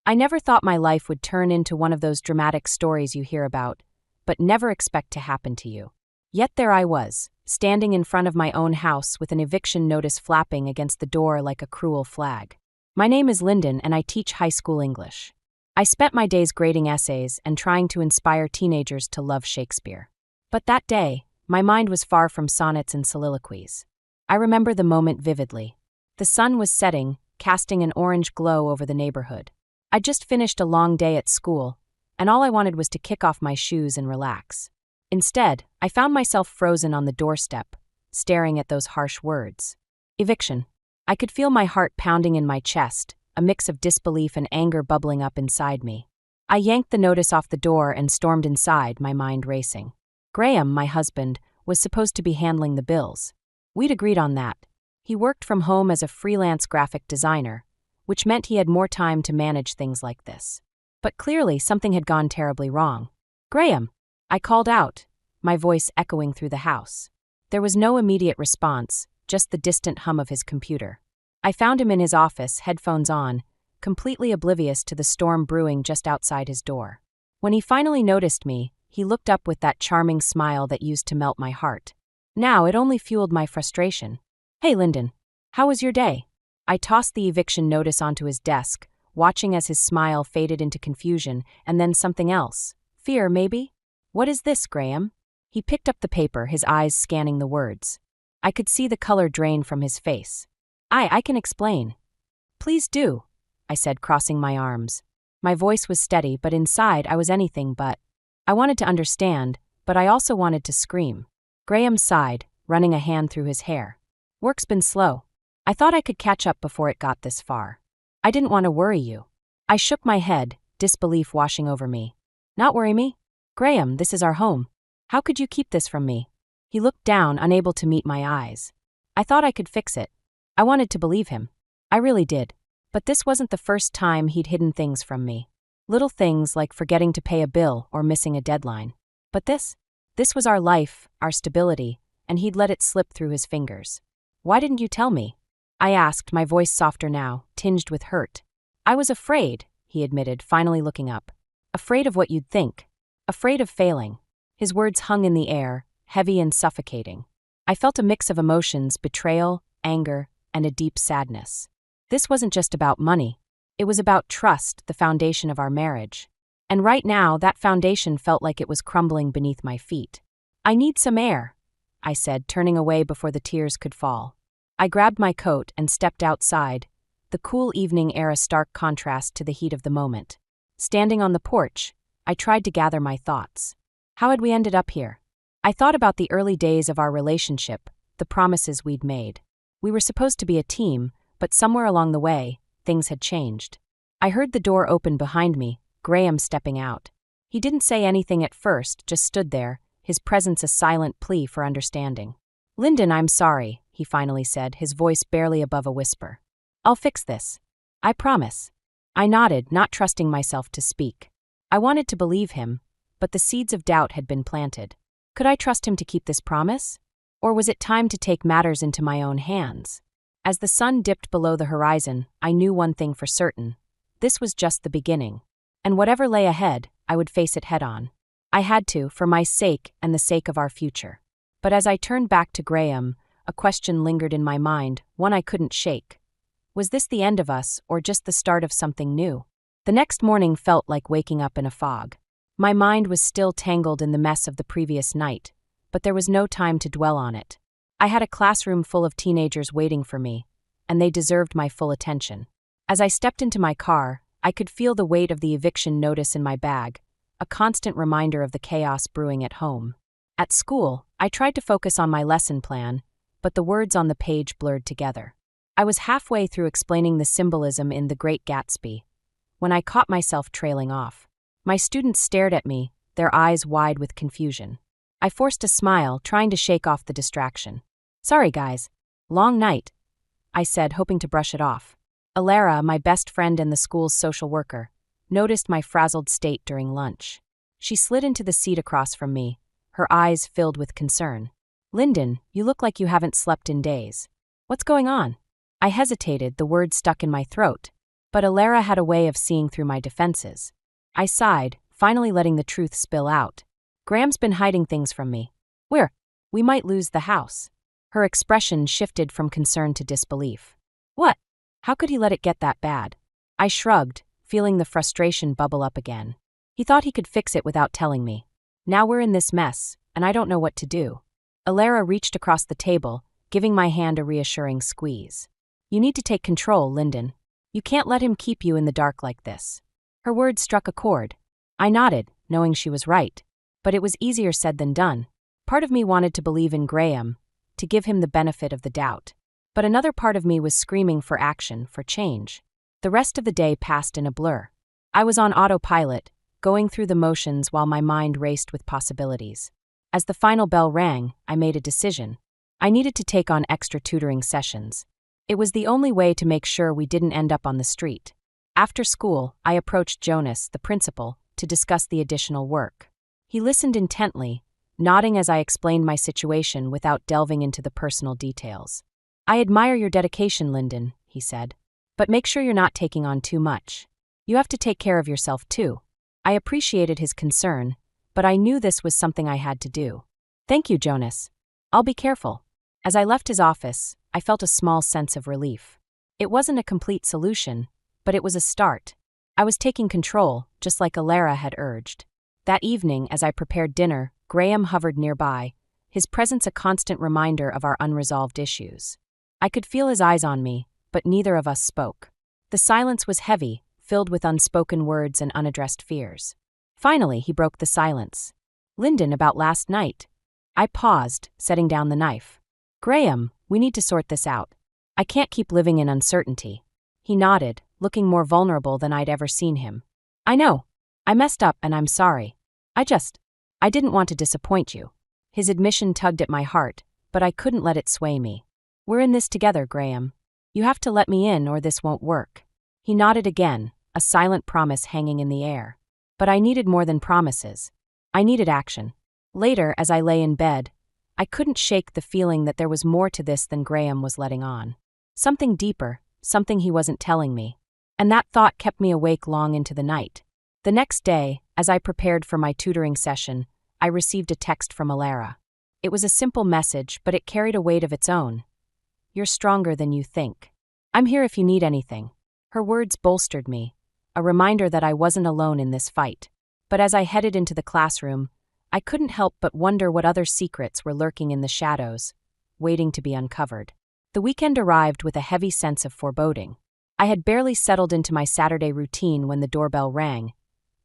I never thought my life would turn into one of those dramatic stories you hear about, but never expect to happen to you. Yet there I was, standing in front of my own house with an eviction notice flapping against the door like a cruel flag. My name is Lyndon and I teach high school English. I spent my days grading essays and trying to inspire teenagers to love Shakespeare. But that day, my mind was far from sonnets and soliloquies. I remember the moment vividly. The sun was setting, casting an orange glow over the neighborhood. I'd just finished a long day at school, and all I wanted was to kick off my shoes and relax. Instead, I found myself frozen on the doorstep, staring at those harsh words. Eviction. I could feel my heart pounding in my chest, a mix of disbelief and anger bubbling up inside me. I yanked the notice off the door and stormed inside, my mind racing. Graham, my husband, was supposed to be handling the bills. We'd agreed on that. He worked from home as a freelance graphic designer, which meant he had more time to manage things like this. But clearly something had gone terribly wrong. "Graham!" I called out, my voice echoing through the house. There was no immediate response, just the distant hum of his computer. I found him in his office, headphones on, completely oblivious to the storm brewing just outside his door. When he finally noticed me, he looked up with that charming smile that used to melt my heart. Now it only fueled my frustration. "Hey, Lyndon, how was your day?" I tossed the eviction notice onto his desk, watching as his smile faded into confusion and then something else. Fear, maybe? "What is this, Graham?" He picked up the paper, his eyes scanning the words. I could see the color drain from his face. I can explain." "Please do," I said, crossing my arms. My voice was steady, but inside I was anything but. I wanted to understand, but I also wanted to scream. Graham sighed, running a hand through his hair. "Work's been slow. I thought I could catch up before it got this far. I didn't want to worry you." I shook my head, disbelief washing over me. "Not worry me? Graham, this is our home. How could you keep this from me?" He looked down, unable to meet my eyes. I thought I could fix it. I wanted to believe him. I really did. But this wasn't the first time he'd hidden things from me. Little things like forgetting to pay a bill or missing a deadline. But this was our life, our stability, and he'd let it slip through his fingers. "Why didn't you tell me?" I asked, my voice softer now, tinged with hurt. "I was afraid," he admitted, finally looking up. "Afraid of what you'd think. Afraid of failing." His words hung in the air, heavy and suffocating. I felt a mix of emotions, betrayal, anger, and a deep sadness. This wasn't just about money. It was about trust, the foundation of our marriage. And right now, that foundation felt like it was crumbling beneath my feet. "I need some air," I said, turning away before the tears could fall. I grabbed my coat and stepped outside, the cool evening air a stark contrast to the heat of the moment. Standing on the porch, I tried to gather my thoughts. How had we ended up here? I thought about the early days of our relationship, the promises we'd made. We were supposed to be a team, but somewhere along the way, things had changed. I heard the door open behind me, Graham stepping out. He didn't say anything at first, just stood there, his presence a silent plea for understanding. "Lyndon, I'm sorry," he finally said, his voice barely above a whisper. "I'll fix this. I promise." I nodded, not trusting myself to speak. I wanted to believe him, but the seeds of doubt had been planted. Could I trust him to keep this promise? Or was it time to take matters into my own hands? As the sun dipped below the horizon, I knew one thing for certain. This was just the beginning. And whatever lay ahead, I would face it head-on. I had to, for my sake and the sake of our future. But as I turned back to Graham, a question lingered in my mind, one I couldn't shake. Was this the end of us, or just the start of something new? The next morning felt like waking up in a fog. My mind was still tangled in the mess of the previous night, but there was no time to dwell on it. I had a classroom full of teenagers waiting for me, and they deserved my full attention. As I stepped into my car, I could feel the weight of the eviction notice in my bag, a constant reminder of the chaos brewing at home. At school, I tried to focus on my lesson plan, but the words on the page blurred together. I was halfway through explaining the symbolism in The Great Gatsby, when I caught myself trailing off. My students stared at me, their eyes wide with confusion. I forced a smile, trying to shake off the distraction. "Sorry, guys. Long night," I said, hoping to brush it off. Alara, my best friend and the school's social worker, noticed my frazzled state during lunch. She slid into the seat across from me, her eyes filled with concern. "Lyndon, you look like you haven't slept in days. What's going on?" I hesitated, the words stuck in my throat. But Alara had a way of seeing through my defenses. I sighed, finally letting the truth spill out. Graham's been hiding things from me. We might lose the house. Her expression shifted from concern to disbelief. What? How could he let it get that bad? I shrugged, feeling the frustration bubble up again. He thought he could fix it without telling me. Now we're in this mess, and I don't know what to do. Alara reached across the table, giving my hand a reassuring squeeze. You need to take control, Lyndon. You can't let him keep you in the dark like this. Her words struck a chord. I nodded, knowing she was right. But it was easier said than done. Part of me wanted to believe in Graham, to give him the benefit of the doubt. But another part of me was screaming for action, for change. The rest of the day passed in a blur. I was on autopilot, going through the motions while my mind raced with possibilities. As the final bell rang, I made a decision. I needed to take on extra tutoring sessions. It was the only way to make sure we didn't end up on the street. After school, I approached Jonas, the principal, to discuss the additional work. He listened intently, nodding as I explained my situation without delving into the personal details. I admire your dedication, Lyndon, he said. But make sure you're not taking on too much. You have to take care of yourself too. I appreciated his concern, but I knew this was something I had to do. Thank you, Jonas. I'll be careful. As I left his office, I felt a small sense of relief. It wasn't a complete solution, but it was a start. I was taking control, just like Alara had urged. That evening, as I prepared dinner, Graham hovered nearby, his presence a constant reminder of our unresolved issues. I could feel his eyes on me, but neither of us spoke. The silence was heavy, filled with unspoken words and unaddressed fears. Finally, he broke the silence. Lyndon, about last night. I paused, setting down the knife. Graham, we need to sort this out. I can't keep living in uncertainty. He nodded, looking more vulnerable than I'd ever seen him. I know. I messed up and I'm sorry. I didn't want to disappoint you. His admission tugged at my heart, but I couldn't let it sway me. We're in this together, Graham. You have to let me in or this won't work. He nodded again, a silent promise hanging in the air. But I needed more than promises. I needed action. Later, as I lay in bed, I couldn't shake the feeling that there was more to this than Graham was letting on. Something deeper, something he wasn't telling me. And that thought kept me awake long into the night. The next day, as I prepared for my tutoring session, I received a text from Alara. It was a simple message, but it carried a weight of its own. You're stronger than you think. I'm here if you need anything. Her words bolstered me, a reminder that I wasn't alone in this fight. But as I headed into the classroom, I couldn't help but wonder what other secrets were lurking in the shadows, waiting to be uncovered. The weekend arrived with a heavy sense of foreboding. I had barely settled into my Saturday routine when the doorbell rang,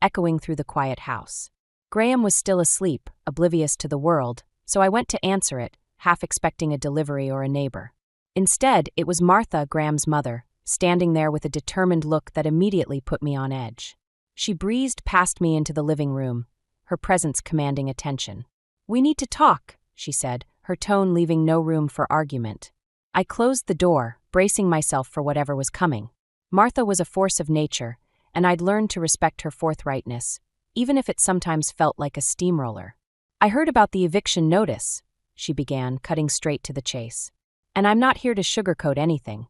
echoing through the quiet house. Graham was still asleep, oblivious to the world, so I went to answer it, half expecting a delivery or a neighbor. Instead, it was Martha, Graham's mother, standing there with a determined look that immediately put me on edge. She breezed past me into the living room, her presence commanding attention. We need to talk, she said, her tone leaving no room for argument. I closed the door, bracing myself for whatever was coming. Martha was a force of nature, and I'd learned to respect her forthrightness, even if it sometimes felt like a steamroller. I heard about the eviction notice, she began, cutting straight to the chase. And I'm not here to sugarcoat anything.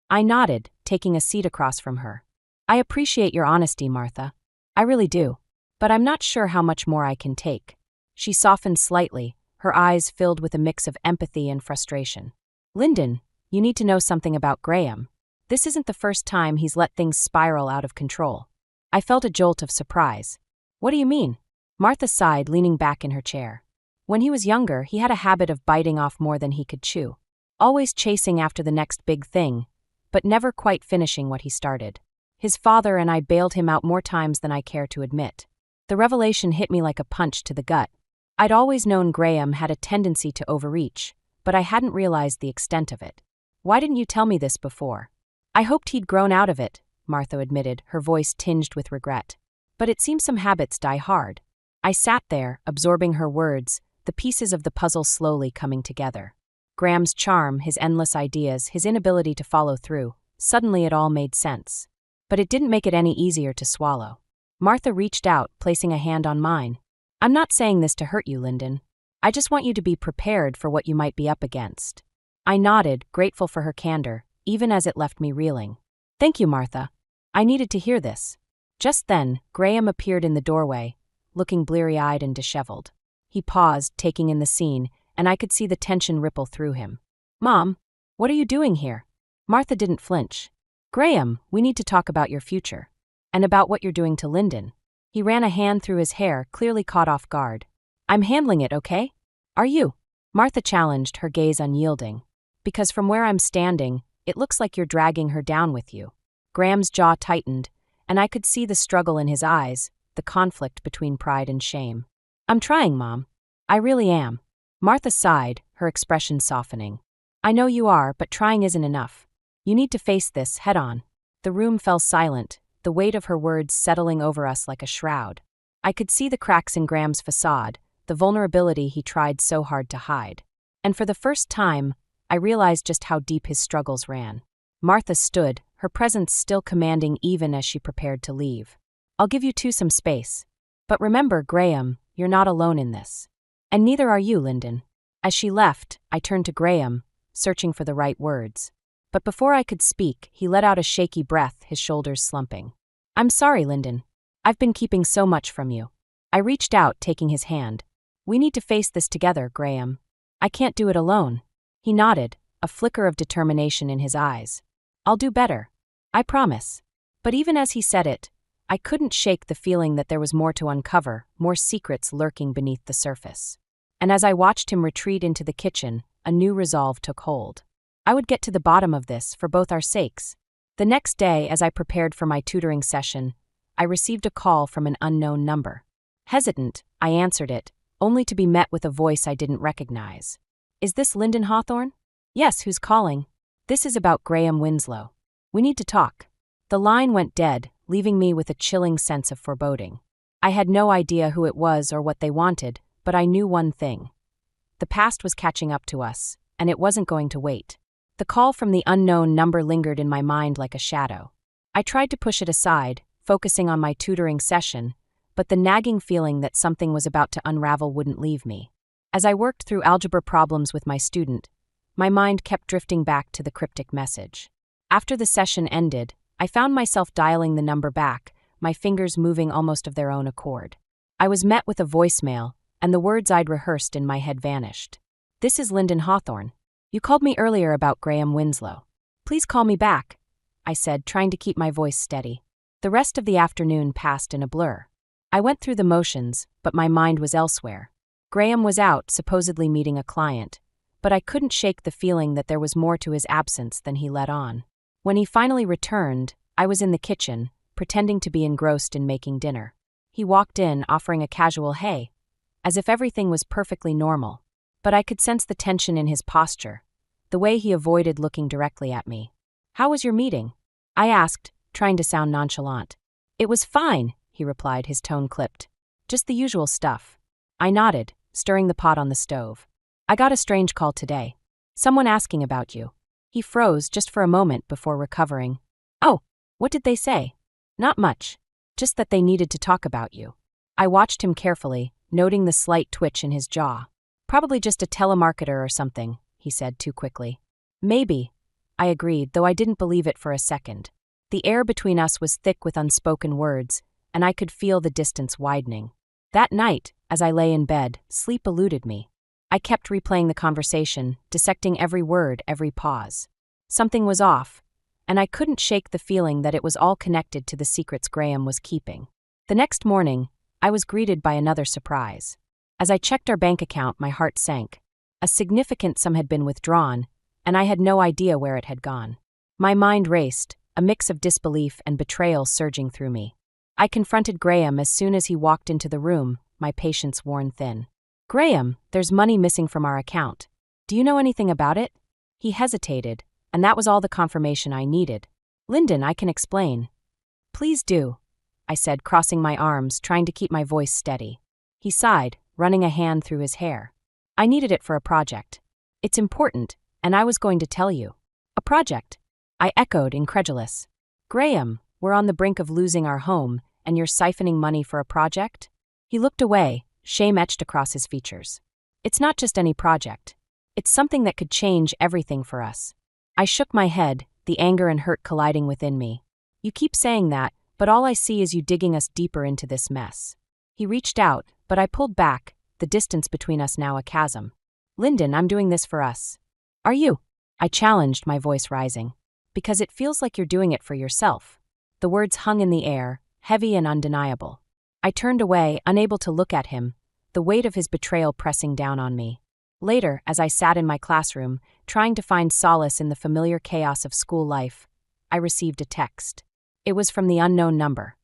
I nodded, taking a seat across from her. I appreciate your honesty, Martha. I really do. But I'm not sure how much more I can take. She softened slightly, her eyes filled with a mix of empathy and frustration. Lyndon, you need to know something about Graham. This isn't the first time he's let things spiral out of control. I felt a jolt of surprise. What do you mean? Martha sighed, leaning back in her chair. When he was younger, he had a habit of biting off more than he could chew. Always chasing after the next big thing, but never quite finishing what he started. His father and I bailed him out more times than I care to admit. The revelation hit me like a punch to the gut. I'd always known Graham had a tendency to overreach, but I hadn't realized the extent of it. Why didn't you tell me this before? I hoped he'd grown out of it, Martha admitted, her voice tinged with regret. But it seems some habits die hard. I sat there, absorbing her words, the pieces of the puzzle slowly coming together. Graham's charm, his endless ideas, his inability to follow through, suddenly it all made sense. But it didn't make it any easier to swallow. Martha reached out, placing a hand on mine. I'm not saying this to hurt you, Lyndon. I just want you to be prepared for what you might be up against. I nodded, grateful for her candor, even as it left me reeling. Thank you, Martha. I needed to hear this. Just then, Graham appeared in the doorway, looking bleary-eyed and disheveled. He paused, taking in the scene, and I could see the tension ripple through him. "Mom, what are you doing here?" Martha didn't flinch. "Graham, we need to talk about your future. And about what you're doing to Lyndon." He ran a hand through his hair, clearly caught off guard. "I'm handling it, okay? Are you?" Martha challenged, her gaze unyielding. "Because from where I'm standing, it looks like you're dragging her down with you." Graham's jaw tightened, and I could see the struggle in his eyes, the conflict between pride and shame. "I'm trying, Mom. I really am." Martha sighed, her expression softening. "I know you are, but trying isn't enough. You need to face this head on." The room fell silent, the weight of her words settling over us like a shroud. I could see the cracks in Graham's facade, the vulnerability he tried so hard to hide. And for the first time, I realized just how deep his struggles ran. Martha stood, her presence still commanding even as she prepared to leave. "I'll give you two some space. But remember, Graham, you're not alone in this. And neither are you, Lyndon." As she left, I turned to Graham, searching for the right words. But before I could speak, he let out a shaky breath, his shoulders slumping. "I'm sorry, Lyndon. I've been keeping so much from you." I reached out, taking his hand. "We need to face this together, Graham. I can't do it alone." He nodded, a flicker of determination in his eyes. "I'll do better. I promise." But even as he said it, I couldn't shake the feeling that there was more to uncover, more secrets lurking beneath the surface. And as I watched him retreat into the kitchen, a new resolve took hold. I would get to the bottom of this for both our sakes. The next day, as I prepared for my tutoring session, I received a call from an unknown number. Hesitant, I answered it, only to be met with a voice I didn't recognize. "Is this Lyndon Hawthorne?" "Yes, who's calling?" "This is about Graham Winslow. We need to talk." The line went dead, leaving me with a chilling sense of foreboding. I had no idea who it was or what they wanted, but I knew one thing. The past was catching up to us, and it wasn't going to wait. The call from the unknown number lingered in my mind like a shadow. I tried to push it aside, focusing on my tutoring session, but the nagging feeling that something was about to unravel wouldn't leave me. As I worked through algebra problems with my student, my mind kept drifting back to the cryptic message. After the session ended, I found myself dialing the number back, my fingers moving almost of their own accord. I was met with a voicemail, and the words I'd rehearsed in my head vanished. "This is Lyndon Hawthorne. You called me earlier about Graham Winslow. Please call me back," I said, trying to keep my voice steady. The rest of the afternoon passed in a blur. I went through the motions, but my mind was elsewhere. Graham was out, supposedly meeting a client, but I couldn't shake the feeling that there was more to his absence than he let on. When he finally returned, I was in the kitchen, pretending to be engrossed in making dinner. He walked in, offering a casual "hey," as if everything was perfectly normal. But I could sense the tension in his posture, the way he avoided looking directly at me. "How was your meeting?" I asked, trying to sound nonchalant. "It was fine," he replied, his tone clipped. "Just the usual stuff." I nodded, stirring the pot on the stove. "I got a strange call today. Someone asking about you." He froze just for a moment before recovering. "Oh, what did they say?" "Not much. Just that they needed to talk about you." I watched him carefully, noting the slight twitch in his jaw. "Probably just a telemarketer or something," he said too quickly. "Maybe," I agreed, though I didn't believe it for a second. The air between us was thick with unspoken words, and I could feel the distance widening. That night, as I lay in bed, sleep eluded me. I kept replaying the conversation, dissecting every word, every pause. Something was off, and I couldn't shake the feeling that it was all connected to the secrets Graham was keeping. The next morning, I was greeted by another surprise. As I checked our bank account, my heart sank. A significant sum had been withdrawn, and I had no idea where it had gone. My mind raced, a mix of disbelief and betrayal surging through me. I confronted Graham as soon as he walked into the room, my patience worn thin. "Graham, there's money missing from our account. Do you know anything about it?" He hesitated, and that was all the confirmation I needed. "Lyndon, I can explain." "Please do," I said, crossing my arms, trying to keep my voice steady. He sighed, running a hand through his hair. "I needed it for a project. It's important, and I was going to tell you." "A project?" I echoed, incredulous. "Graham, we're on the brink of losing our home, and you're siphoning money for a project?" He looked away, shame etched across his features. "It's not just any project. It's something that could change everything for us." I shook my head, the anger and hurt colliding within me. You keep saying that, but all I see is you digging us deeper into this mess. He reached out, but I pulled back, the distance between us now a chasm. Lyndon, I'm doing this for us. Are you? I challenged, my voice rising. Because it feels like you're doing it for yourself. The words hung in the air, heavy and undeniable. I turned away, unable to look at him, the weight of his betrayal pressing down on me. Later, as I sat in my classroom, trying to find solace in the familiar chaos of school life, I received a text. It was from the unknown number.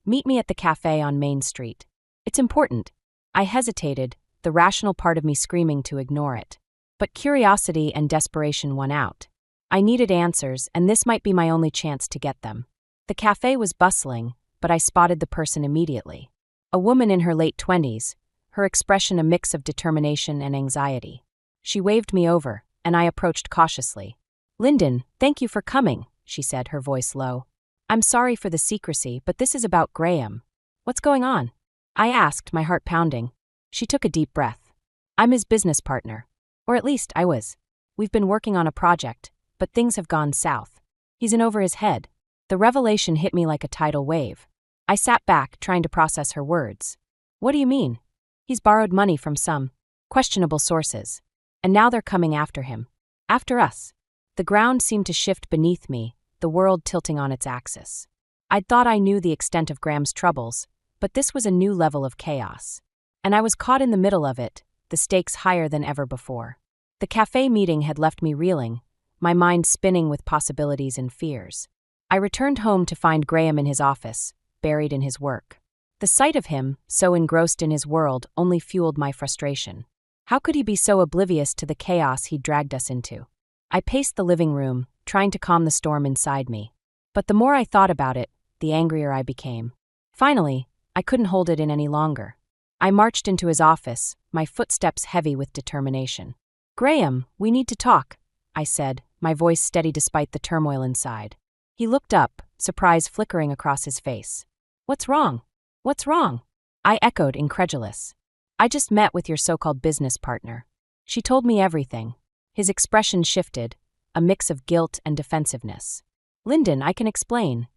Meet me at the cafe on Main Street. It's important. I hesitated, the rational part of me screaming to ignore it. But curiosity and desperation won out. I needed answers, and this might be my only chance to get them. The cafe was bustling, but I spotted the person immediately. A woman in her late 20s, her expression a mix of determination and anxiety. She waved me over, and I approached cautiously. Lyndon, thank you for coming, she said, her voice low. I'm sorry for the secrecy, but this is about Graham. What's going on? I asked, my heart pounding. She took a deep breath. I'm his business partner. Or at least I was. We've been working on a project, but things have gone south. He's in over his head. The revelation hit me like a tidal wave. I sat back, trying to process her words. What do you mean? He's borrowed money from some questionable sources. And now they're coming after him. After us. The ground seemed to shift beneath me, the world tilting on its axis. I'd thought I knew the extent of Graham's troubles, but this was a new level of chaos. And I was caught in the middle of it, the stakes higher than ever before. The cafe meeting had left me reeling, my mind spinning with possibilities and fears. I returned home to find Graham in his office, buried in his work. The sight of him, so engrossed in his world, only fueled my frustration. How could he be so oblivious to the chaos he'd dragged us into? I paced the living room, trying to calm the storm inside me. But the more I thought about it, the angrier I became. Finally, I couldn't hold it in any longer. I marched into his office, my footsteps heavy with determination. Graham, we need to talk, I said, my voice steady despite the turmoil inside. He looked up, surprise flickering across his face. What's wrong? What's wrong? I echoed, incredulous. I just met with your so-called business partner. She told me everything. His expression shifted, a mix of guilt and defensiveness. Lyndon, I can explain.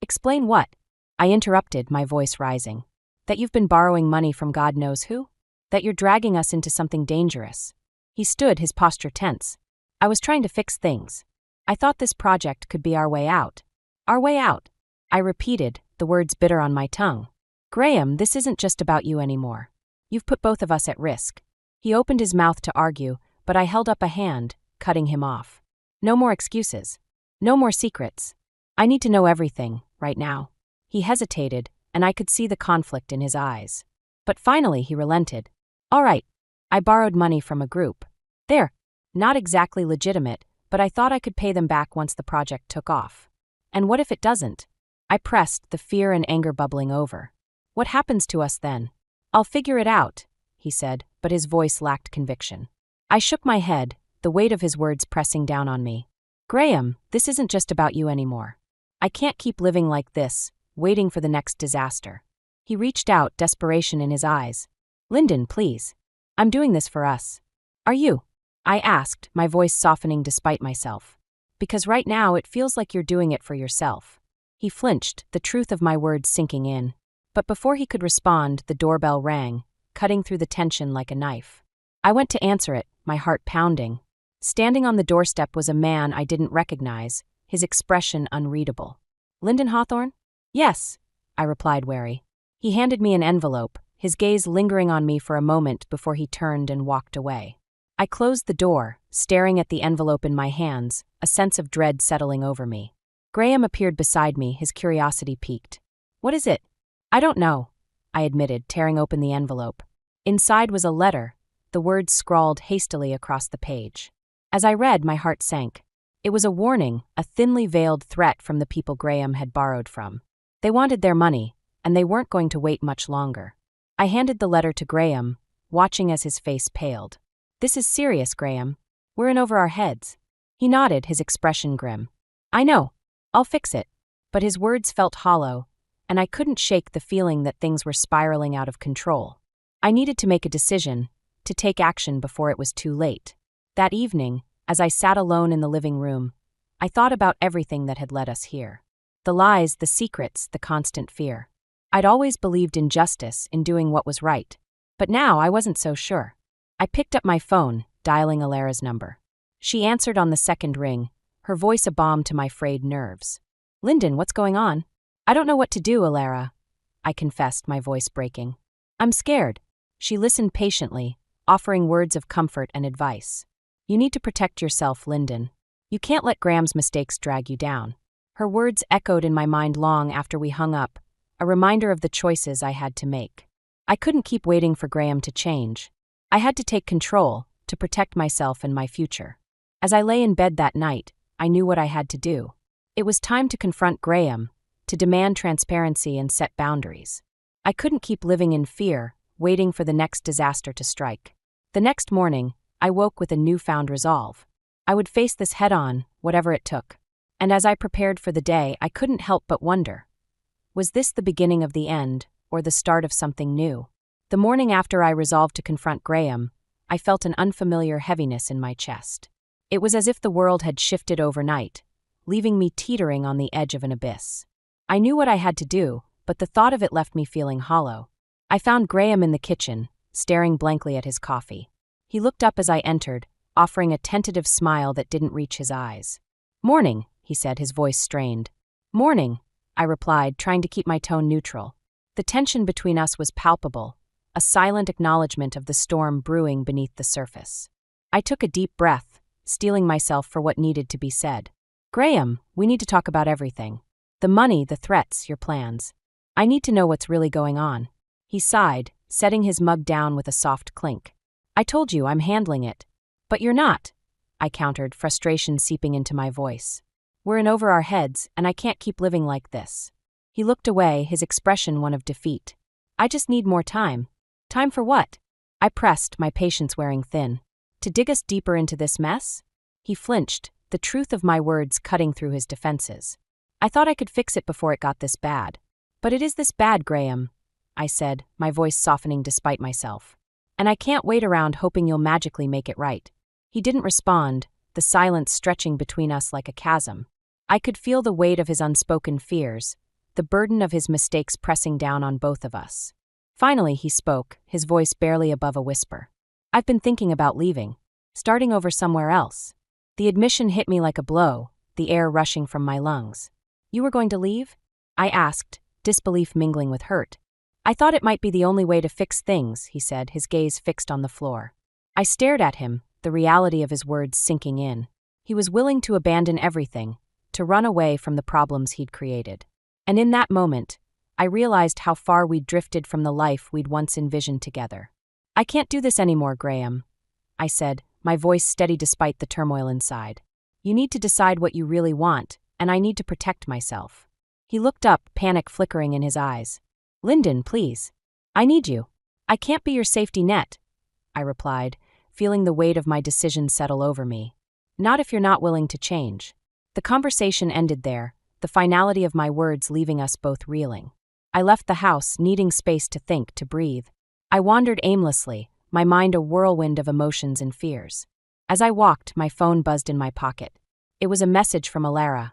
Explain what? I interrupted, my voice rising. That you've been borrowing money from God knows who? That you're dragging us into something dangerous. He stood, his posture tense. I was trying to fix things. I thought this project could be our way out. Our way out. I repeated, the words bitter on my tongue. Graham, this isn't just about you anymore. You've put both of us at risk. He opened his mouth to argue, but I held up a hand, cutting him off. No more excuses. No more secrets. I need to know everything, right now. He hesitated, and I could see the conflict in his eyes. But finally he relented. All right. I borrowed money from a group. They're not exactly legitimate, but I thought I could pay them back once the project took off. And what if it doesn't? I pressed, the fear and anger bubbling over. What happens to us then? I'll figure it out, he said, but his voice lacked conviction. I shook my head, the weight of his words pressing down on me. Graham, this isn't just about you anymore. I can't keep living like this, waiting for the next disaster. He reached out, desperation in his eyes. Lyndon, please. I'm doing this for us. Are you? I asked, my voice softening despite myself. Because right now it feels like you're doing it for yourself. He flinched, the truth of my words sinking in. But before he could respond, the doorbell rang, cutting through the tension like a knife. I went to answer it, my heart pounding. Standing on the doorstep was a man I didn't recognize, his expression unreadable. Lyndon Hawthorne? Yes, I replied, wary. He handed me an envelope, his gaze lingering on me for a moment before he turned and walked away. I closed the door, staring at the envelope in my hands, a sense of dread settling over me. Graham appeared beside me, his curiosity piqued. What is it? I don't know, I admitted, tearing open the envelope. Inside was a letter, the words scrawled hastily across the page. As I read, my heart sank. It was a warning, a thinly veiled threat from the people Graham had borrowed from. They wanted their money, and they weren't going to wait much longer. I handed the letter to Graham, watching as his face paled. This is serious, Graham. We're in over our heads. He nodded, his expression grim. I know. I'll fix it. But his words felt hollow, and I couldn't shake the feeling that things were spiraling out of control. I needed to make a decision, to take action before it was too late. That evening, as I sat alone in the living room, I thought about everything that had led us here. The lies, the secrets, the constant fear. I'd always believed in justice, in doing what was right. But now I wasn't so sure. I picked up my phone, dialing Alara's number. She answered on the second ring, her voice a balm to my frayed nerves. "Lyndon, what's going on?" "I don't know what to do, Alara," I confessed, my voice breaking. "I'm scared." She listened patiently, offering words of comfort and advice. "You need to protect yourself, Lyndon. You can't let Graham's mistakes drag you down." Her words echoed in my mind long after we hung up, a reminder of the choices I had to make. I couldn't keep waiting for Graham to change. I had to take control, to protect myself and my future. As I lay in bed that night, I knew what I had to do. It was time to confront Graham, to demand transparency and set boundaries. I couldn't keep living in fear, waiting for the next disaster to strike. The next morning, I woke with a newfound resolve. I would face this head-on, whatever it took. And as I prepared for the day, I couldn't help but wonder. Was this the beginning of the end, or the start of something new? The morning after I resolved to confront Graham, I felt an unfamiliar heaviness in my chest. It was as if the world had shifted overnight, leaving me teetering on the edge of an abyss. I knew what I had to do, but the thought of it left me feeling hollow. I found Graham in the kitchen, staring blankly at his coffee. He looked up as I entered, offering a tentative smile that didn't reach his eyes. "Morning," he said, his voice strained. "Morning," I replied, trying to keep my tone neutral. The tension between us was palpable, a silent acknowledgement of the storm brewing beneath the surface. I took a deep breath, steeling myself for what needed to be said. "Graham, we need to talk about everything. The money, the threats, your plans. I need to know what's really going on." He sighed, setting his mug down with a soft clink. "I told you I'm handling it." "But you're not," I countered, frustration seeping into my voice. "We're in over our heads, and I can't keep living like this." He looked away, his expression one of defeat. "I just need more time." "Time for what?" I pressed, my patience wearing thin. "To dig us deeper into this mess?" He flinched, the truth of my words cutting through his defenses. "I thought I could fix it before it got this bad." "But it is this bad, Graham," I said, my voice softening despite myself. "And I can't wait around hoping you'll magically make it right." He didn't respond, the silence stretching between us like a chasm. I could feel the weight of his unspoken fears, the burden of his mistakes pressing down on both of us. Finally he spoke, his voice barely above a whisper. "I've been thinking about leaving. Starting over somewhere else." The admission hit me like a blow, the air rushing from my lungs. "You were going to leave?" I asked, disbelief mingling with hurt. "I thought it might be the only way to fix things," he said, his gaze fixed on the floor. I stared at him, the reality of his words sinking in. He was willing to abandon everything, to run away from the problems he'd created. And in that moment, I realized how far we'd drifted from the life we'd once envisioned together. "I can't do this anymore, Graham," I said, my voice steady despite the turmoil inside. "You need to decide what you really want, and I need to protect myself." He looked up, panic flickering in his eyes. "Lyndon, please. I need you." "I can't be your safety net," I replied, feeling the weight of my decision settle over me. "Not if you're not willing to change." The conversation ended there, the finality of my words leaving us both reeling. I left the house, needing space to think, to breathe. I wandered aimlessly, my mind a whirlwind of emotions and fears. As I walked, my phone buzzed in my pocket. It was a message from Alara.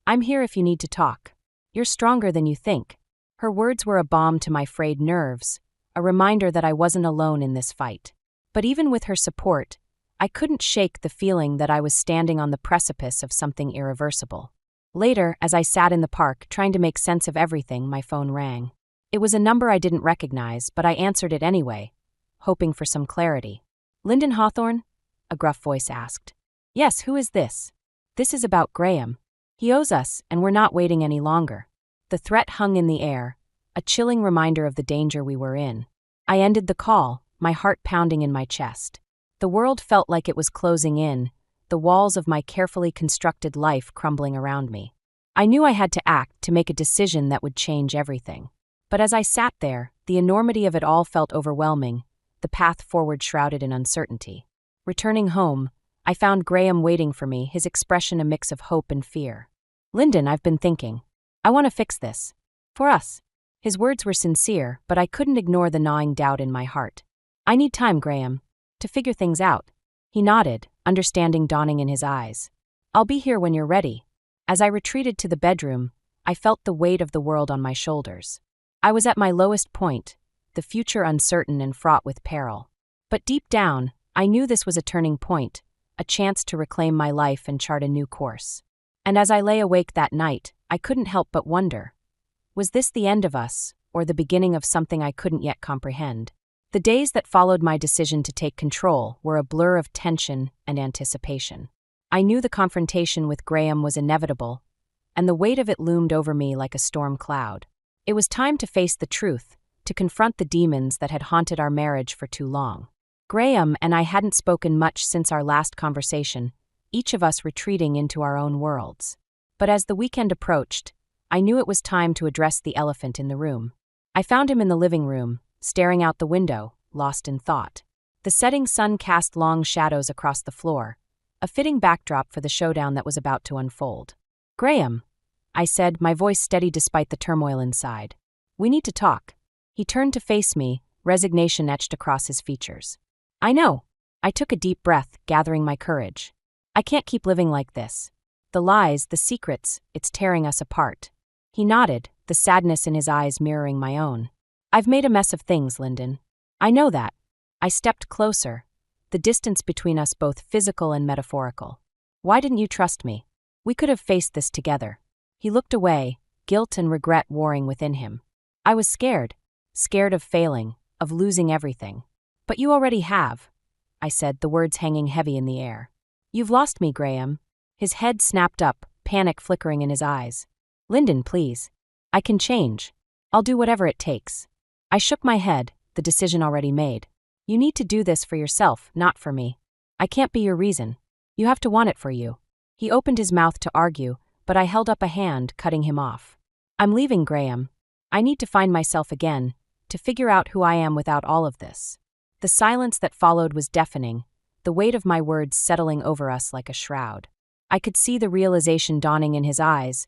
"I'm here if you need to talk. You're stronger than you think." Her words were a balm to my frayed nerves, a reminder that I wasn't alone in this fight. But even with her support, I couldn't shake the feeling that I was standing on the precipice of something irreversible. Later, as I sat in the park trying to make sense of everything, my phone rang. It was a number I didn't recognize, but I answered it anyway, hoping for some clarity. "Lyndon Hawthorne?" a gruff voice asked. "Yes, who is this?" "This is about Graham. He owes us, and we're not waiting any longer." The threat hung in the air, a chilling reminder of the danger we were in. I ended the call, my heart pounding in my chest. The world felt like it was closing in, the walls of my carefully constructed life crumbling around me. I knew I had to act, to make a decision that would change everything. But as I sat there, the enormity of it all felt overwhelming, the path forward shrouded in uncertainty. Returning home, I found Graham waiting for me, his expression a mix of hope and fear. "Lyndon, I've been thinking. I want to fix this. For us." His words were sincere, but I couldn't ignore the gnawing doubt in my heart. "I need time, Graham, to figure things out." He nodded, understanding dawning in his eyes. "I'll be here when you're ready." As I retreated to the bedroom, I felt the weight of the world on my shoulders. I was at my lowest point, the future uncertain and fraught with peril. But deep down, I knew this was a turning point, a chance to reclaim my life and chart a new course. And as I lay awake that night, I couldn't help but wonder, was this the end of us, or the beginning of something I couldn't yet comprehend? The days that followed my decision to take control were a blur of tension and anticipation. I knew the confrontation with Graham was inevitable, and the weight of it loomed over me like a storm cloud. It was time to face the truth, to confront the demons that had haunted our marriage for too long. Graham and I hadn't spoken much since our last conversation, each of us retreating into our own worlds. But as the weekend approached, I knew it was time to address the elephant in the room. I found him in the living room, staring out the window, lost in thought. The setting sun cast long shadows across the floor, a fitting backdrop for the showdown that was about to unfold. "Graham," I said, my voice steady despite the turmoil inside. "We need to talk." He turned to face me, resignation etched across his features. "I know." I took a deep breath, gathering my courage. "I can't keep living like this. The lies, the secrets, it's tearing us apart." He nodded, the sadness in his eyes mirroring my own. "I've made a mess of things, Lyndon. I know that." I stepped closer, the distance between us both physical and metaphorical. "Why didn't you trust me? We could have faced this together." He looked away, guilt and regret warring within him. "I was scared of failing, of losing everything." "But you already have," I said, the words hanging heavy in the air. "You've lost me, Graham." His head snapped up, panic flickering in his eyes. "Lyndon, please. I can change. I'll do whatever it takes." I shook my head, the decision already made. "You need to do this for yourself, not for me. I can't be your reason. You have to want it for you." He opened his mouth to argue, but I held up a hand, cutting him off. "I'm leaving, Graham. I need to find myself again, to figure out who I am without all of this." The silence that followed was deafening, the weight of my words settling over us like a shroud. I could see the realization dawning in his eyes,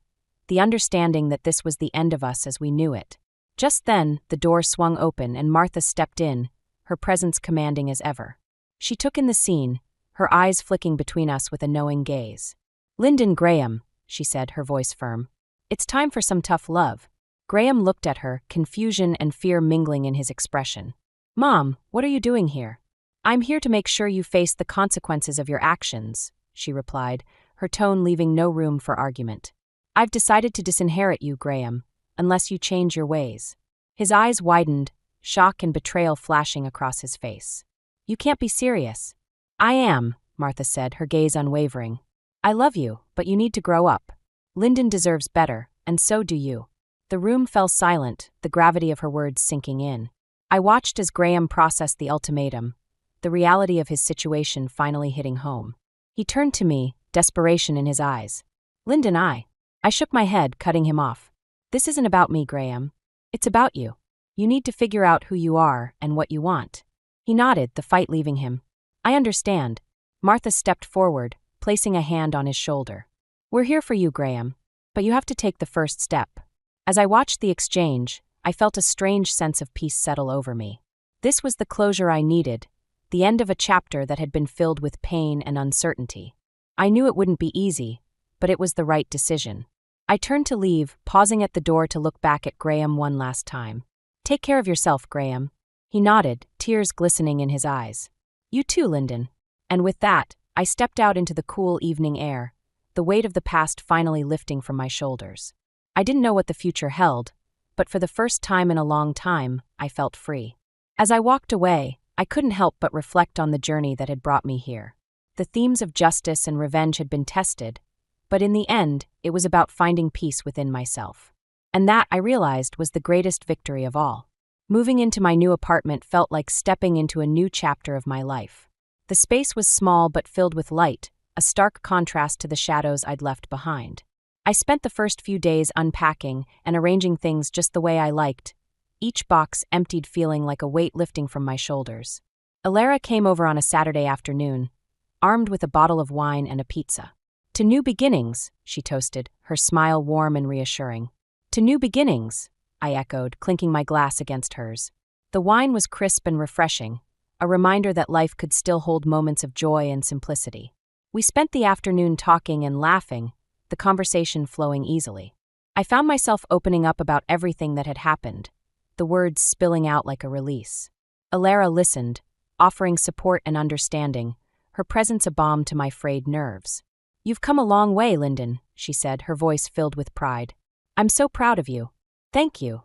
the understanding that this was the end of us as we knew it. Just then, the door swung open and Martha stepped in, her presence commanding as ever. She took in the scene, her eyes flicking between us with a knowing gaze. "Lyndon Graham," she said, her voice firm. "It's time for some tough love." Graham looked at her, confusion and fear mingling in his expression. "Mom, what are you doing here?" "I'm here to make sure you face the consequences of your actions," she replied, her tone leaving no room for argument. "I've decided to disinherit you, Graham, unless you change your ways." His eyes widened, shock and betrayal flashing across his face. "You can't be serious." "I am," Martha said, her gaze unwavering. "I love you, but you need to grow up. Lyndon deserves better, and so do you." The room fell silent, the gravity of her words sinking in. I watched as Graham processed the ultimatum, the reality of his situation finally hitting home. He turned to me, desperation in his eyes. "Lyndon, I shook my head, cutting him off. "This isn't about me, Graham. It's about you. You need to figure out who you are and what you want." He nodded, the fight leaving him. "I understand." Martha stepped forward, placing a hand on his shoulder. "We're here for you, Graham, but you have to take the first step." As I watched the exchange, I felt a strange sense of peace settle over me. This was the closure I needed, the end of a chapter that had been filled with pain and uncertainty. I knew it wouldn't be easy, but it was the right decision. I turned to leave, pausing at the door to look back at Graham one last time. "Take care of yourself, Graham." He nodded, tears glistening in his eyes. "You too, Lyndon." And with that, I stepped out into the cool evening air, the weight of the past finally lifting from my shoulders. I didn't know what the future held, but for the first time in a long time, I felt free. As I walked away, I couldn't help but reflect on the journey that had brought me here. The themes of justice and revenge had been tested, but in the end, it was about finding peace within myself. And that, I realized, was the greatest victory of all. Moving into my new apartment felt like stepping into a new chapter of my life. The space was small but filled with light, a stark contrast to the shadows I'd left behind. I spent the first few days unpacking and arranging things just the way I liked, each box emptied feeling like a weight lifting from my shoulders. Alara came over on a Saturday afternoon, armed with a bottle of wine and a pizza. "To new beginnings," she toasted, her smile warm and reassuring. "To new beginnings," I echoed, clinking my glass against hers. The wine was crisp and refreshing, a reminder that life could still hold moments of joy and simplicity. We spent the afternoon talking and laughing, the conversation flowing easily. I found myself opening up about everything that had happened, the words spilling out like a release. Alara listened, offering support and understanding, her presence a balm to my frayed nerves. "You've come a long way, Lyndon," she said, her voice filled with pride. "I'm so proud of you." "Thank you,"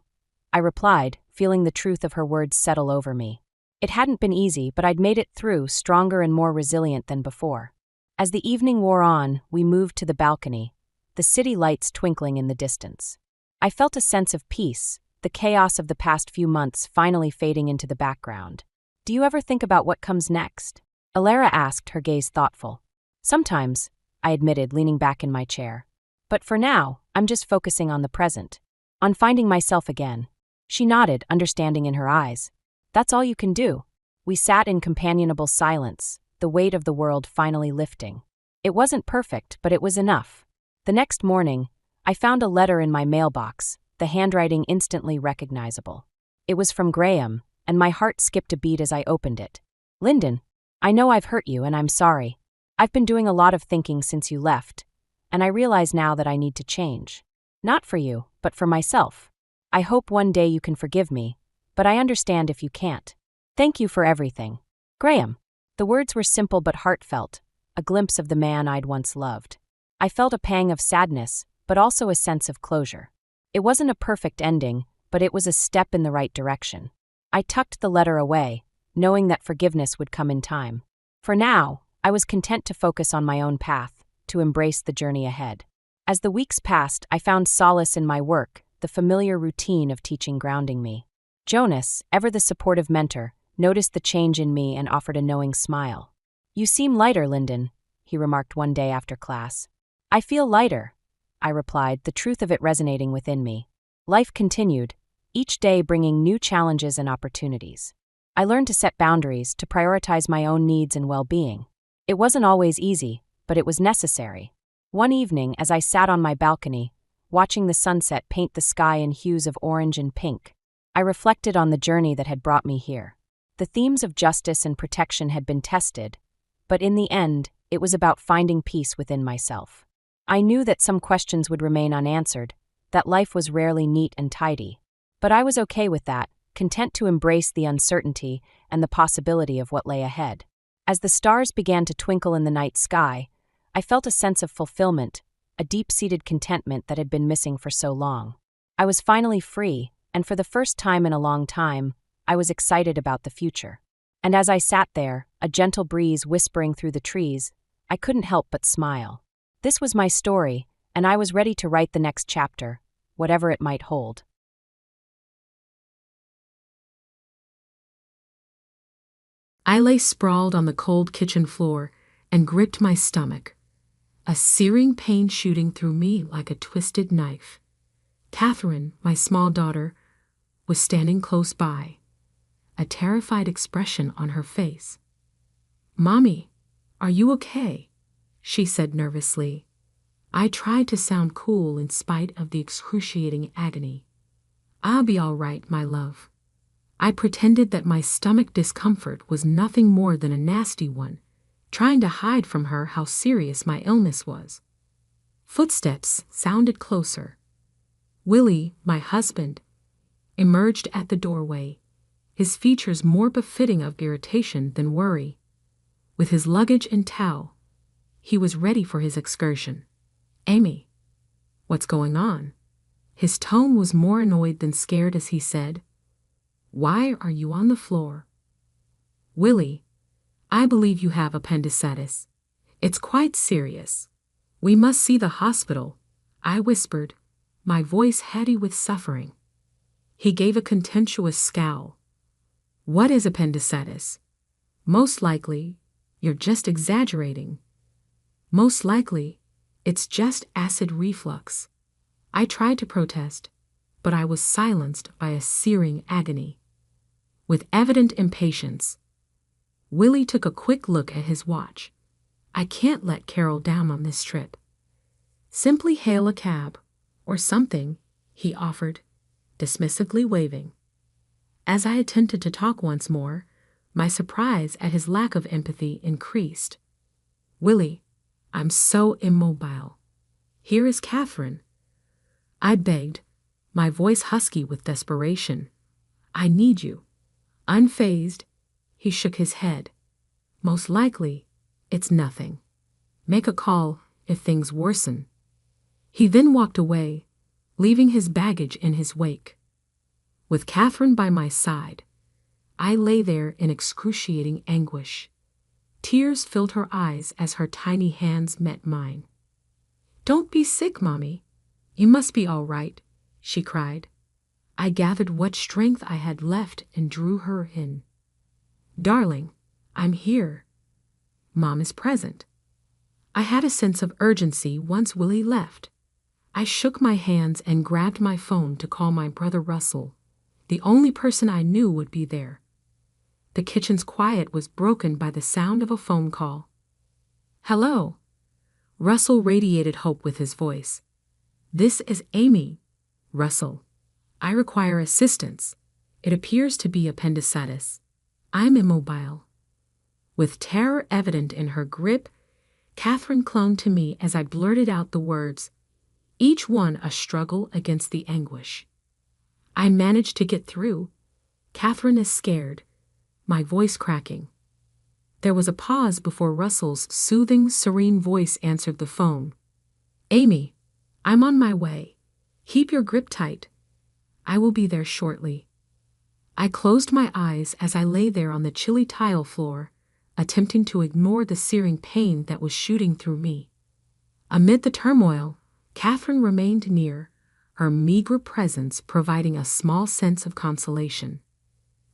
I replied, feeling the truth of her words settle over me. It hadn't been easy, but I'd made it through, stronger and more resilient than before. As the evening wore on, we moved to the balcony, the city lights twinkling in the distance. I felt a sense of peace, the chaos of the past few months finally fading into the background. "Do you ever think about what comes next?" Alara asked, her gaze thoughtful. "Sometimes," I admitted, leaning back in my chair. "But for now, I'm just focusing on the present, on finding myself again." She nodded, understanding in her eyes. "That's all you can do." We sat in companionable silence, the weight of the world finally lifting. It wasn't perfect, but it was enough. The next morning, I found a letter in my mailbox, the handwriting instantly recognizable. It was from Graham, and my heart skipped a beat as I opened it. "Lyndon, I know I've hurt you and I'm sorry. I've been doing a lot of thinking since you left, and I realize now that I need to change. Not for you, but for myself. I hope one day you can forgive me, but I understand if you can't. Thank you for everything. Graham." The words were simple but heartfelt, a glimpse of the man I'd once loved. I felt a pang of sadness, but also a sense of closure. It wasn't a perfect ending, but it was a step in the right direction. I tucked the letter away, knowing that forgiveness would come in time. For now, I was content to focus on my own path, to embrace the journey ahead. As the weeks passed, I found solace in my work, the familiar routine of teaching grounding me. Jonas, ever the supportive mentor, noticed the change in me and offered a knowing smile. "You seem lighter, Lyndon," he remarked one day after class. "I feel lighter," I replied, the truth of it resonating within me. Life continued, each day bringing new challenges and opportunities. I learned to set boundaries, to prioritize my own needs and well-being. It wasn't always easy, but it was necessary. One evening, as I sat on my balcony, watching the sunset paint the sky in hues of orange and pink, I reflected on the journey that had brought me here. The themes of justice and protection had been tested, but in the end, it was about finding peace within myself. I knew that some questions would remain unanswered, that life was rarely neat and tidy. But I was okay with that, content to embrace the uncertainty and the possibility of what lay ahead. As the stars began to twinkle in the night sky, I felt a sense of fulfillment, a deep-seated contentment that had been missing for so long. I was finally free, and for the first time in a long time, I was excited about the future. And as I sat there, a gentle breeze whispering through the trees, I couldn't help but smile. This was my story, and I was ready to write the next chapter, whatever it might hold. I lay sprawled on the cold kitchen floor and gripped my stomach, a searing pain shooting through me like a twisted knife. Catherine, my small daughter, was standing close by, a terrified expression on her face. "Mommy, are you okay?" she said nervously. I tried to sound cool in spite of the excruciating agony. "I'll be all right, my love." I pretended that my stomach discomfort was nothing more than a nasty one, trying to hide from her how serious my illness was. Footsteps sounded closer. Willie, my husband, emerged at the doorway, his features more befitting of irritation than worry. With his luggage and towel, he was ready for his excursion. "Amy, what's going on?" His tone was more annoyed than scared as he said, "Why are you on the floor?" "Willie, I believe you have appendicitis. It's quite serious. We must see the hospital," I whispered, my voice heady with suffering. He gave a contemptuous scowl. "What is appendicitis?" "Most likely, you're just exaggerating." "Most likely, it's just acid reflux." I tried to protest, but I was silenced by a searing agony. With evident impatience, Willie took a quick look at his watch. "I can't let Carol down on this trip." "Simply hail a cab, or something," he offered, dismissively waving. As I attempted to talk once more, my surprise at his lack of empathy increased. "Willie, I'm so immobile. Here is Catherine." I begged, my voice husky with desperation. I need you. Unfazed, he shook his head. Most likely, it's nothing. Make a call if things worsen. He then walked away, leaving his baggage in his wake. With Catherine by my side, I lay there in excruciating anguish. Tears filled her eyes as her tiny hands met mine. "Don't be sick, Mommy. You must be all right," she cried. I gathered what strength I had left and drew her in. "Darling, I'm here. Mom is present." I had a sense of urgency once Willie left. I shook my hands and grabbed my phone to call my brother Russell, the only person I knew would be there. The kitchen's quiet was broken by the sound of a phone call. "Hello." Russell radiated hope with his voice. "This is Amy." "Russell, I require assistance. It appears to be appendicitis. I'm immobile." With terror evident in her grip, Catherine clung to me as I blurted out the words, each one a struggle against the anguish. I managed to get through. "Catherine is scared," my voice cracking. There was a pause before Russell's soothing, serene voice answered the phone. "Amy, I'm on my way. Keep your grip tight. I will be there shortly." I closed my eyes as I lay there on the chilly tile floor, attempting to ignore the searing pain that was shooting through me. Amid the turmoil, Catherine remained near, her meager presence providing a small sense of consolation.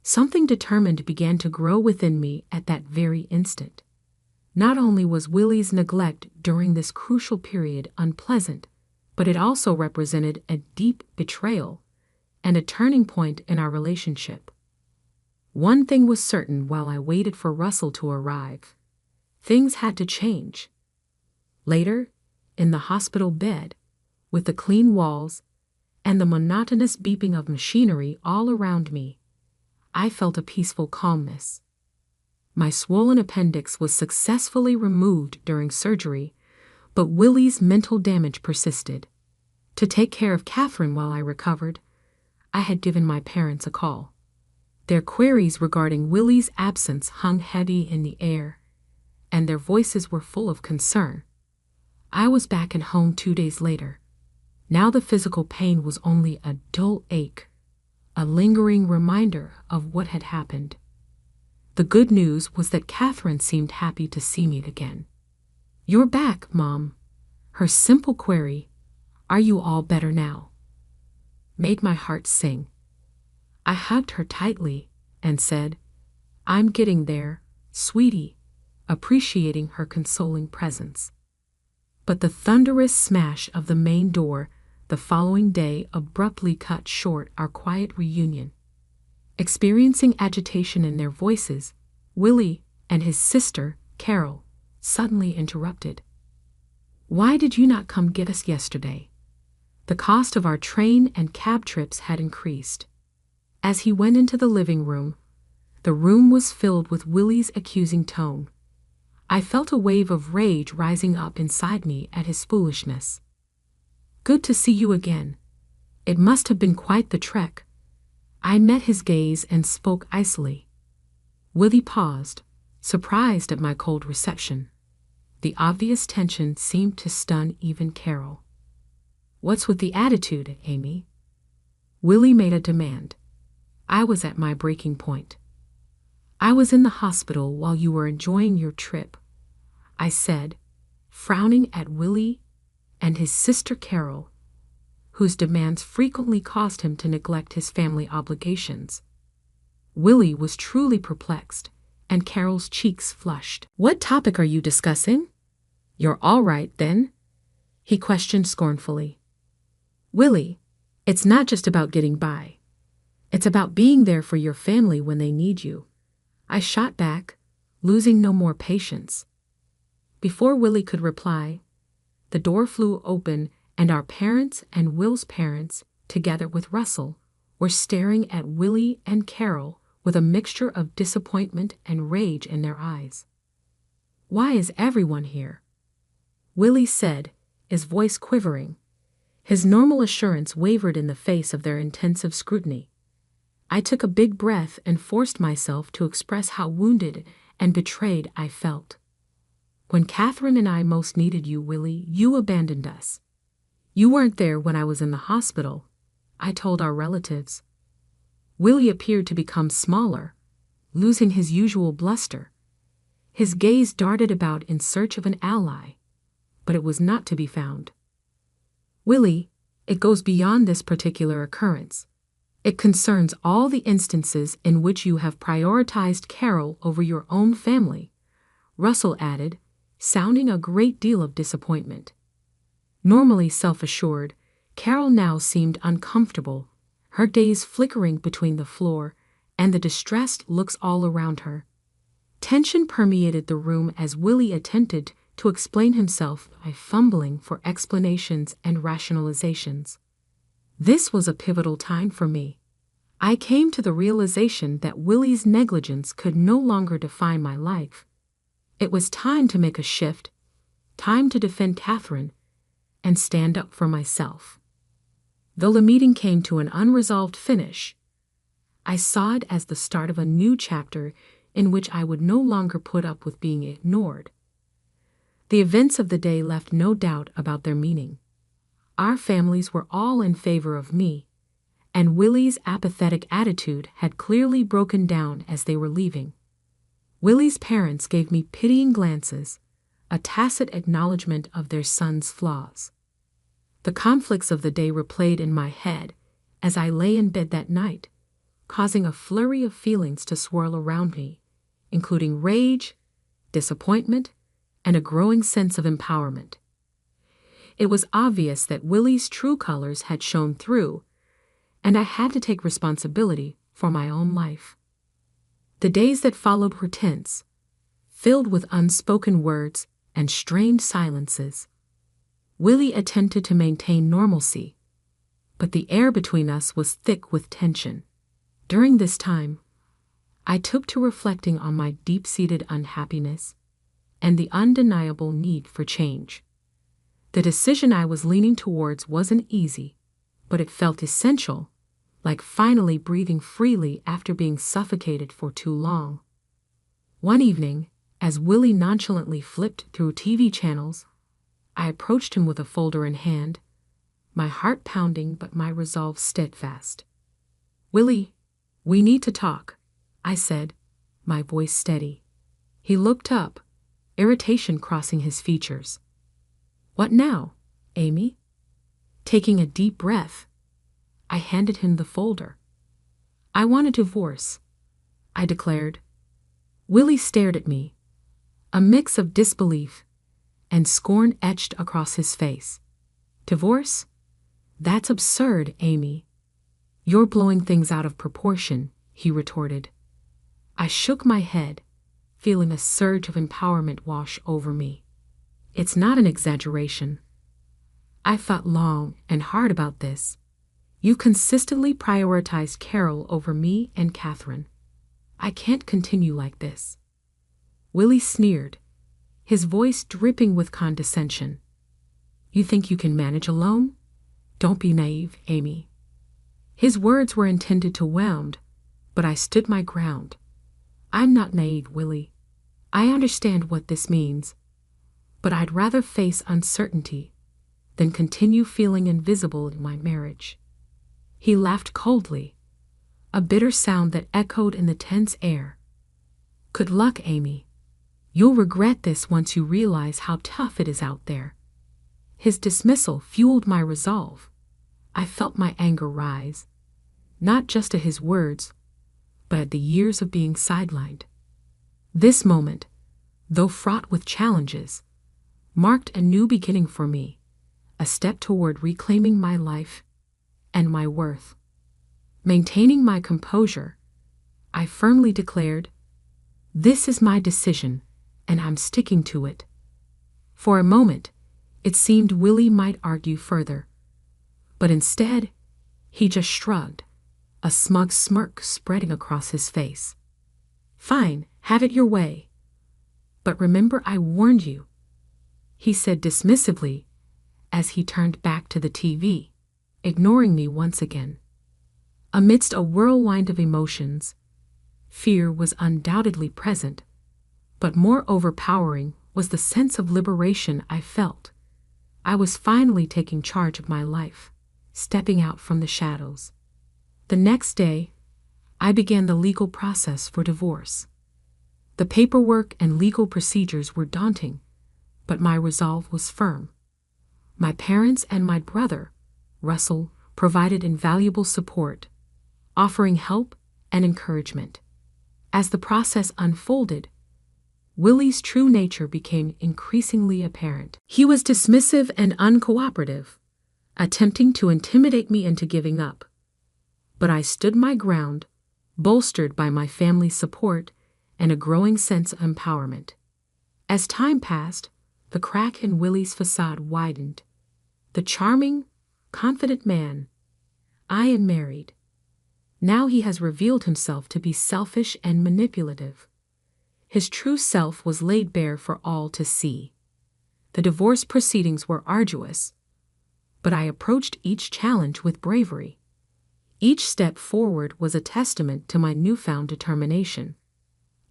Something determined began to grow within me at that very instant. Not only was Willie's neglect during this crucial period unpleasant, but it also represented a deep betrayal and a turning point in our relationship. One thing was certain while I waited for Russell to arrive. Things had to change. Later, in the hospital bed, with the clean walls and the monotonous beeping of machinery all around me, I felt a peaceful calmness. My swollen appendix was successfully removed during surgery, but Willie's mental damage persisted. To take care of Catherine while I recovered, I had given my parents a call. Their queries regarding Willie's absence hung heavy in the air, and their voices were full of concern. I was back at home 2 days later. Now the physical pain was only a dull ache, a lingering reminder of what had happened. The good news was that Catherine seemed happy to see me again. "You're back, Mom." Her simple query, "Are you all better now?" made my heart sing. I hugged her tightly and said, "I'm getting there, sweetie," appreciating her consoling presence. But the thunderous smash of the main door the following day abruptly cut short our quiet reunion. Experiencing agitation in their voices, Willie and his sister, Carol, suddenly interrupted. "Why did you not come get us yesterday?" The cost of our train and cab trips had increased. As he went into the living room, the room was filled with Willie's accusing tone. I felt a wave of rage rising up inside me at his foolishness. "Good to see you again. It must have been quite the trek." I met his gaze and spoke icily. Willie paused, surprised at my cold reception. The obvious tension seemed to stun even Carol. "What's with the attitude, Amy?" Willie made a demand. I was at my breaking point. "I was in the hospital while you were enjoying your trip," I said, frowning at Willie and his sister Carol, whose demands frequently caused him to neglect his family obligations. Willie was truly perplexed, and Carol's cheeks flushed. "What topic are you discussing?" "You're all right, then?" he questioned scornfully. "Willie, it's not just about getting by. It's about being there for your family when they need you," I shot back, losing no more patience. Before Willie could reply, the door flew open and our parents and Will's parents, together with Russell, were staring at Willie and Carol with a mixture of disappointment and rage in their eyes. "Why is everyone here?" Willie said, his voice quivering. His normal assurance wavered in the face of their intensive scrutiny. I took a big breath and forced myself to express how wounded and betrayed I felt. When Catherine and I most needed you, Willie, you abandoned us. You weren't there when I was in the hospital, I told our relatives. Willie appeared to become smaller, losing his usual bluster. His gaze darted about in search of an ally, but it was not to be found. Willie, it goes beyond this particular occurrence. It concerns all the instances in which you have prioritized Carol over your own family, Russell added, sounding a great deal of disappointment. Normally self-assured, Carol now seemed uncomfortable, her gaze flickering between the floor and the distressed looks all around her. Tension permeated the room as Willie attempted to explain himself by fumbling for explanations and rationalizations. This was a pivotal time for me. I came to the realization that Willie's negligence could no longer define my life. It was time to make a shift, time to defend Catherine, and stand up for myself. Though the meeting came to an unresolved finish, I saw it as the start of a new chapter in which I would no longer put up with being ignored. The events of the day left no doubt about their meaning. Our families were all in favor of me, and Willie's apathetic attitude had clearly broken down as they were leaving. Willie's parents gave me pitying glances, a tacit acknowledgement of their son's flaws. The conflicts of the day replayed in my head as I lay in bed that night, causing a flurry of feelings to swirl around me, including rage, disappointment, and a growing sense of empowerment. It was obvious that Willie's true colors had shown through, and I had to take responsibility for my own life. The days that followed were tense, filled with unspoken words and strained silences. Willie attempted to maintain normalcy, but the air between us was thick with tension. During this time, I took to reflecting on my deep-seated unhappiness and the undeniable need for change. The decision I was leaning towards wasn't easy, but it felt essential, like finally breathing freely after being suffocated for too long. One evening, as Willie nonchalantly flipped through TV channels, I approached him with a folder in hand, my heart pounding but my resolve steadfast. "Willie, we need to talk," I said, my voice steady. He looked up, irritation crossing his features. "What now, Amy?" Taking a deep breath, I handed him the folder. "I want a divorce," I declared. Willie stared at me, a mix of disbelief and scorn etched across his face. "Divorce? That's absurd, Amy. You're blowing things out of proportion," he retorted. I shook my head, feeling a surge of empowerment wash over me. "It's not an exaggeration. I thought long and hard about this. You consistently prioritized Carol over me and Catherine. I can't continue like this." Willie sneered, his voice dripping with condescension. "You think you can manage alone? Don't be naive, Amy." His words were intended to wound, but I stood my ground. "I'm not naive, Willie. I understand what this means, but I'd rather face uncertainty than continue feeling invisible in my marriage." He laughed coldly, a bitter sound that echoed in the tense air. "Good luck, Amy. You'll regret this once you realize how tough it is out there." His dismissal fueled my resolve. I felt my anger rise, not just at his words, but at the years of being sidelined. This moment, though fraught with challenges, marked a new beginning for me, a step toward reclaiming my life and my worth. Maintaining my composure, I firmly declared, "This is my decision, and I'm sticking to it." For a moment, it seemed Willie might argue further, but instead, he just shrugged, a smug smirk spreading across his face. "Fine, have it your way. But remember I warned you," he said dismissively, as he turned back to the TV, ignoring me once again. Amidst a whirlwind of emotions, fear was undoubtedly present, but more overpowering was the sense of liberation I felt. I was finally taking charge of my life, stepping out from the shadows. The next day, I began the legal process for divorce. The paperwork and legal procedures were daunting, but my resolve was firm. My parents and my brother, Russell, provided invaluable support, offering help and encouragement. As the process unfolded, Willie's true nature became increasingly apparent. He was dismissive and uncooperative, attempting to intimidate me into giving up. But I stood my ground, bolstered by my family's support and a growing sense of empowerment. As time passed, the crack in Willie's facade widened. The charming, confident man I had married. Now he has revealed himself to be selfish and manipulative. His true self was laid bare for all to see. The divorce proceedings were arduous, but I approached each challenge with bravery. Each step forward was a testament to my newfound determination.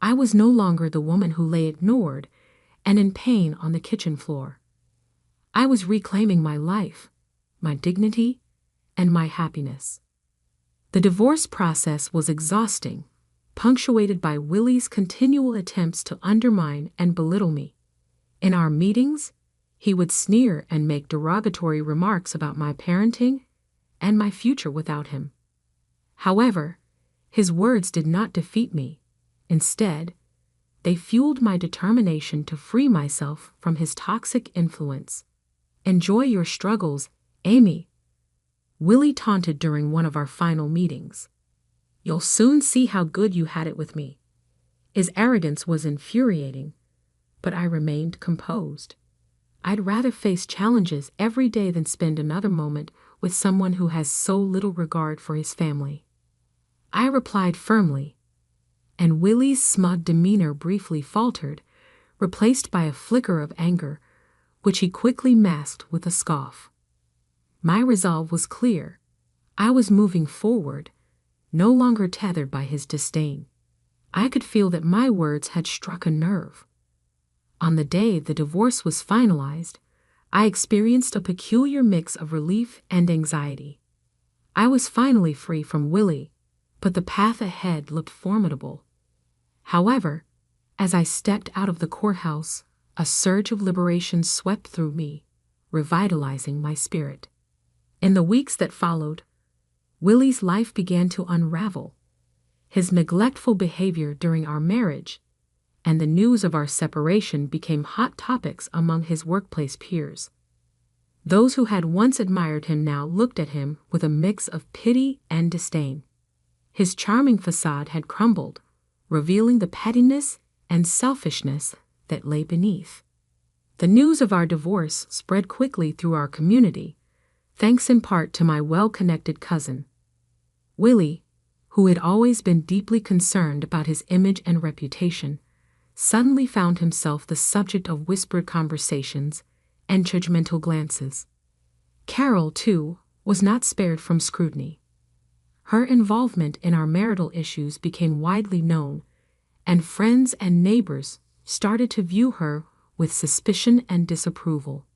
I was no longer the woman who lay ignored and in pain on the kitchen floor. I was reclaiming my life, my dignity, and my happiness. The divorce process was exhausting, punctuated by Willie's continual attempts to undermine and belittle me. In our meetings, he would sneer and make derogatory remarks about my parenting and my future without him. However, his words did not defeat me. Instead, they fueled my determination to free myself from his toxic influence. "Enjoy your struggles, Amy," Willie taunted during one of our final meetings. "You'll soon see how good you had it with me." His arrogance was infuriating, but I remained composed. I'd rather face challenges every day than spend another moment with someone who has so little regard for his family. I replied firmly, and Willie's smug demeanor briefly faltered, replaced by a flicker of anger, which he quickly masked with a scoff. My resolve was clear. I was moving forward, no longer tethered by his disdain. I could feel that my words had struck a nerve. On the day the divorce was finalized, I experienced a peculiar mix of relief and anxiety. I was finally free from Willie, but the path ahead looked formidable. However, as I stepped out of the courthouse, a surge of liberation swept through me, revitalizing my spirit. In the weeks that followed, Willie's life began to unravel. His neglectful behavior during our marriage and the news of our separation became hot topics among his workplace peers. Those who had once admired him now looked at him with a mix of pity and disdain. His charming facade had crumbled, revealing the pettiness and selfishness that lay beneath. The news of our divorce spread quickly through our community, thanks in part to my well-connected cousin. Willie, who had always been deeply concerned about his image and reputation, suddenly found himself the subject of whispered conversations and judgmental glances. Carol, too, was not spared from scrutiny. Her involvement in our marital issues became widely known, and friends and neighbors started to view her with suspicion and disapproval.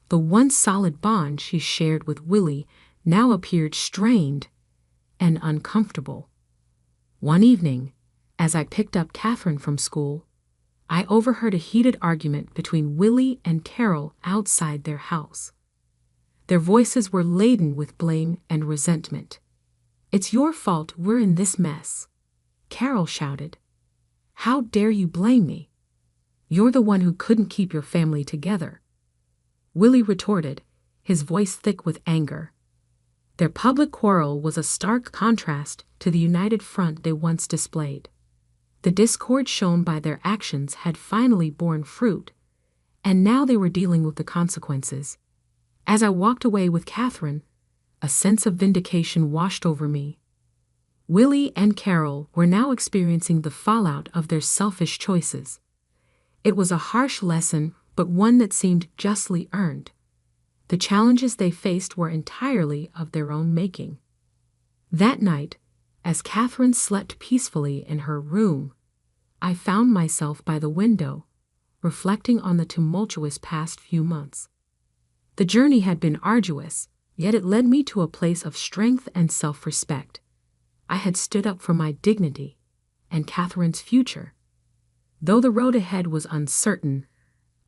The once solid bond she shared with Willie now appeared strained and uncomfortable. One evening, as I picked up Catherine from school, I overheard a heated argument between Willie and Carol outside their house. Their voices were laden with blame and resentment. "It's your fault we're in this mess," Carol shouted. "How dare you blame me? You're the one who couldn't keep your family together," Willie retorted, his voice thick with anger. Their public quarrel was a stark contrast to the united front they once displayed. The discord shown by their actions had finally borne fruit, and now they were dealing with the consequences. As I walked away with Catherine, a sense of vindication washed over me. Willie and Carol were now experiencing the fallout of their selfish choices. It was a harsh lesson, but one that seemed justly earned. The challenges they faced were entirely of their own making. That night, as Catherine slept peacefully in her room, I found myself by the window, reflecting on the tumultuous past few months. The journey had been arduous, yet it led me to a place of strength and self-respect. I had stood up for my dignity and Catherine's future. Though the road ahead was uncertain,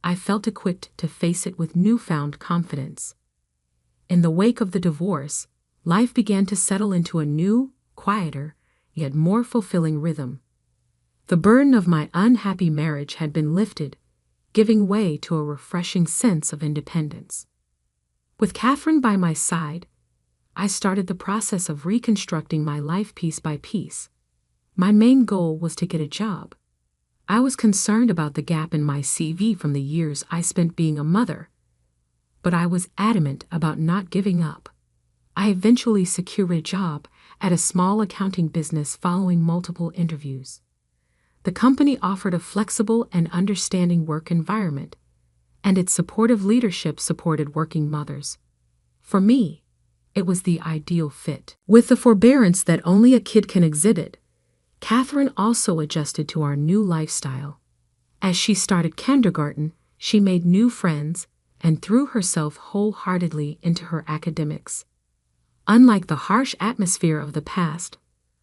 I felt equipped to face it with newfound confidence. In the wake of the divorce, life began to settle into a new, quieter, yet more fulfilling rhythm. The burden of my unhappy marriage had been lifted, giving way to a refreshing sense of independence. With Catherine by my side, I started the process of reconstructing my life piece by piece. My main goal was to get a job. I was concerned about the gap in my CV from the years I spent being a mother, but I was adamant about not giving up. I eventually secured a job at a small accounting business following multiple interviews. The company offered a flexible and understanding work environment, and its supportive leadership supported working mothers. For me, it was the ideal fit. With the forbearance that only a kid can exhibit, Catherine also adjusted to our new lifestyle. As she started kindergarten, she made new friends and threw herself wholeheartedly into her academics. Unlike the harsh atmosphere of the past,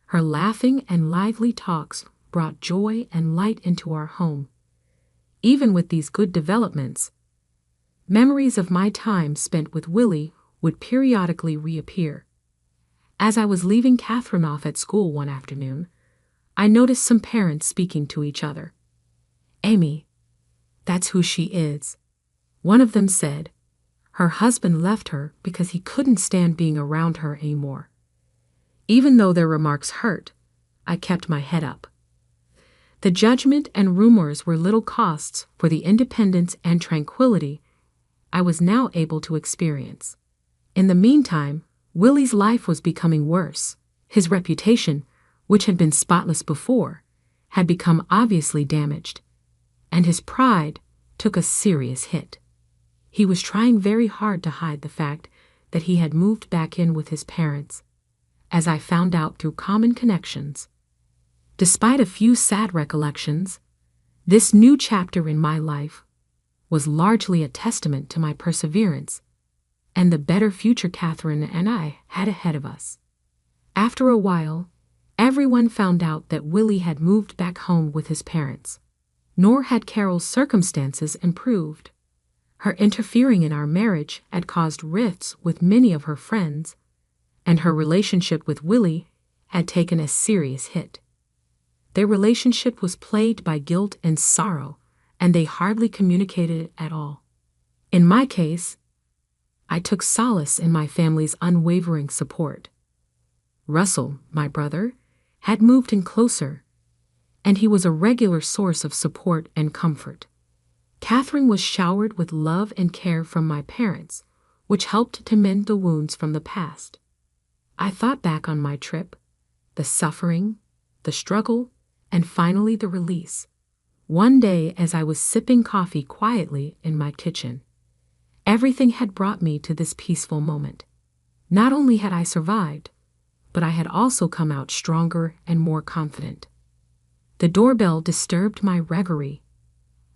her laughing and lively talks brought joy and light into our home. Even with these good developments, memories of my time spent with Willie would periodically reappear. As I was leaving Catherine off at school one afternoon, I noticed some parents speaking to each other. "Amy, that's who she is," one of them said. Her husband left her because he couldn't stand being around her anymore. Even though their remarks hurt, I kept my head up. The judgment and rumors were little costs for the independence and tranquility I was now able to experience. In the meantime, Willie's life was becoming worse. His reputation, which had been spotless before, had become obviously damaged, and his pride took a serious hit. He was trying very hard to hide the fact that he had moved back in with his parents, as I found out through common connections. Despite a few sad recollections, this new chapter in my life was largely a testament to my perseverance and the better future Catherine and I had ahead of us. After a while, everyone found out that Willie had moved back home with his parents. Nor had Carol's circumstances improved. Her interfering in our marriage had caused rifts with many of her friends, and her relationship with Willie had taken a serious hit. Their relationship was plagued by guilt and sorrow, and they hardly communicated at all. In my case, I took solace in my family's unwavering support. Russell, my brother, had moved in closer, and he was a regular source of support and comfort. Catherine was showered with love and care from my parents, which helped to mend the wounds from the past. I thought back on my trip, the suffering, the struggle, and finally the release. One day, as I was sipping coffee quietly in my kitchen, everything had brought me to this peaceful moment. Not only had I survived, but I had also come out stronger and more confident. The doorbell disturbed my reverie.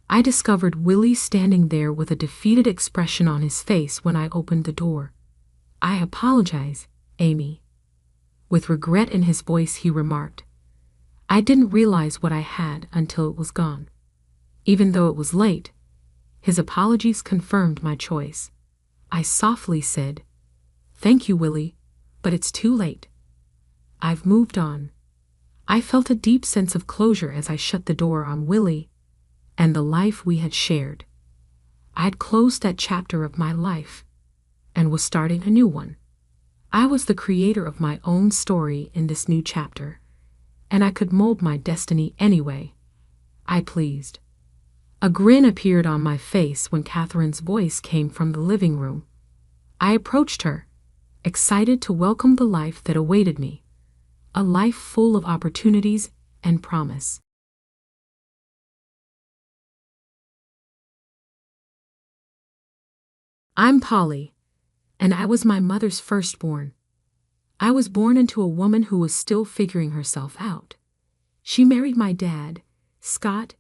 I discovered Willie standing there with a defeated expression on his face when I opened the door. "I apologize, Amy." With regret in his voice, he remarked, "I didn't realize what I had until it was gone." Even though it was late, his apologies confirmed my choice. I softly said, "Thank you, Willie, but it's too late. I've moved on." I felt a deep sense of closure as I shut the door on Willie and the life we had shared. I'd closed that chapter of my life and was starting a new one. I was the creator of my own story in this new chapter, and I could mold my destiny any way I pleased. A grin appeared on my face when Catherine's voice came from the living room. I approached her, excited to welcome the life that awaited me, a life full of opportunities and promise. I'm Polly, and I was my mother's firstborn. I was born into a woman who was still figuring herself out. She married my dad, Scott,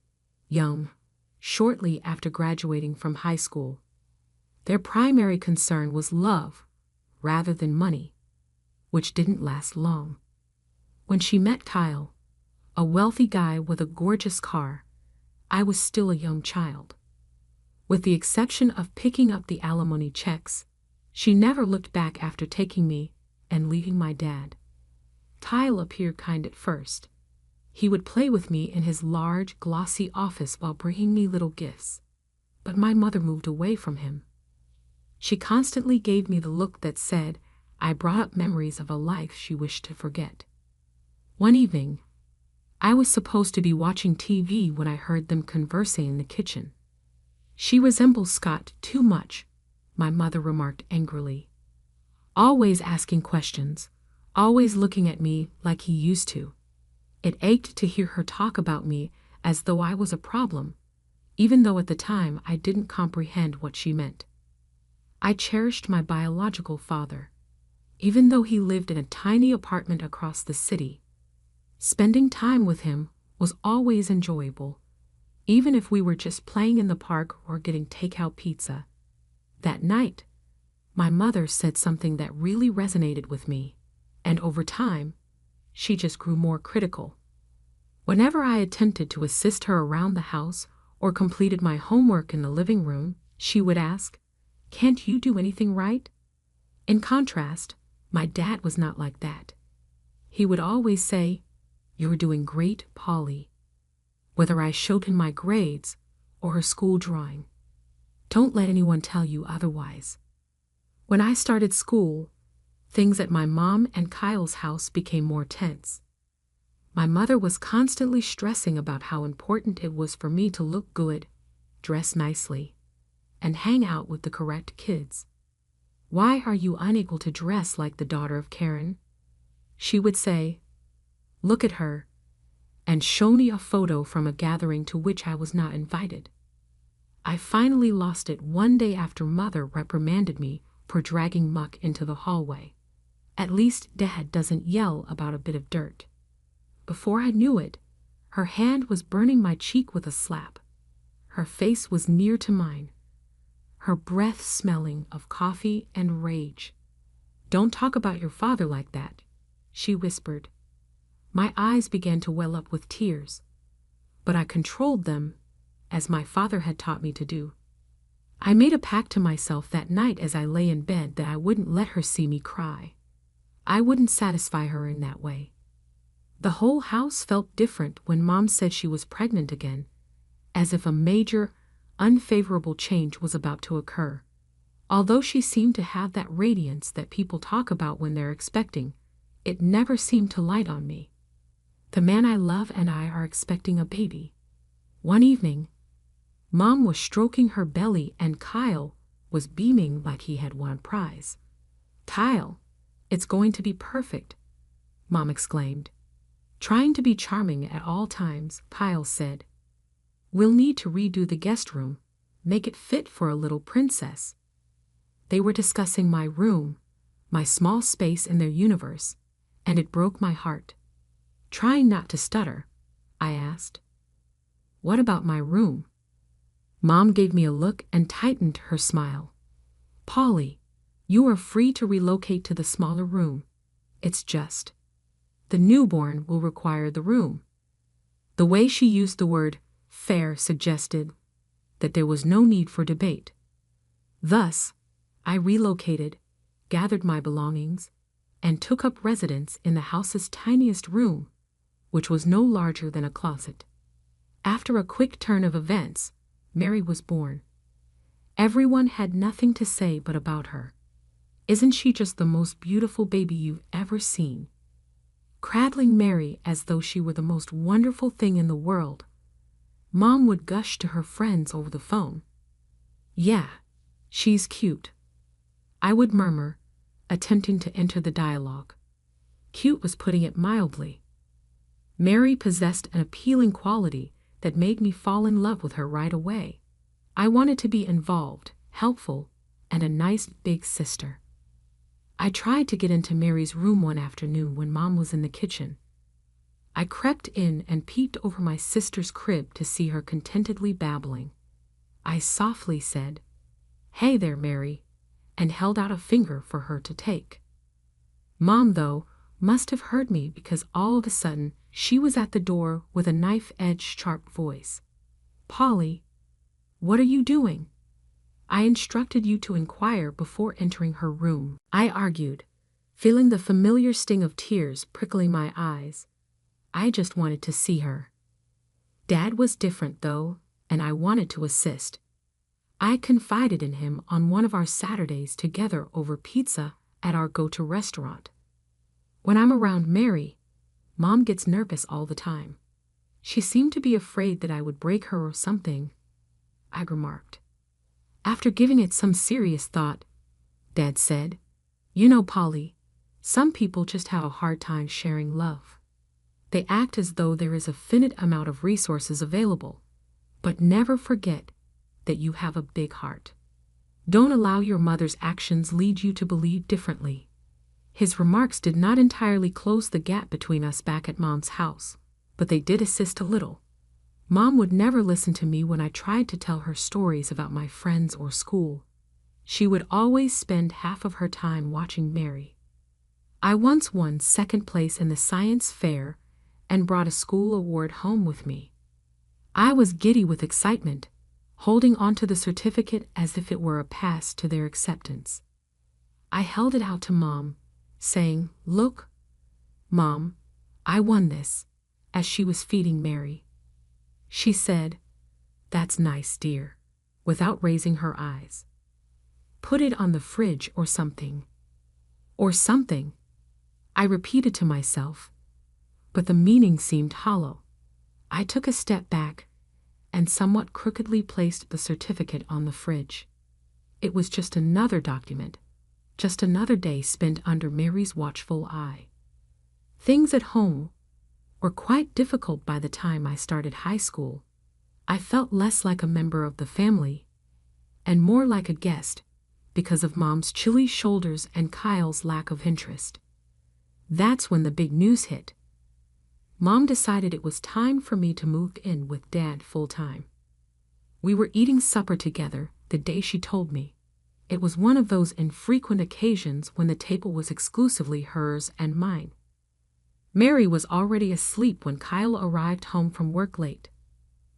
young, shortly after graduating from high school. Their primary concern was love, rather than money, which didn't last long. When she met Kyle, a wealthy guy with a gorgeous car, I was still a young child. With the exception of picking up the alimony checks, she never looked back after taking me and leaving my dad. Kyle appeared kind at first. He would play with me in his large, glossy office while bringing me little gifts. But my mother moved away from him. She constantly gave me the look that said I brought up memories of a life she wished to forget. One evening, I was supposed to be watching TV when I heard them conversing in the kitchen. She resembles Scott too much, my mother remarked angrily. Always asking questions, always looking at me like he used to. It ached to hear her talk about me as though I was a problem, even though at the time I didn't comprehend what she meant. I cherished my biological father, even though he lived in a tiny apartment across the city. Spending time with him was always enjoyable, even if we were just playing in the park or getting takeout pizza. That night, my mother said something that really resonated with me, and over time, she just grew more critical. Whenever I attempted to assist her around the house or completed my homework in the living room, she would ask, "Can't you do anything right?" In contrast, my dad was not like that. He would always say, "You're doing great, Polly," whether I showed him my grades or her school drawing. Don't let anyone tell you otherwise. When I started school, things at my mom and Kyle's house became more tense. My mother was constantly stressing about how important it was for me to look good, dress nicely, and hang out with the correct kids. "Why are you unable to dress like the daughter of Karen?" she would say. Look at her, and show me a photo from a gathering to which I was not invited. I finally lost it one day after Mother reprimanded me for dragging muck into the hallway. At least Dad doesn't yell about a bit of dirt. Before I knew it, her hand was burning my cheek with a slap. Her face was near to mine, her breath smelling of coffee and rage. "Don't talk about your father like that," she whispered. My eyes began to well up with tears, but I controlled them as my father had taught me to do. I made a pact to myself that night as I lay in bed that I wouldn't let her see me cry. I wouldn't satisfy her in that way. The whole house felt different when Mom said she was pregnant again, as if a major, unfavorable change was about to occur. Although she seemed to have that radiance that people talk about when they're expecting, it never seemed to light on me. The man I love and I are expecting a baby. One evening, Mom was stroking her belly and Kyle was beaming like he had won a prize. "Kyle, it's going to be perfect," Mom exclaimed. Trying to be charming at all times, Kyle said, "We'll need to redo the guest room, make it fit for a little princess." They were discussing my room, my small space in their universe, and it broke my heart. Trying not to stutter, I asked, "What about my room?" Mom gave me a look and tightened her smile. "Polly, you are free to relocate to the smaller room. It's just the newborn will require the room." The way she used the word fair suggested that there was no need for debate. Thus, I relocated, gathered my belongings, and took up residence in the house's tiniest room, which was no larger than a closet. After a quick turn of events, Mary was born. Everyone had nothing to say but about her. "Isn't she just the most beautiful baby you've ever seen?" Cradling Mary as though she were the most wonderful thing in the world, Mom would gush to her friends over the phone. "Yeah, she's cute," I would murmur, attempting to enter the dialogue. Cute was putting it mildly. Mary possessed an appealing quality that made me fall in love with her right away. I wanted to be involved, helpful, and a nice big sister. I tried to get into Mary's room one afternoon when Mom was in the kitchen. I crept in and peeked over my sister's crib to see her contentedly babbling. I softly said, "Hey there, Mary," and held out a finger for her to take. Mom, though, must have heard me because all of a sudden she was at the door with a knife-edged sharp voice. "Polly, what are you doing? I instructed you to inquire before entering her room," I argued, feeling the familiar sting of tears prickling my eyes. I just wanted to see her. Dad was different, though, and I wanted to assist. I confided in him on one of our Saturdays together over pizza at our go-to restaurant. "When I'm around Mary, Mom gets nervous all the time. She seemed to be afraid that I would break her or something," I remarked. After giving it some serious thought, Dad said, "You know, Polly, some people just have a hard time sharing love. They act as though there is a finite amount of resources available, but never forget that you have a big heart. Don't allow your mother's actions lead you to believe differently." His remarks did not entirely close the gap between us back at Mom's house, but they did assist a little. Mom would never listen to me when I tried to tell her stories about my friends or school. She would always spend half of her time watching Mary. I once won second place in the science fair and brought a school award home with me. I was giddy with excitement, holding onto the certificate as if it were a pass to their acceptance. I held it out to Mom, saying, "Look, Mom, I won this," as she was feeding Mary. She said, "That's nice, dear," without raising her eyes. "Put it on the fridge or something." "Or something," I repeated to myself, but the meaning seemed hollow. I took a step back and somewhat crookedly placed the certificate on the fridge. It was just another document, just another day spent under Mary's watchful eye. Things at home were quite difficult by the time I started high school. I felt less like a member of the family and more like a guest because of Mom's chilly shoulders and Kyle's lack of interest. That's when the big news hit. Mom decided it was time for me to move in with Dad full-time. We were eating supper together the day she told me. It was one of those infrequent occasions when the table was exclusively hers and mine. Mary was already asleep when Kyle arrived home from work late.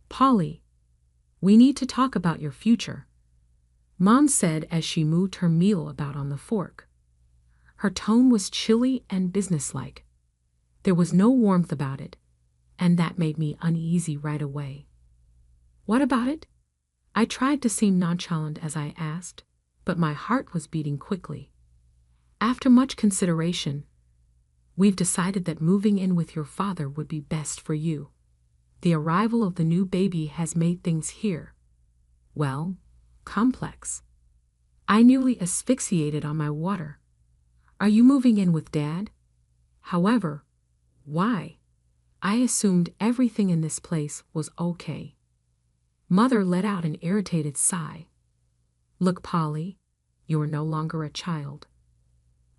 "Polly, we need to talk about your future," Mom said as she moved her meal about on the fork. Her tone was chilly and businesslike. There was no warmth about it, and that made me uneasy right away. "What about it?" I tried to seem nonchalant as I asked, but my heart was beating quickly. "After much consideration, we've decided that moving in with your father would be best for you. The arrival of the new baby has made things here, well, complex." I nearly asphyxiated on my water. "Are you moving in with Dad? However, why? I assumed everything in this place was okay." Mother let out an irritated sigh. "Look, Polly, you are no longer a child.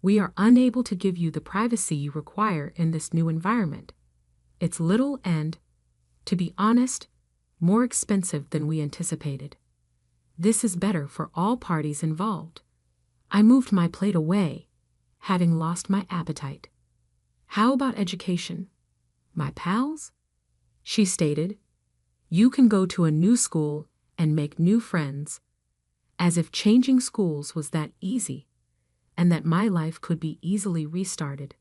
We are unable to give you the privacy you require in this new environment. It's little and, to be honest, more expensive than we anticipated. This is better for all parties involved." I moved my plate away, having lost my appetite. "How about education? My pals?" she stated. "You can go to a new school and make new friends," as if changing schools was that easy, and that my life could be easily restarted.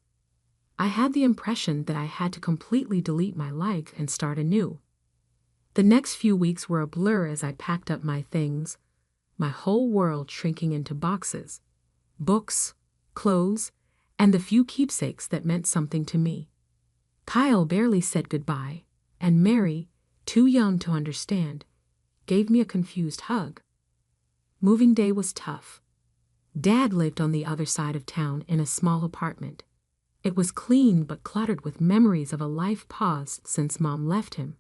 I had the impression that I had to completely delete my life and start anew. The next few weeks were a blur as I packed up my things, my whole world shrinking into boxes, books, clothes, and the few keepsakes that meant something to me. Kyle barely said goodbye, and Mary, too young to understand, gave me a confused hug. Moving day was tough. Dad lived on the other side of town in a small apartment. It was clean but cluttered with memories of a life paused since Mom left him.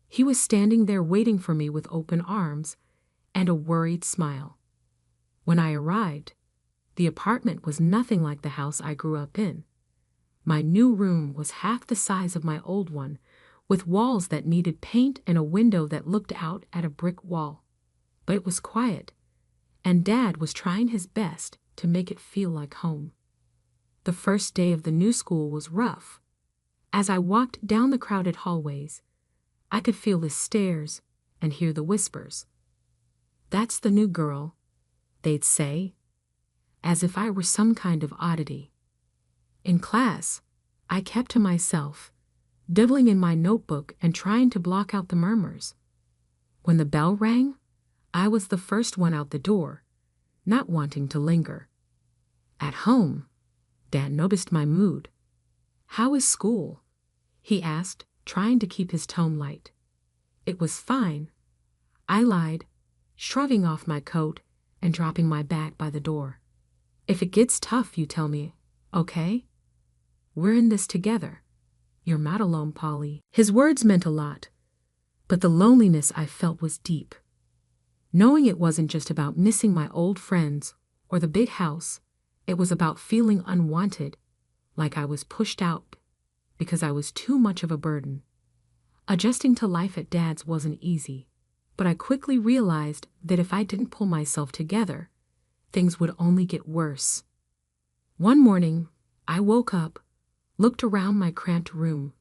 He was standing there waiting for me with open arms and a worried smile. When I arrived, the apartment was nothing like the house I grew up in. My new room was half the size of my old one, with walls that needed paint and a window that looked out at a brick wall. But it was quiet, and Dad was trying his best to make it feel like home. The first day of the new school was rough. As I walked down the crowded hallways, I could feel the stares and hear the whispers. "That's the new girl," they'd say, as if I were some kind of oddity. In class, I kept to myself, dibbling in my notebook and trying to block out the murmurs. When the bell rang, I was the first one out the door, not wanting to linger. At home, Dad noticed my mood. "How is school?" he asked, trying to keep his tone light. "It was fine," I lied, shrugging off my coat and dropping my bag by the door. "If it gets tough, you tell me, okay? We're in this together. You're not alone, Polly." His words meant a lot, but the loneliness I felt was deep. Knowing it wasn't just about missing my old friends or the big house, it was about feeling unwanted, like I was pushed out because I was too much of a burden. Adjusting to life at Dad's wasn't easy, but I quickly realized that if I didn't pull myself together, things would only get worse. One morning, I woke up, looked around my cramped room,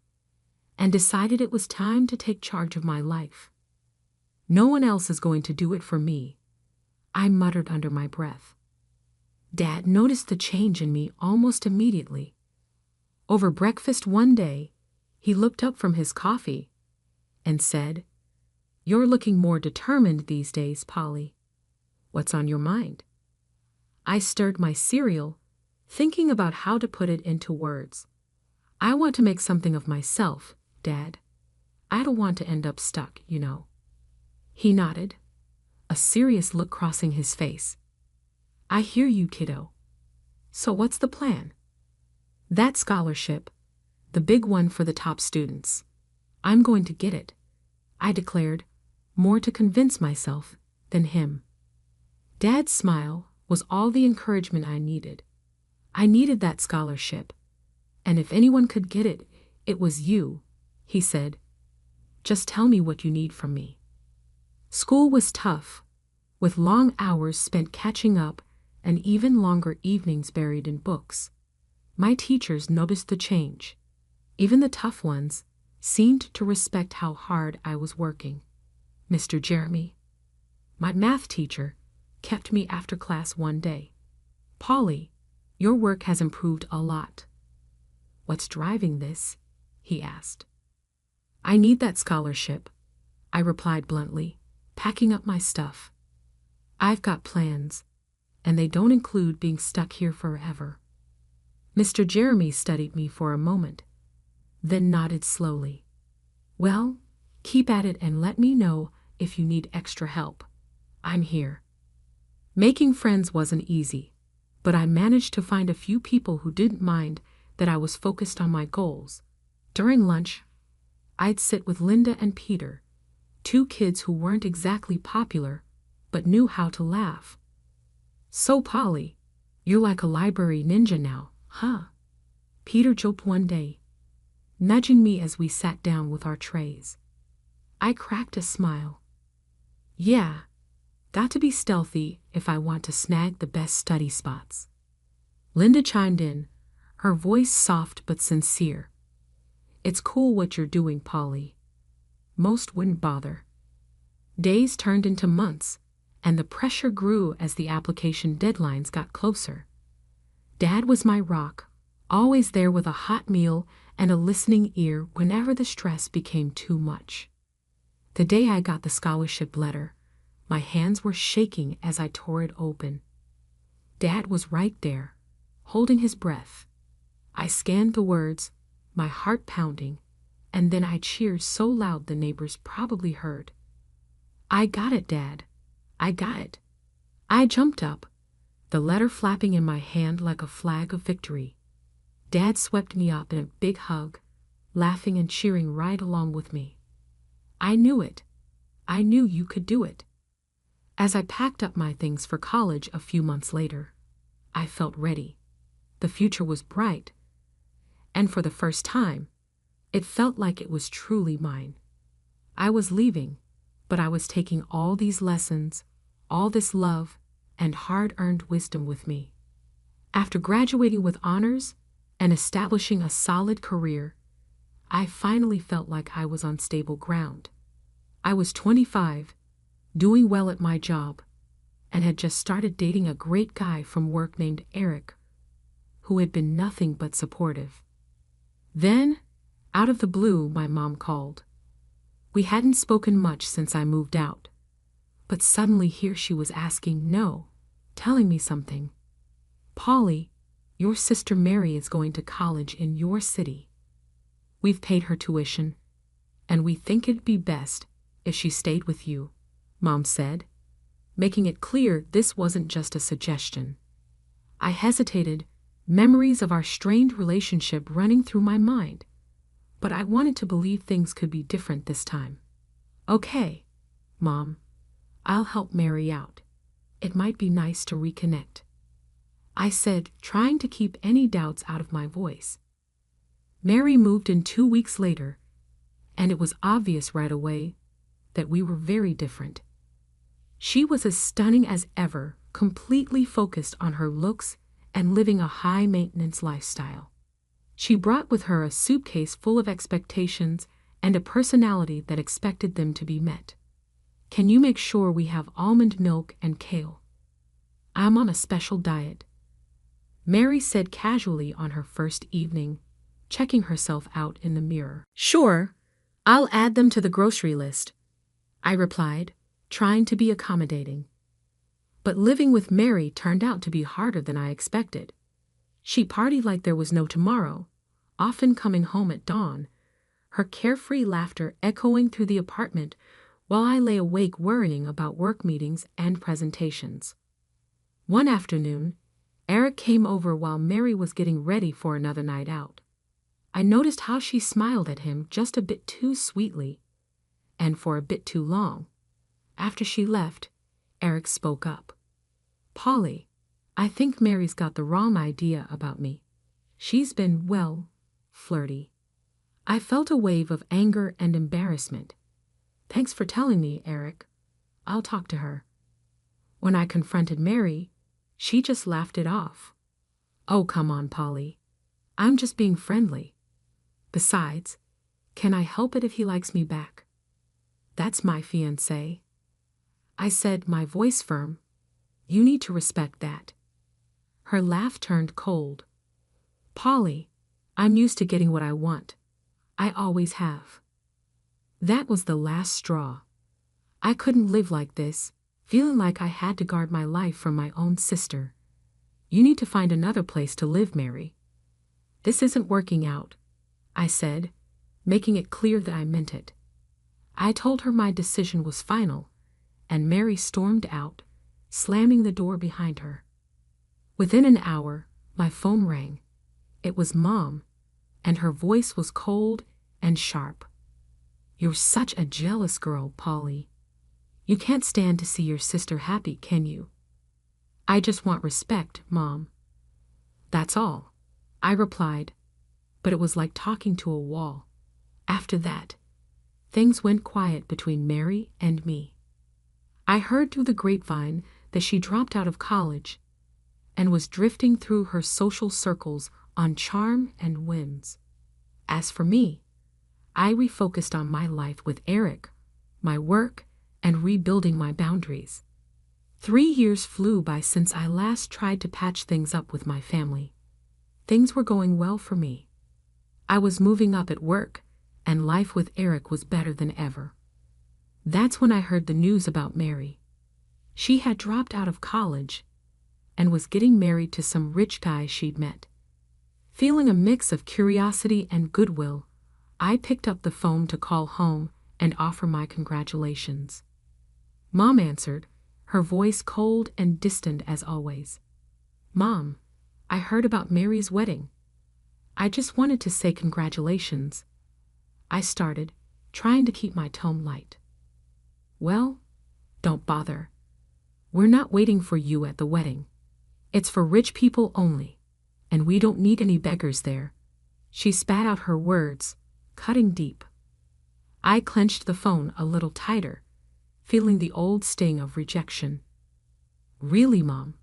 and decided it was time to take charge of my life. "No one else is going to do it for me," I muttered under my breath. Dad noticed the change in me almost immediately. Over breakfast one day, he looked up from his coffee and said, "You're looking more determined these days, Polly. What's on your mind?" I stirred my cereal, thinking about how to put it into words. "I want to make something of myself, Dad. I don't want to end up stuck, you know." He nodded, a serious look crossing his face. "I hear you, kiddo. So what's the plan?" "That scholarship, the big one for the top students. I'm going to get it," I declared, more to convince myself than him. Dad's smile was all the encouragement I needed. "I needed that scholarship, and if anyone could get it, it was you," he said. "Just tell me what you need from me." School was tough, with long hours spent catching up and even longer evenings buried in books. My teachers noticed the change. Even the tough ones seemed to respect how hard I was working. Mr. Jeremy, my math teacher, kept me after class one day. "Polly, your work has improved a lot." "What's driving this?" he asked. "I need that scholarship," I replied bluntly, packing up my stuff. "I've got plans, and they don't include being stuck here forever." Mr. Jeremy studied me for a moment, then nodded slowly. "Well, keep at it and let me know if you need extra help. I'm here." Making friends wasn't easy, but I managed to find a few people who didn't mind that I was focused on my goals. During lunch, I'd sit with Linda and Peter, two kids who weren't exactly popular, but knew how to laugh. "So, Polly, you're like a library ninja now, huh?" Peter joked one day, nudging me as we sat down with our trays. I cracked a smile. "Yeah, got to be stealthy if I want to snag the best study spots." Linda chimed in, her voice soft but sincere. "It's cool what you're doing, Polly. Most wouldn't bother." Days turned into months, and the pressure grew as the application deadlines got closer. Dad was my rock, always there with a hot meal and a listening ear whenever the stress became too much. The day I got the scholarship letter, my hands were shaking as I tore it open. Dad was right there, holding his breath. I scanned the words, my heart pounding, and then I cheered so loud the neighbors probably heard. "I got it, Dad. I got it." I jumped up, the letter flapping in my hand like a flag of victory. Dad swept me up in a big hug, laughing and cheering right along with me. "I knew it. I knew you could do it." As I packed up my things for college a few months later, I felt ready. The future was bright, and for the first time, it felt like it was truly mine. I was leaving, but I was taking all these lessons, all this love, and hard-earned wisdom with me. After graduating with honors and establishing a solid career, I finally felt like I was on stable ground. I was 25, doing well at my job, and had just started dating a great guy from work named Eric, who had been nothing but supportive. Then, out of the blue, my mom called. We hadn't spoken much since I moved out, but suddenly here she was asking no, telling me something. Polly, your sister Mary is going to college in your city. We've paid her tuition, and we think it'd be best if she stayed with you, Mom said, making it clear this wasn't just a suggestion. I hesitated, memories of our strained relationship running through my mind, but I wanted to believe things could be different this time. Okay, Mom, I'll help Mary out. It might be nice to reconnect, I said, trying to keep any doubts out of my voice. Mary moved in 2 weeks later, and it was obvious right away that we were very different. She was as stunning as ever, completely focused on her looks and living a high-maintenance lifestyle. She brought with her a suitcase full of expectations and a personality that expected them to be met. Can you make sure we have almond milk and kale? I'm on a special diet, Mary said casually on her first evening, checking herself out in the mirror. Sure, I'll add them to the grocery list, I replied, trying to be accommodating. But living with Mary turned out to be harder than I expected. She partied like there was no tomorrow, often coming home at dawn, her carefree laughter echoing through the apartment while I lay awake worrying about work meetings and presentations. One afternoon, Eric came over while Mary was getting ready for another night out. I noticed how she smiled at him just a bit too sweetly, and for a bit too long. After she left, Eric spoke up. Polly, I think Mary's got the wrong idea about me. She's been, well, flirty. I felt a wave of anger and embarrassment. Thanks for telling me, Eric. I'll talk to her. When I confronted Mary, she just laughed it off. Oh, come on, Polly. I'm just being friendly. Besides, can I help it if he likes me back? That's my fiancé. I said, my voice firm. You need to respect that. Her laugh turned cold. Polly, I'm used to getting what I want. I always have. That was the last straw. I couldn't live like this, feeling like I had to guard my life from my own sister. You need to find another place to live, Mary. This isn't working out, I said, making it clear that I meant it. I told her my decision was final, and Mary stormed out, slamming the door behind her. Within an hour, my phone rang. It was Mom, and her voice was cold and sharp. You're such a jealous girl, Polly. You can't stand to see your sister happy, can you? I just want respect, Mom. That's all, I replied, but it was like talking to a wall. After that, things went quiet between Mary and me. I heard through the grapevine that she dropped out of college and was drifting through her social circles on charm and whims. As for me, I refocused on my life with Eric, my work, and rebuilding my boundaries. 3 years flew by since I last tried to patch things up with my family. Things were going well for me. I was moving up at work, and life with Eric was better than ever. That's when I heard the news about Mary. She had dropped out of college and was getting married to some rich guy she'd met. Feeling a mix of curiosity and goodwill, I picked up the phone to call home and offer my congratulations. Mom answered, her voice cold and distant as always. Mom, I heard about Mary's wedding. I just wanted to say congratulations. I started, trying to keep my tone light. Well, don't bother. "We're not waiting for you at the wedding. It's for rich people only, and we don't need any beggars there." She spat out her words, cutting deep. I clenched the phone a little tighter, feeling the old sting of rejection. "Really, Mom?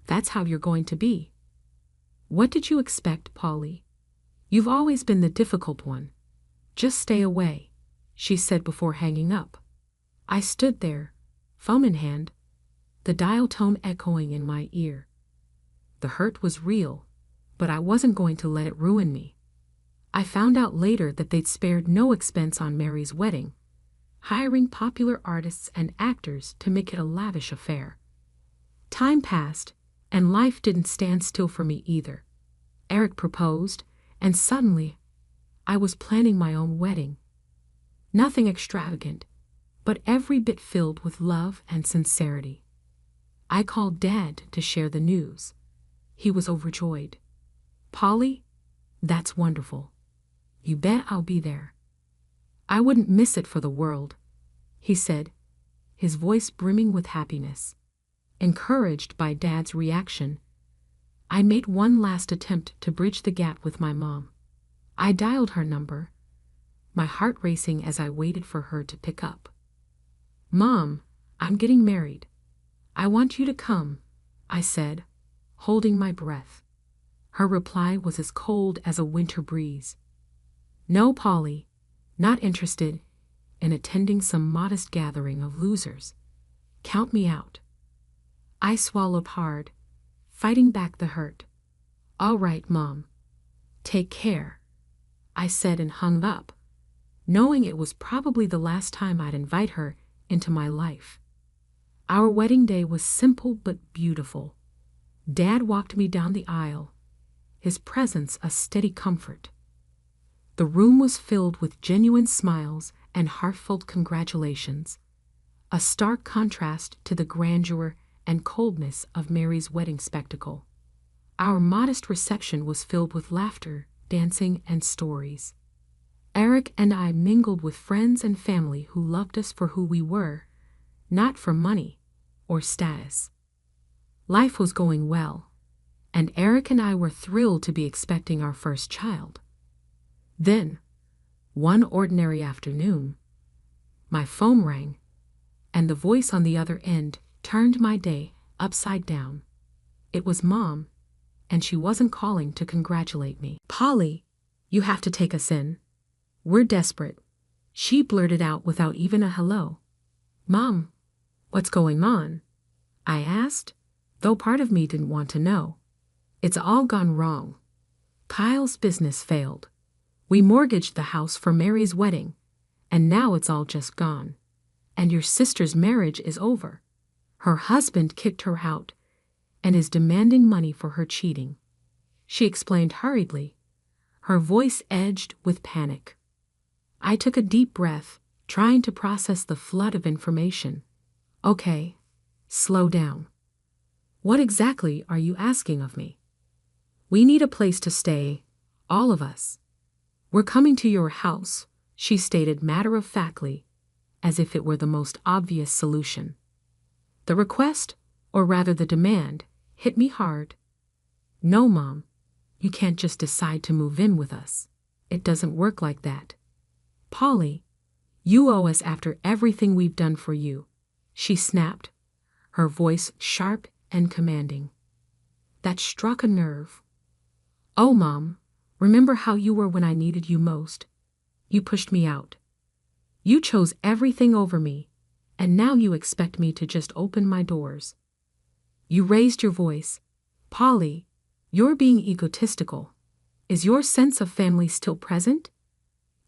That's how you're going to be? What did you expect, Polly? You've always been the difficult one. Just stay away," she said before hanging up. I stood there, phone in hand, the dial tone echoing in my ear. The hurt was real, but I wasn't going to let it ruin me. I found out later that they'd spared no expense on Mary's wedding, hiring popular artists and actors to make it a lavish affair. Time passed, and life didn't stand still for me either. Eric proposed, and suddenly, I was planning my own wedding. Nothing extravagant, but every bit filled with love and sincerity. I called Dad to share the news. He was overjoyed. "Polly, that's wonderful. You bet I'll be there. I wouldn't miss it for the world," he said, his voice brimming with happiness. Encouraged by Dad's reaction, I made one last attempt to bridge the gap with my mom. I dialed her number, my heart racing as I waited for her to pick up. "Mom, I'm getting married. I want you to come," I said, holding my breath. Her reply was as cold as a winter breeze. "No, Polly, not interested in attending some modest gathering of losers. Count me out." I swallowed hard, fighting back the hurt. "All right, Mom. Take care," I said and hung up, knowing it was probably the last time I'd invite her into my life. Our wedding day was simple but beautiful. Dad walked me down the aisle, his presence a steady comfort. The room was filled with genuine smiles and heartfelt congratulations, a stark contrast to the grandeur and coldness of Mary's wedding spectacle. Our modest reception was filled with laughter, dancing, and stories. Eric and I mingled with friends and family who loved us for who we were, not for money or status. Life was going well, and Eric and I were thrilled to be expecting our first child. Then, one ordinary afternoon, my phone rang, and the voice on the other end turned my day upside down. It was Mom, and she wasn't calling to congratulate me. "Polly, you have to take us in. We're desperate," she blurted out without even a hello. "Mom, what's going on?" I asked, though part of me didn't want to know. "It's all gone wrong. Kyle's business failed. We mortgaged the house for Mary's wedding, and now it's all just gone. And your sister's marriage is over. Her husband kicked her out and is demanding money for her cheating," she explained hurriedly, her voice edged with panic. I took a deep breath, trying to process the flood of information. "Okay, slow down. What exactly are you asking of me?" "We need a place to stay, all of us. We're coming to your house," she stated matter-of-factly, as if it were the most obvious solution. The request, or rather the demand, hit me hard. "No, Mom, you can't just decide to move in with us. It doesn't work like that. Polly, you owe us after everything we've done for you," she snapped, her voice sharp and commanding. That struck a nerve. "Oh, Mom, remember how you were when I needed you most? You pushed me out. You chose everything over me, and now you expect me to just open my doors." You raised your voice. "Polly, you're being egotistical. Is your sense of family still present?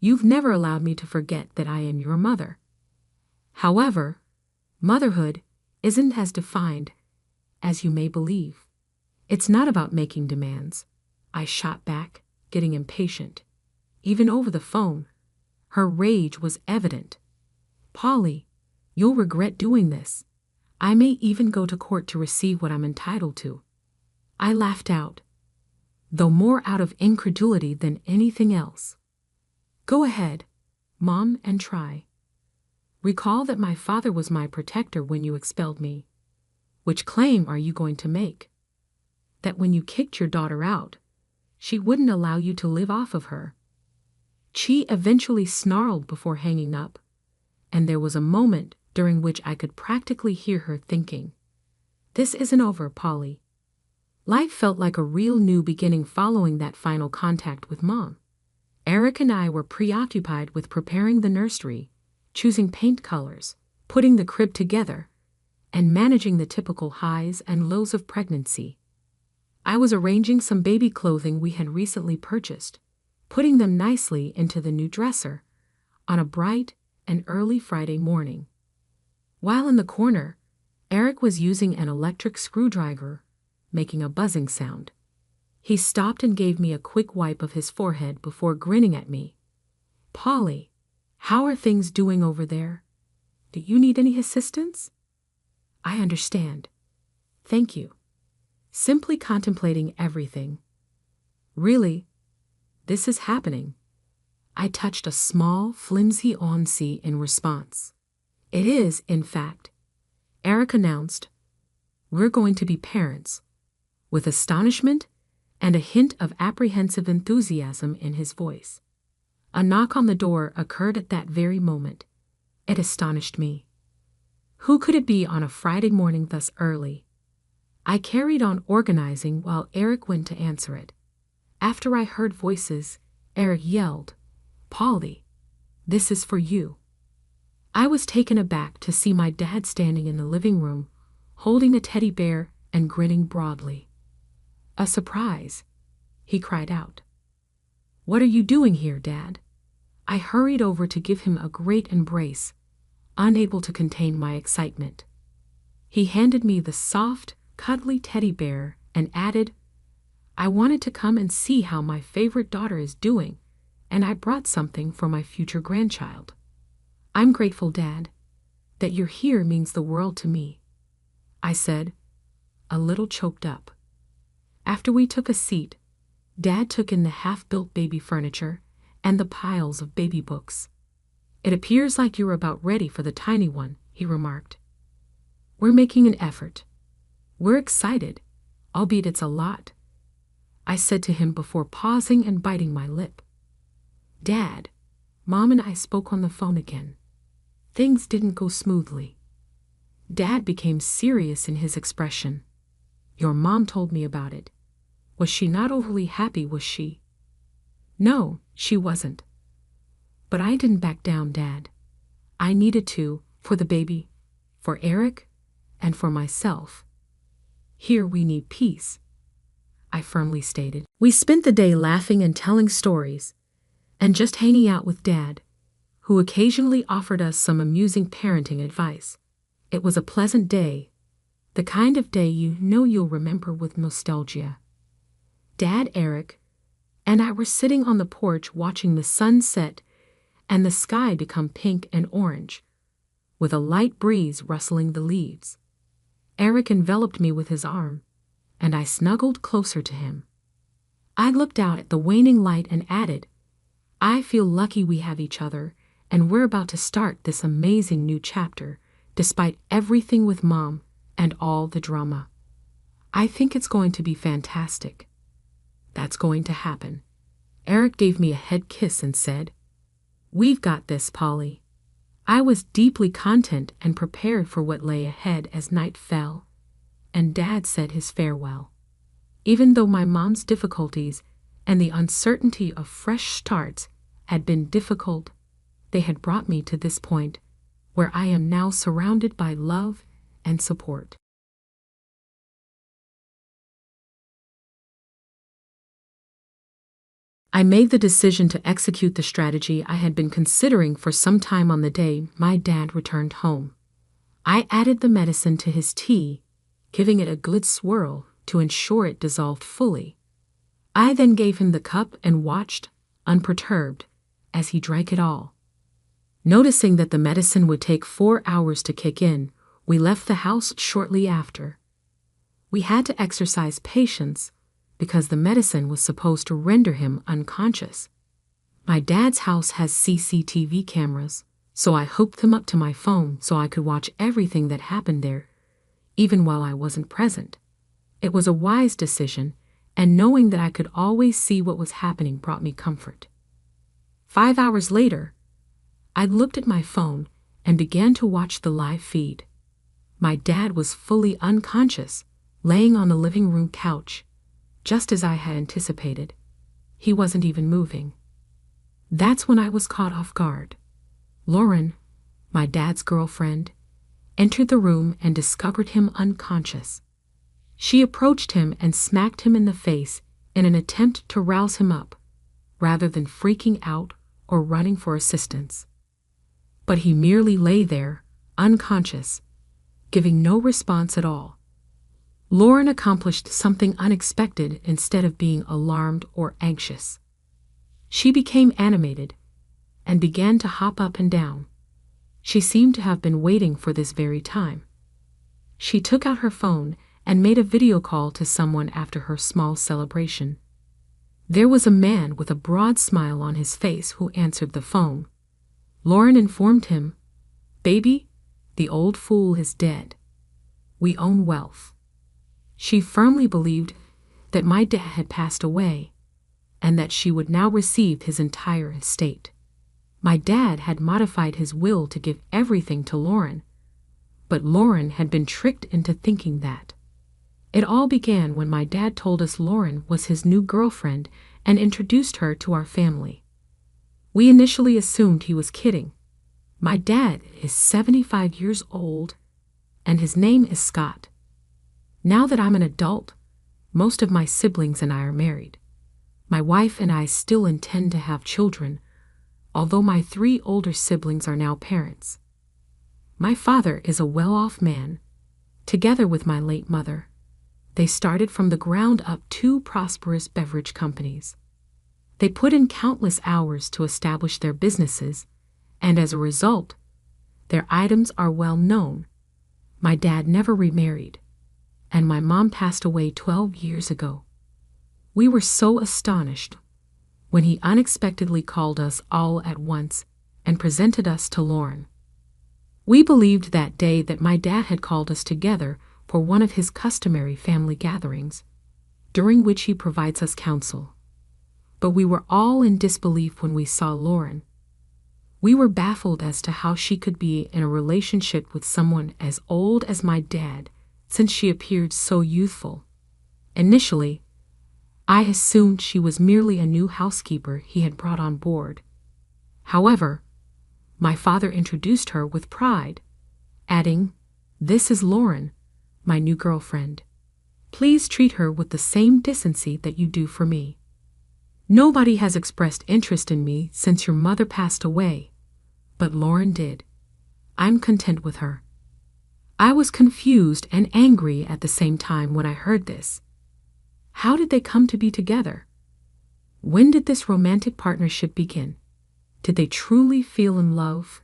You've never allowed me to forget that I am your mother. However, motherhood isn't as defined as you may believe. It's not about making demands," I shot back, getting impatient. Even over the phone, her rage was evident. "Polly, you'll regret doing this. I may even go to court to receive what I'm entitled to." I laughed out, though more out of incredulity than anything else. "Go ahead, Mom, and try. Recall that my father was my protector when you expelled me. Which claim are you going to make? That when you kicked your daughter out, she wouldn't allow you to live off of her? She eventually snarled before hanging up, and there was a moment during which I could practically hear her thinking, "This isn't over, Polly." Life felt like a real new beginning following that final contact with Mom. Eric and I were preoccupied with preparing the nursery, choosing paint colors, putting the crib together, and managing the typical highs and lows of pregnancy. I was arranging some baby clothing we had recently purchased, putting them nicely into the new dresser, on a bright and early Friday morning. While in the corner, Eric was using an electric screwdriver, making a buzzing sound. He stopped and gave me a quick wipe of his forehead before grinning at me. "Polly, how are things doing over there? Do you need any assistance?" "I understand. Thank you." Simply contemplating everything. "Really? This is happening?" I touched a small, flimsy onsie in response. "It is, in fact," Eric announced. "We're going to be parents," with astonishment and a hint of apprehensive enthusiasm in his voice. A knock on the door occurred at that very moment. It astonished me. Who could it be on a Friday morning thus early? I carried on organizing while Eric went to answer it. After I heard voices, Eric yelled, "Polly, this is for you." I was taken aback to see my dad standing in the living room, holding a teddy bear and grinning broadly. "A surprise," he cried out. "What are you doing here, Dad?" I hurried over to give him a great embrace, unable to contain my excitement. He handed me the soft, cuddly teddy bear and added, "I wanted to come and see how my favorite daughter is doing, and I brought something for my future grandchild." "I'm grateful, Dad. That you're here means the world to me," I said, a little choked up. After we took a seat, Dad took in the half-built baby furniture and the piles of baby books. "It appears like you're about ready for the tiny one," he remarked. "We're making an effort. We're excited, albeit it's a lot," I said to him before pausing and biting my lip. "Dad, Mom and I spoke on the phone again. Things didn't go smoothly." Dad became serious in his expression. "Your mom told me about it. Was she not overly happy, was she?" "No, she wasn't. But I didn't back down, Dad. I needed to, for the baby, for Eric, and for myself. Here we need peace," I firmly stated. We spent the day laughing and telling stories, and just hanging out with Dad, who occasionally offered us some amusing parenting advice. It was a pleasant day, the kind of day you know you'll remember with nostalgia. Dad, Eric, and I were sitting on the porch watching the sun set and the sky become pink and orange, with a light breeze rustling the leaves. Eric enveloped me with his arm, and I snuggled closer to him. I looked out at the waning light and added, "I feel lucky we have each other, and we're about to start this amazing new chapter, despite everything with Mom and all the drama. I think it's going to be fantastic." "That's going to happen." Eric gave me a head kiss and said, "We've got this, Polly." I was deeply content and prepared for what lay ahead as night fell, and Dad said his farewell. Even though my mom's difficulties and the uncertainty of fresh starts had been difficult, they had brought me to this point, where I am now surrounded by love and support. I made the decision to execute the strategy I had been considering for some time on the day my dad returned home. I added the medicine to his tea, giving it a good swirl to ensure it dissolved fully. I then gave him the cup and watched, unperturbed, as he drank it all. Noticing that the medicine would take 4 hours to kick in, we left the house shortly after. We had to exercise patience because the medicine was supposed to render him unconscious. My dad's house has CCTV cameras, so I hooked them up to my phone so I could watch everything that happened there, even while I wasn't present. It was a wise decision, and knowing that I could always see what was happening brought me comfort. 5 hours later, I looked at my phone and began to watch the live feed. My dad was fully unconscious, laying on the living room couch, just as I had anticipated. He wasn't even moving. That's when I was caught off guard. Lauren, my dad's girlfriend, entered the room and discovered him unconscious. She approached him and smacked him in the face in an attempt to rouse him up, rather than freaking out or running for assistance. But he merely lay there, unconscious, giving no response at all. Lauren accomplished something unexpected instead of being alarmed or anxious. She became animated and began to hop up and down. She seemed to have been waiting for this very time. She took out her phone and made a video call to someone after her small celebration. There was a man with a broad smile on his face who answered the phone. Lauren informed him, "Baby, the old fool is dead. We own wealth." She firmly believed that my dad had passed away and that she would now receive his entire estate. My dad had modified his will to give everything to Lauren, but Lauren had been tricked into thinking that. It all began when my dad told us Lauren was his new girlfriend and introduced her to our family. We initially assumed he was kidding. My dad is 75 years old, and his name is Scott. Now that I'm an adult, most of my siblings and I are married. My wife and I still intend to have children, although my 3 older siblings are now parents. My father is a well-off man, together with my late mother. They started from the ground up 2 prosperous beverage companies. They put in countless hours to establish their businesses, and as a result, their items are well known. My dad never remarried, and my mom passed away 12 years ago. We were so astonished when he unexpectedly called us all at once and presented us to Lauren. We believed that day that my dad had called us together for one of his customary family gatherings, during which he provides us counsel. But we were all in disbelief when we saw Lauren. We were baffled as to how she could be in a relationship with someone as old as my dad, since she appeared so youthful. Initially, I assumed she was merely a new housekeeper he had brought on board. However, my father introduced her with pride, adding, "This is Lauren, my new girlfriend. Please treat her with the same decency that you do for me. Nobody has expressed interest in me since your mother passed away, but Lauren did. I'm content with her." I was confused and angry at the same time when I heard this. How did they come to be together? When did this romantic partnership begin? Did they truly feel in love?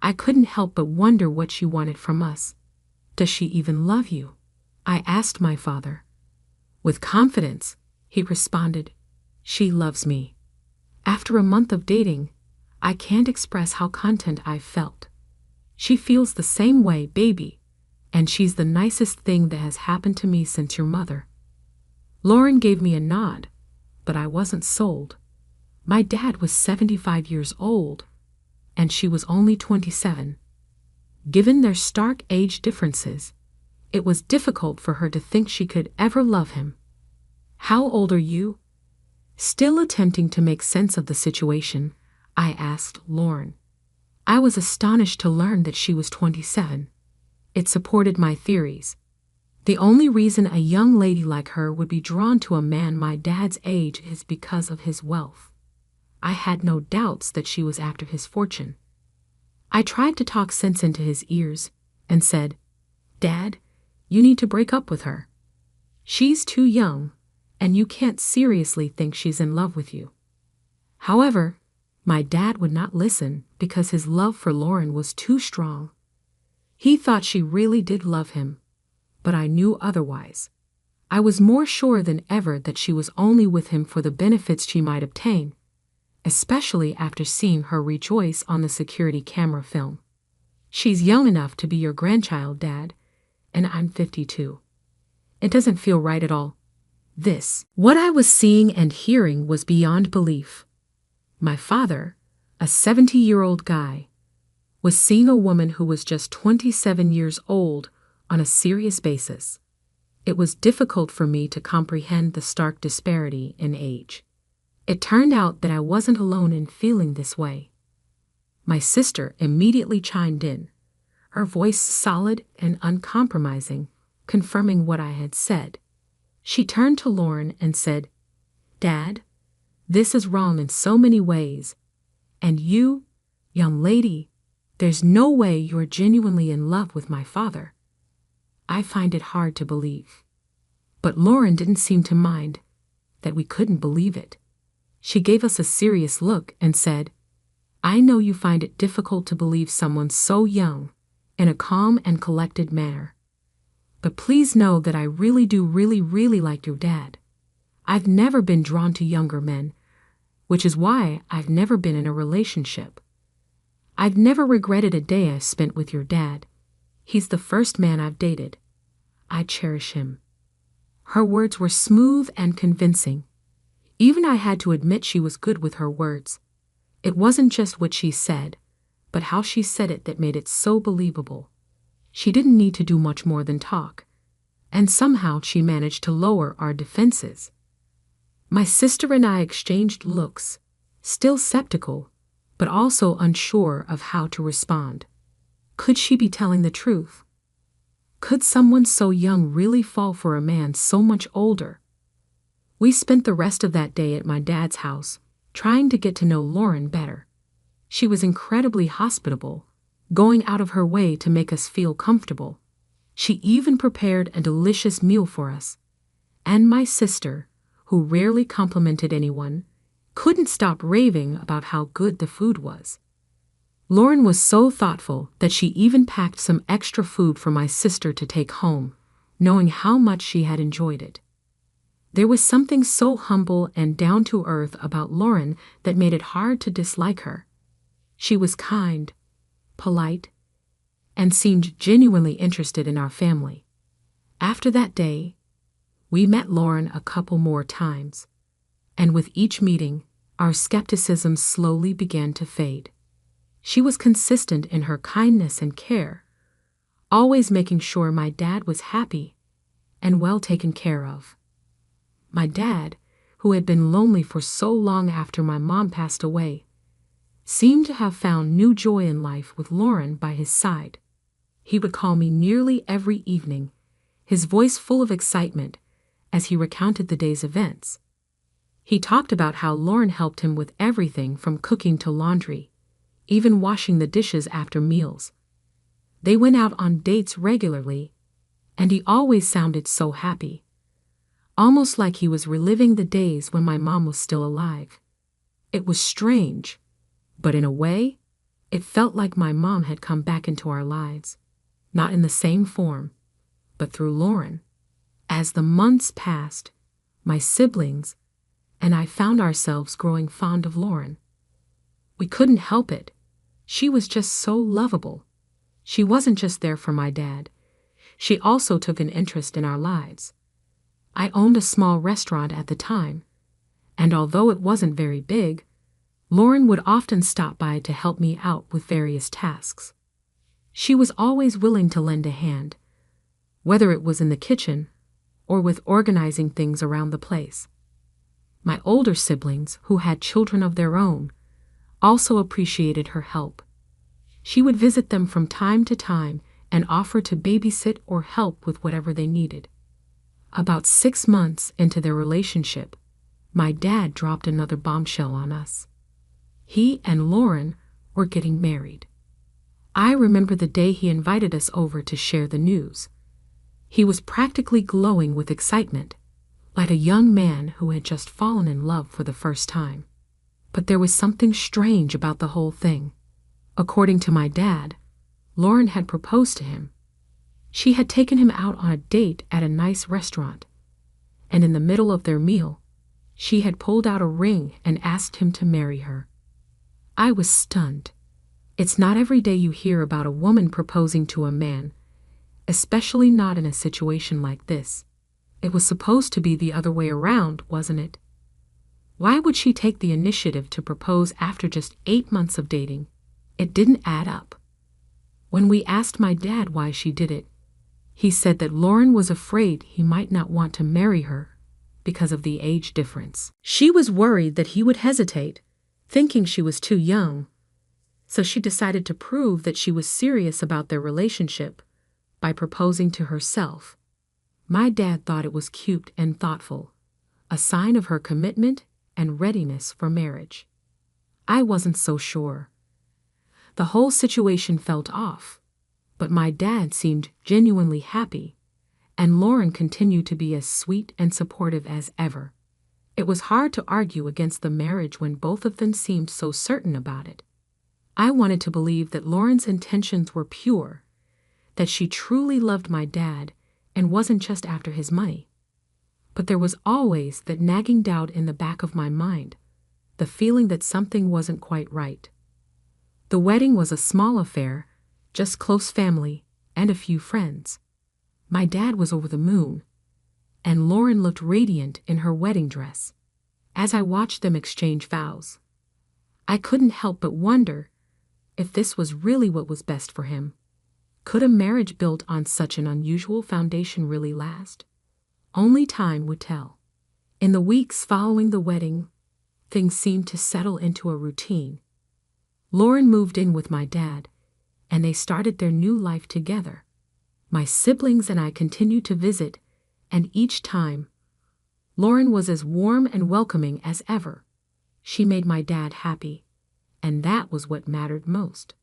I couldn't help but wonder what she wanted from us. "Does she even love you?" I asked my father. With confidence, he responded, "She loves me." After a month of dating, I can't express how content I felt. She feels the same way, baby, and she's the nicest thing that has happened to me since your mother. Lauren gave me a nod, but I wasn't sold. My dad was 75 years old, and she was only 27. Given their stark age differences, it was difficult for her to think she could ever love him. "How old are you?" Still attempting to make sense of the situation, I asked Lauren. I was astonished to learn that she was 27. It supported my theories. The only reason a young lady like her would be drawn to a man my dad's age is because of his wealth. I had no doubts that she was after his fortune. I tried to talk sense into his ears and said, "Dad, you need to break up with her. She's too young, and you can't seriously think she's in love with you." However, my dad would not listen because his love for Lauren was too strong. He thought she really did love him, but I knew otherwise. I was more sure than ever that she was only with him for the benefits she might obtain, especially after seeing her rejoice on the security camera film. "She's young enough to be your grandchild, Dad, and I'm 52. It doesn't feel right at all. What I was seeing and hearing was beyond belief. My father, a 70-year-old guy, was seeing a woman who was just 27 years old on a serious basis. It was difficult for me to comprehend the stark disparity in age. It turned out that I wasn't alone in feeling this way. My sister immediately chimed in, her voice solid and uncompromising, confirming what I had said. She turned to Lauren and said, "Dad, this is wrong in so many ways. And you, young lady, there's no way you're genuinely in love with my father." I find it hard to believe. But Lauren didn't seem to mind that we couldn't believe it. She gave us a serious look and said, "I know you find it difficult to believe someone so young," in a calm and collected manner. "But please know that I really do really like your dad. I've never been drawn to younger men, which is why I've never been in a relationship. I've never regretted a day I spent with your dad. He's the first man I've dated. I cherish him." Her words were smooth and convincing. Even I had to admit she was good with her words. It wasn't just what she said, but how she said it that made it so believable. She didn't need to do much more than talk, and somehow she managed to lower our defenses. My sister and I exchanged looks, still skeptical, but also unsure of how to respond. Could she be telling the truth? Could someone so young really fall for a man so much older? We spent the rest of that day at my dad's house, trying to get to know Lauren better. She was incredibly hospitable, going out of her way to make us feel comfortable. She even prepared a delicious meal for us. And my sister, who rarely complimented anyone, couldn't stop raving about how good the food was. Lauren was so thoughtful that she even packed some extra food for my sister to take home, knowing how much she had enjoyed it. There was something so humble and down-to-earth about Lauren that made it hard to dislike her. She was kind, polite, and seemed genuinely interested in our family. After that day, we met Lauren a couple more times, and with each meeting, our skepticism slowly began to fade. She was consistent in her kindness and care, always making sure my dad was happy and well taken care of. My dad, who had been lonely for so long after my mom passed away, seemed to have found new joy in life with Lauren by his side. He would call me nearly every evening, his voice full of excitement as he recounted the day's events. He talked about how Lauren helped him with everything from cooking to laundry, even washing the dishes after meals. They went out on dates regularly, and he always sounded so happy, almost like he was reliving the days when my mom was still alive. It was strange, but in a way, it felt like my mom had come back into our lives, not in the same form, but through Lauren. As the months passed, my siblings and I found ourselves growing fond of Lauren. We couldn't help it. She was just so lovable. She wasn't just there for my dad. She also took an interest in our lives. I owned a small restaurant at the time, and although it wasn't very big, Lauren would often stop by to help me out with various tasks. She was always willing to lend a hand, whether it was in the kitchen or with organizing things around the place. My older siblings, who had children of their own, also appreciated her help. She would visit them from time to time and offer to babysit or help with whatever they needed. About 6 months into their relationship, my dad dropped another bombshell on us. He and Lauren were getting married. I remember the day he invited us over to share the news. He was practically glowing with excitement, like a young man who had just fallen in love for the first time. But there was something strange about the whole thing. According to my dad, Lauren had proposed to him. She had taken him out on a date at a nice restaurant, and in the middle of their meal, she had pulled out a ring and asked him to marry her. I was stunned. It's not every day you hear about a woman proposing to a man, especially not in a situation like this. It was supposed to be the other way around, wasn't it? Why would she take the initiative to propose after just 8 months of dating? It didn't add up. When we asked my dad why she did it, he said that Lauren was afraid he might not want to marry her because of the age difference. She was worried that he would hesitate, thinking she was too young. So she decided to prove that she was serious about their relationship by proposing to herself. My dad thought it was cute and thoughtful, a sign of her commitment and readiness for marriage. I wasn't so sure. The whole situation felt off, but my dad seemed genuinely happy, and Lauren continued to be as sweet and supportive as ever. It was hard to argue against the marriage when both of them seemed so certain about it. I wanted to believe that Lauren's intentions were pure, that she truly loved my dad and wasn't just after his money. But there was always that nagging doubt in the back of my mind, the feeling that something wasn't quite right. The wedding was a small affair, just close family and a few friends. My dad was over the moon, and Lauren looked radiant in her wedding dress. As I watched them exchange vows, I couldn't help but wonder if this was really what was best for him. Could a marriage built on such an unusual foundation really last? Only time would tell. In the weeks following the wedding, things seemed to settle into a routine. Lauren moved in with my dad, and they started their new life together. My siblings and I continued to visit, and each time, Lauren was as warm and welcoming as ever. She made my dad happy, and that was what mattered most.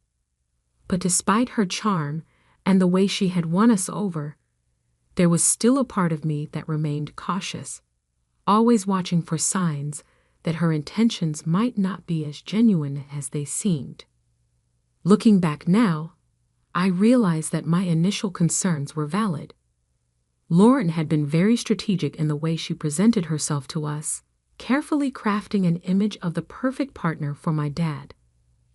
But despite her charm and the way she had won us over, there was still a part of me that remained cautious, always watching for signs that her intentions might not be as genuine as they seemed. Looking back now, I realized that my initial concerns were valid. Lauren had been very strategic in the way she presented herself to us, carefully crafting an image of the perfect partner for my dad.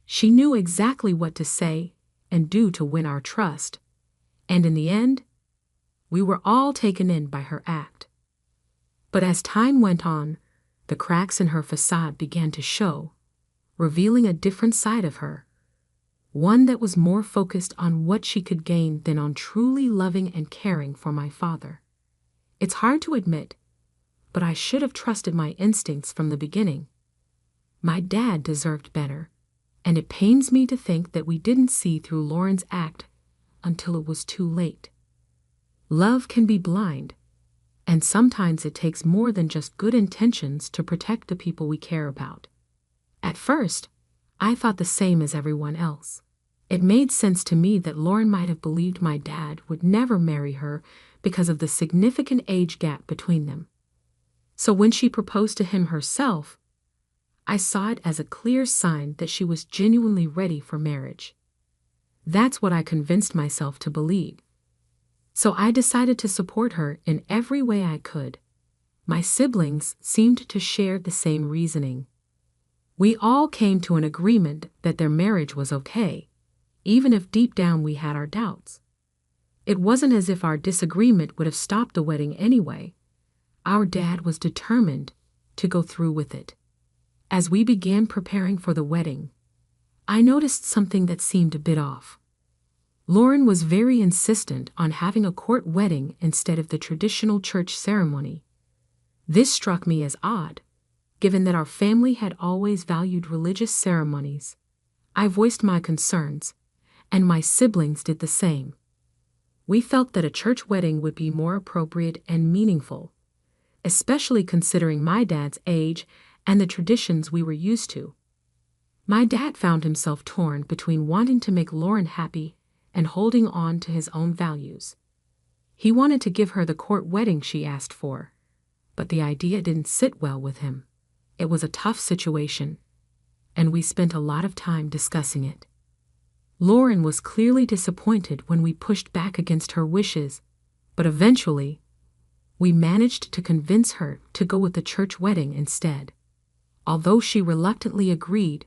She knew exactly what to say and do to win our trust, and in the end, we were all taken in by her act. But as time went on, the cracks in her facade began to show, revealing a different side of her, one that was more focused on what she could gain than on truly loving and caring for my father. It's hard to admit, but I should have trusted my instincts from the beginning. My dad deserved better, and it pains me to think that we didn't see through Lauren's act until it was too late. Love can be blind, and sometimes it takes more than just good intentions to protect the people we care about. At first, I thought the same as everyone else. It made sense to me that Lauren might have believed my dad would never marry her because of the significant age gap between them. So when she proposed to him herself, I saw it as a clear sign that she was genuinely ready for marriage. That's what I convinced myself to believe. So I decided to support her in every way I could. My siblings seemed to share the same reasoning. We all came to an agreement that their marriage was okay, even if deep down we had our doubts. It wasn't as if our disagreement would have stopped the wedding anyway. Our dad was determined to go through with it. As we began preparing for the wedding, I noticed something that seemed a bit off. Lauren was very insistent on having a court wedding instead of the traditional church ceremony. This struck me as odd, given that our family had always valued religious ceremonies. I voiced my concerns, and my siblings did the same. We felt that a church wedding would be more appropriate and meaningful, especially considering my dad's age and the traditions we were used to. My dad found himself torn between wanting to make Lauren happy and holding on to his own values. He wanted to give her the court wedding she asked for, but the idea didn't sit well with him. It was a tough situation, and we spent a lot of time discussing it. Lauren was clearly disappointed when we pushed back against her wishes, but eventually, we managed to convince her to go with the church wedding instead. Although she reluctantly agreed,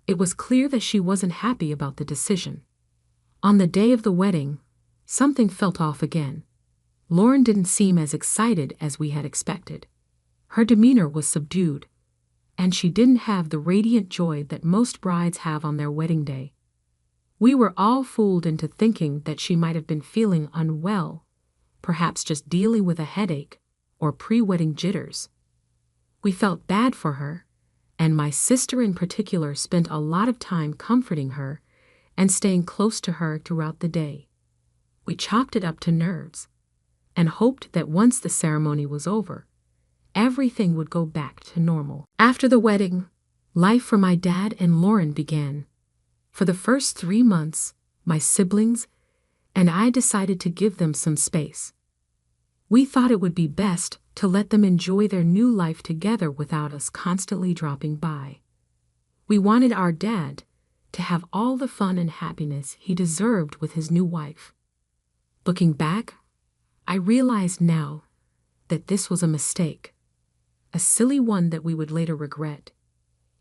it was clear that she wasn't happy about the decision. On the day of the wedding, something felt off again. Lauren didn't seem as excited as we had expected. Her demeanor was subdued, and she didn't have the radiant joy that most brides have on their wedding day. We were all fooled into thinking that she might have been feeling unwell, perhaps just dealing with a headache or pre-wedding jitters. We felt bad for her, and my sister in particular spent a lot of time comforting her and staying close to her throughout the day. We chalked it up to nerves and hoped that once the ceremony was over, everything would go back to normal. After the wedding, life for my dad and Lauren began. For the first 3 months, my siblings and I decided to give them some space. We thought it would be best to let them enjoy their new life together without us constantly dropping by. We wanted our dad to have all the fun and happiness he deserved with his new wife. Looking back, I realize now that this was a mistake, a silly one that we would later regret.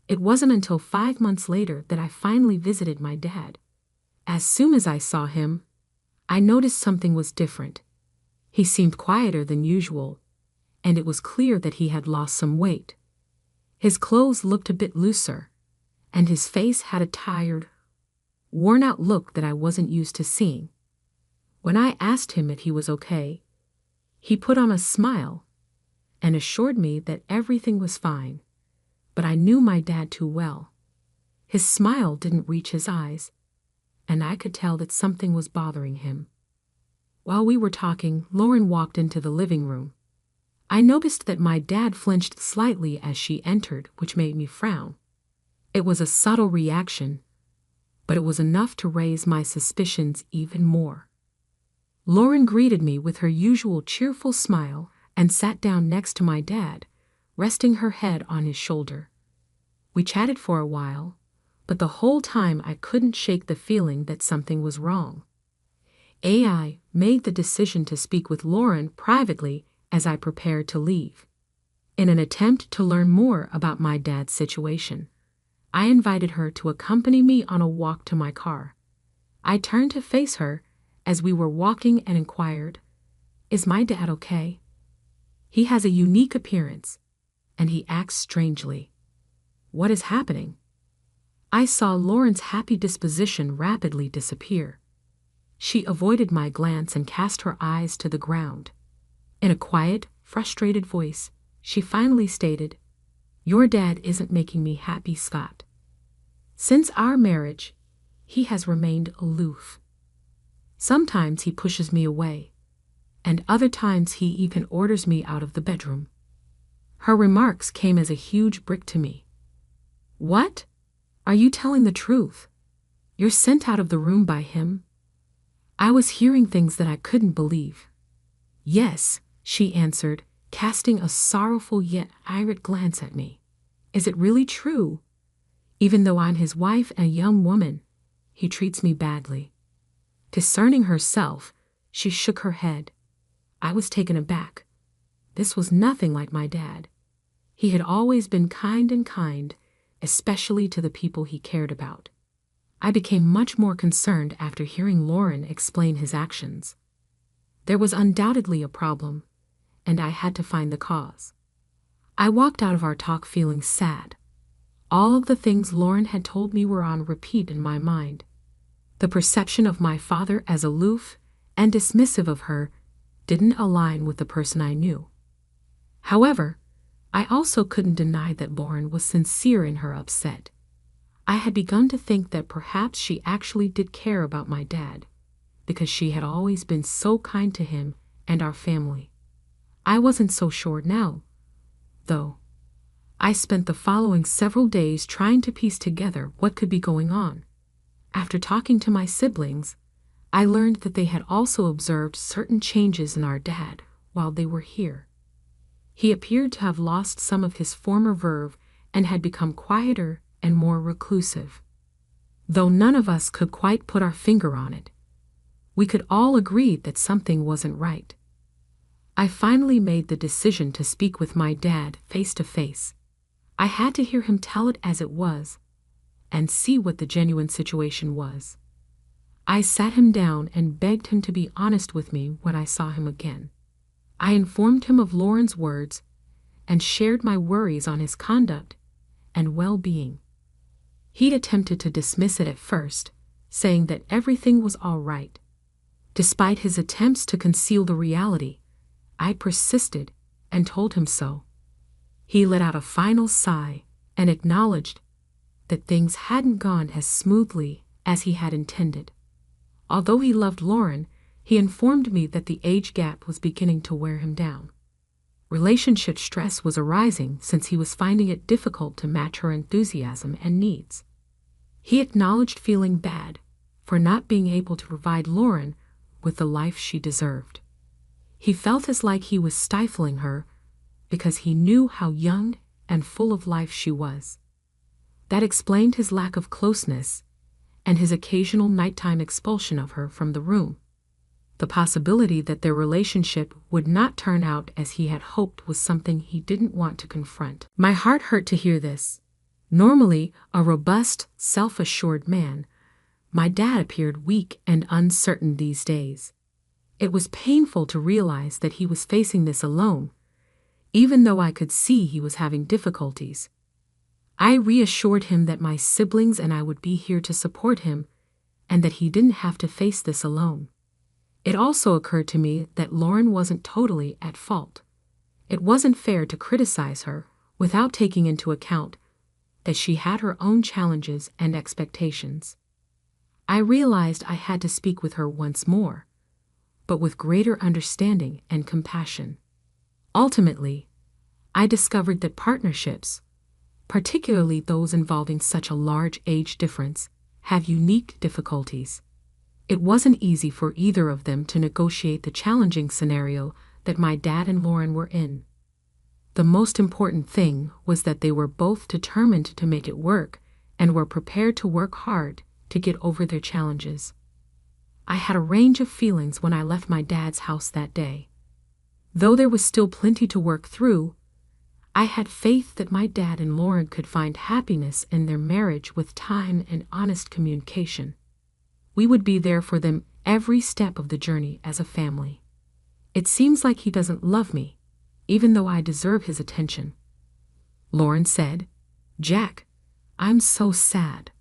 It wasn't until 5 months later that I finally visited my dad. As soon as I saw him, I noticed something was different. He seemed quieter than usual, and it was clear that he had lost some weight. His clothes looked a bit looser, and his face had a tired, worn-out look that I wasn't used to seeing. When I asked him if he was okay, he put on a smile and assured me that everything was fine, but I knew my dad too well. His smile didn't reach his eyes, and I could tell that something was bothering him. While we were talking, Lauren walked into the living room. I noticed that my dad flinched slightly as she entered, which made me frown. It was a subtle reaction, but it was enough to raise my suspicions even more. Lauren greeted me with her usual cheerful smile and sat down next to my dad, resting her head on his shoulder. We chatted for a while, but the whole time I couldn't shake the feeling that something was wrong. I made the decision to speak with Lauren privately as I prepared to leave. In an attempt to learn more about my dad's situation, I invited her to accompany me on a walk to my car. I turned to face her as we were walking and inquired, "Is my dad okay? He has a unique appearance, and he acts strangely. What is happening?" I saw Lauren's happy disposition rapidly disappear. She avoided my glance and cast her eyes to the ground. In a quiet, frustrated voice, she finally stated, "Your dad isn't making me happy, Scott. Since our marriage, he has remained aloof. Sometimes he pushes me away, and other times he even orders me out of the bedroom." Her remarks came as a huge brick to me. "What? Are you telling the truth? You're sent out of the room by him?" I was hearing things that I couldn't believe. "Yes," she answered, casting a sorrowful yet irate glance at me. "Is it really true? Even though I'm his wife and a young woman, he treats me badly." Discerning herself, she shook her head. I was taken aback. This was nothing like my dad. He had always been kind, especially to the people he cared about. I became much more concerned after hearing Lauren explain his actions. There was undoubtedly a problem, and I had to find the cause. I walked out of our talk feeling sad. All of the things Lauren had told me were on repeat in my mind. The perception of my father as aloof and dismissive of her didn't align with the person I knew. However, I also couldn't deny that Lauren was sincere in her upset. I had begun to think that perhaps she actually did care about my dad, because she had always been so kind to him and our family. I wasn't so sure now, though. I spent the following several days trying to piece together what could be going on. After talking to my siblings, I learned that they had also observed certain changes in our dad while they were here. He appeared to have lost some of his former verve and had become quieter and more reclusive. Though none of us could quite put our finger on it, we could all agree that something wasn't right. I finally made the decision to speak with my dad face to face. I had to hear him tell it as it was and see what the genuine situation was. I sat him down and begged him to be honest with me when I saw him again. I informed him of Lauren's words and shared my worries on his conduct and well-being. He'd attempted to dismiss it at first, saying that everything was all right. Despite his attempts to conceal the reality, I persisted and told him so. He let out a final sigh and acknowledged that things hadn't gone as smoothly as he had intended. Although he loved Lauren, he informed me that the age gap was beginning to wear him down. Relationship stress was arising since he was finding it difficult to match her enthusiasm and needs. He acknowledged feeling bad for not being able to provide Lauren with the life she deserved. He felt as like he was stifling her because he knew how young and full of life she was. That explained his lack of closeness and his occasional nighttime expulsion of her from the room. The possibility that their relationship would not turn out as he had hoped was something he didn't want to confront. My heart hurt to hear this. Normally a robust, self-assured man, my dad appeared weak and uncertain these days. It was painful to realize that he was facing this alone, even though I could see he was having difficulties. I reassured him that my siblings and I would be here to support him and that he didn't have to face this alone. It also occurred to me that Lauren wasn't totally at fault. It wasn't fair to criticize her without taking into account that she had her own challenges and expectations. I realized I had to speak with her once more, but with greater understanding and compassion. Ultimately, I discovered that partnerships, particularly those involving such a large age difference, have unique difficulties. It wasn't easy for either of them to negotiate the challenging scenario that my dad and Lauren were in. The most important thing was that they were both determined to make it work and were prepared to work hard to get over their challenges. I had a range of feelings when I left my dad's house that day. Though there was still plenty to work through, I had faith that my dad and Lauren could find happiness in their marriage with time and honest communication. We would be there for them every step of the journey as a family. It seems like he doesn't love me, even though I deserve his attention. Lauren said, "Jack, I'm so sad."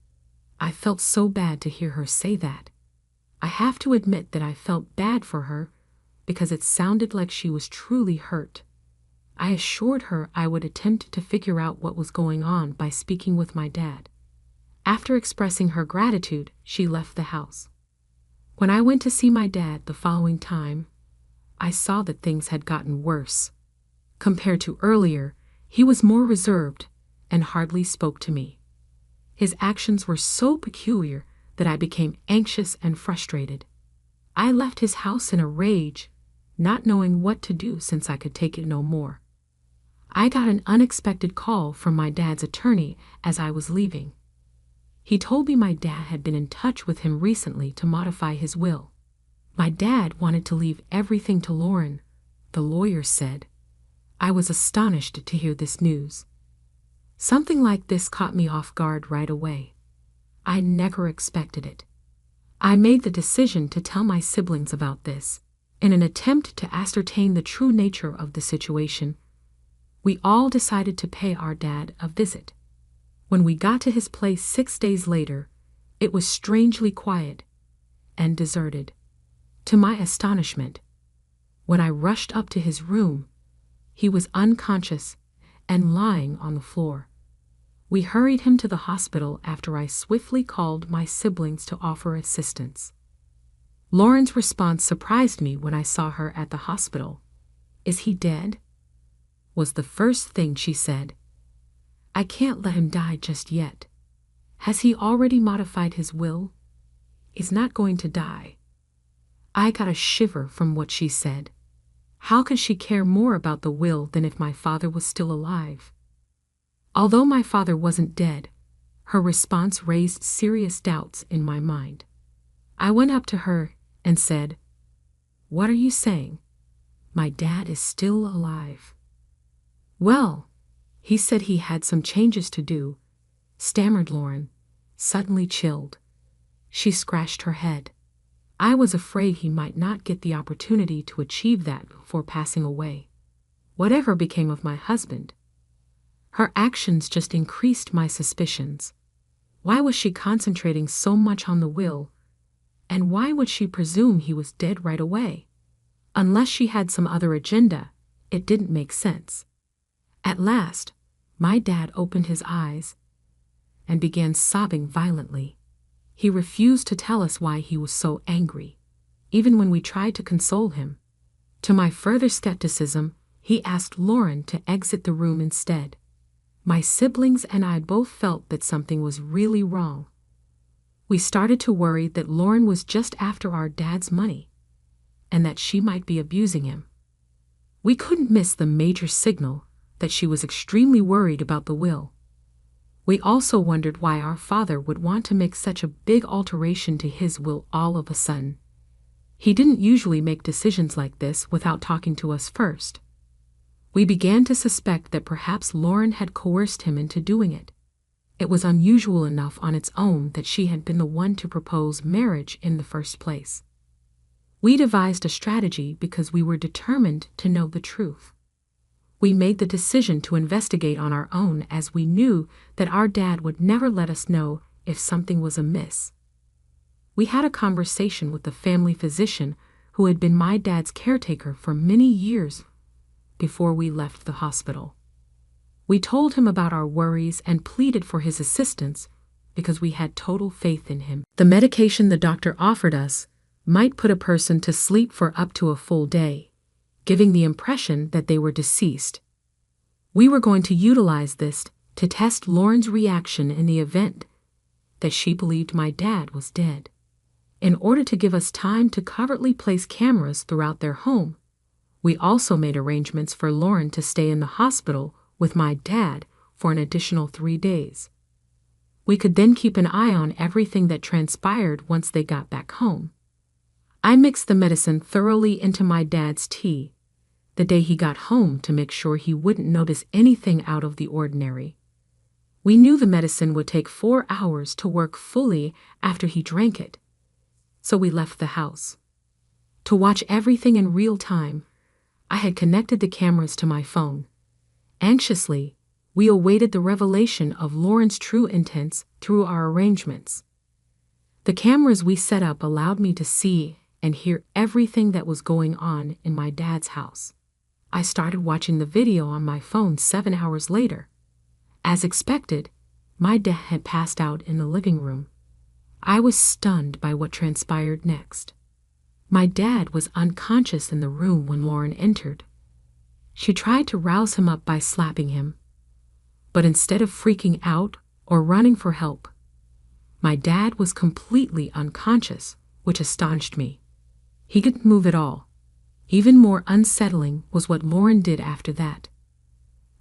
I felt so bad to hear her say that. I have to admit that I felt bad for her because it sounded like she was truly hurt. I assured her I would attempt to figure out what was going on by speaking with my dad. After expressing her gratitude, she left the house. When I went to see my dad the following time, I saw that things had gotten worse. Compared to earlier, he was more reserved and hardly spoke to me. His actions were so peculiar that I became anxious and frustrated. I left his house in a rage, not knowing what to do since I could take it no more. I got an unexpected call from my dad's attorney as I was leaving. He told me my dad had been in touch with him recently to modify his will. My dad wanted to leave everything to Lauren, the lawyer said. I was astonished to hear this news. Something like this caught me off guard right away. I never expected it. I made the decision to tell my siblings about this. In an attempt to ascertain the true nature of the situation, we all decided to pay our dad a visit. When we got to his place 6 days later, it was strangely quiet and deserted. To my astonishment, when I rushed up to his room, he was unconscious and lying on the floor. We hurried him to the hospital after I swiftly called my siblings to offer assistance. Lauren's response surprised me when I saw her at the hospital. "Is he dead?" was the first thing she said. "I can't let him die just yet. Has he already modified his will? He's not going to die." I got a shiver from what she said. How could she care more about the will than if my father was still alive? Although my father wasn't dead, her response raised serious doubts in my mind. I went up to her and said, "What are you saying? My dad is still alive." "Well, he said he had some changes to do," stammered Lauren, suddenly chilled. She scratched her head. I was afraid he might not get the opportunity to achieve that before passing away. Whatever became of my husband? Her actions just increased my suspicions. Why was she concentrating so much on the will? And why would she presume he was dead right away? Unless she had some other agenda, it didn't make sense. At last, my dad opened his eyes and began sobbing violently. He refused to tell us why he was so angry, even when we tried to console him. To my further skepticism, he asked Lauren to exit the room instead. My siblings and I both felt that something was really wrong. We started to worry that Lauren was just after our dad's money, and that she might be abusing him. We couldn't miss the major signal that she was extremely worried about the will. We also wondered why our father would want to make such a big alteration to his will all of a sudden. He didn't usually make decisions like this without talking to us first. We began to suspect that perhaps Lauren had coerced him into doing it. It was unusual enough on its own that she had been the one to propose marriage in the first place. We devised a strategy because we were determined to know the truth. We made the decision to investigate on our own as we knew that our dad would never let us know if something was amiss. We had a conversation with the family physician who had been my dad's caretaker for many years before we left the hospital. We told him about our worries and pleaded for his assistance because we had total faith in him. The medication the doctor offered us might put a person to sleep for up to a full day, giving the impression that they were deceased. We were going to utilize this to test Lauren's reaction in the event that she believed my dad was dead. In order to give us time to covertly place cameras throughout their home, we also made arrangements for Lauren to stay in the hospital with my dad for an additional 3 days. We could then keep an eye on everything that transpired once they got back home. I mixed the medicine thoroughly into my dad's tea the day he got home to make sure he wouldn't notice anything out of the ordinary. We knew the medicine would take 4 hours to work fully after he drank it, so we left the house. To watch everything in real time, I had connected the cameras to my phone. Anxiously, we awaited the revelation of Lauren's true intents through our arrangements. The cameras we set up allowed me to see and hear everything that was going on in my dad's house. I started watching the video on my phone 7 hours later. As expected, my dad had passed out in the living room. I was stunned by what transpired next. My dad was unconscious in the room when Lauren entered. She tried to rouse him up by slapping him, but instead of freaking out or running for help, my dad was completely unconscious, which astonished me. He didn't move at all. Even more unsettling was what Lauren did after that.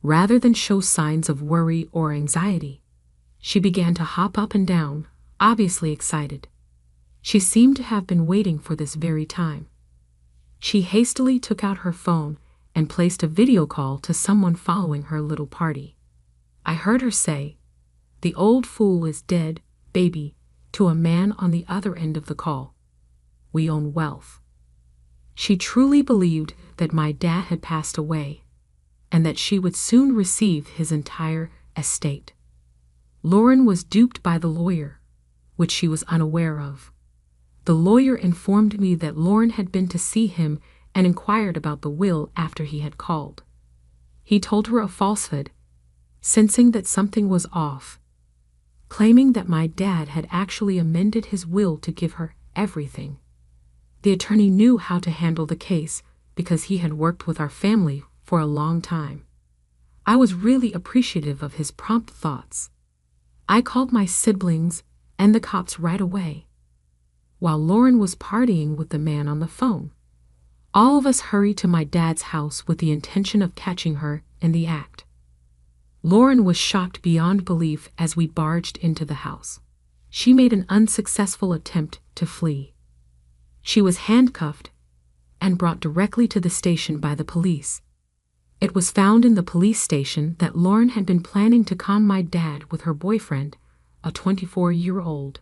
Rather than show signs of worry or anxiety, she began to hop up and down, obviously excited. She seemed to have been waiting for this very time. She hastily took out her phone and placed a video call to someone following her little party. I heard her say, "The old fool is dead, baby," to a man on the other end of the call. "We own wealth." She truly believed that my dad had passed away and that she would soon receive his entire estate. Lauren was duped by the lawyer, which she was unaware of. The lawyer informed me that Lauren had been to see him and inquired about the will after he had called. He told her a falsehood, sensing that something was off, claiming that my dad had actually amended his will to give her everything. The attorney knew how to handle the case because he had worked with our family for a long time. I was really appreciative of his prompt thoughts. I called my siblings and the cops right away, while Lauren was partying with the man on the phone. All of us hurried to my dad's house with the intention of catching her in the act. Lauren was shocked beyond belief as we barged into the house. She made an unsuccessful attempt to flee. She was handcuffed and brought directly to the station by the police. It was found in the police station that Lauren had been planning to con my dad with her boyfriend, a 24-year-old.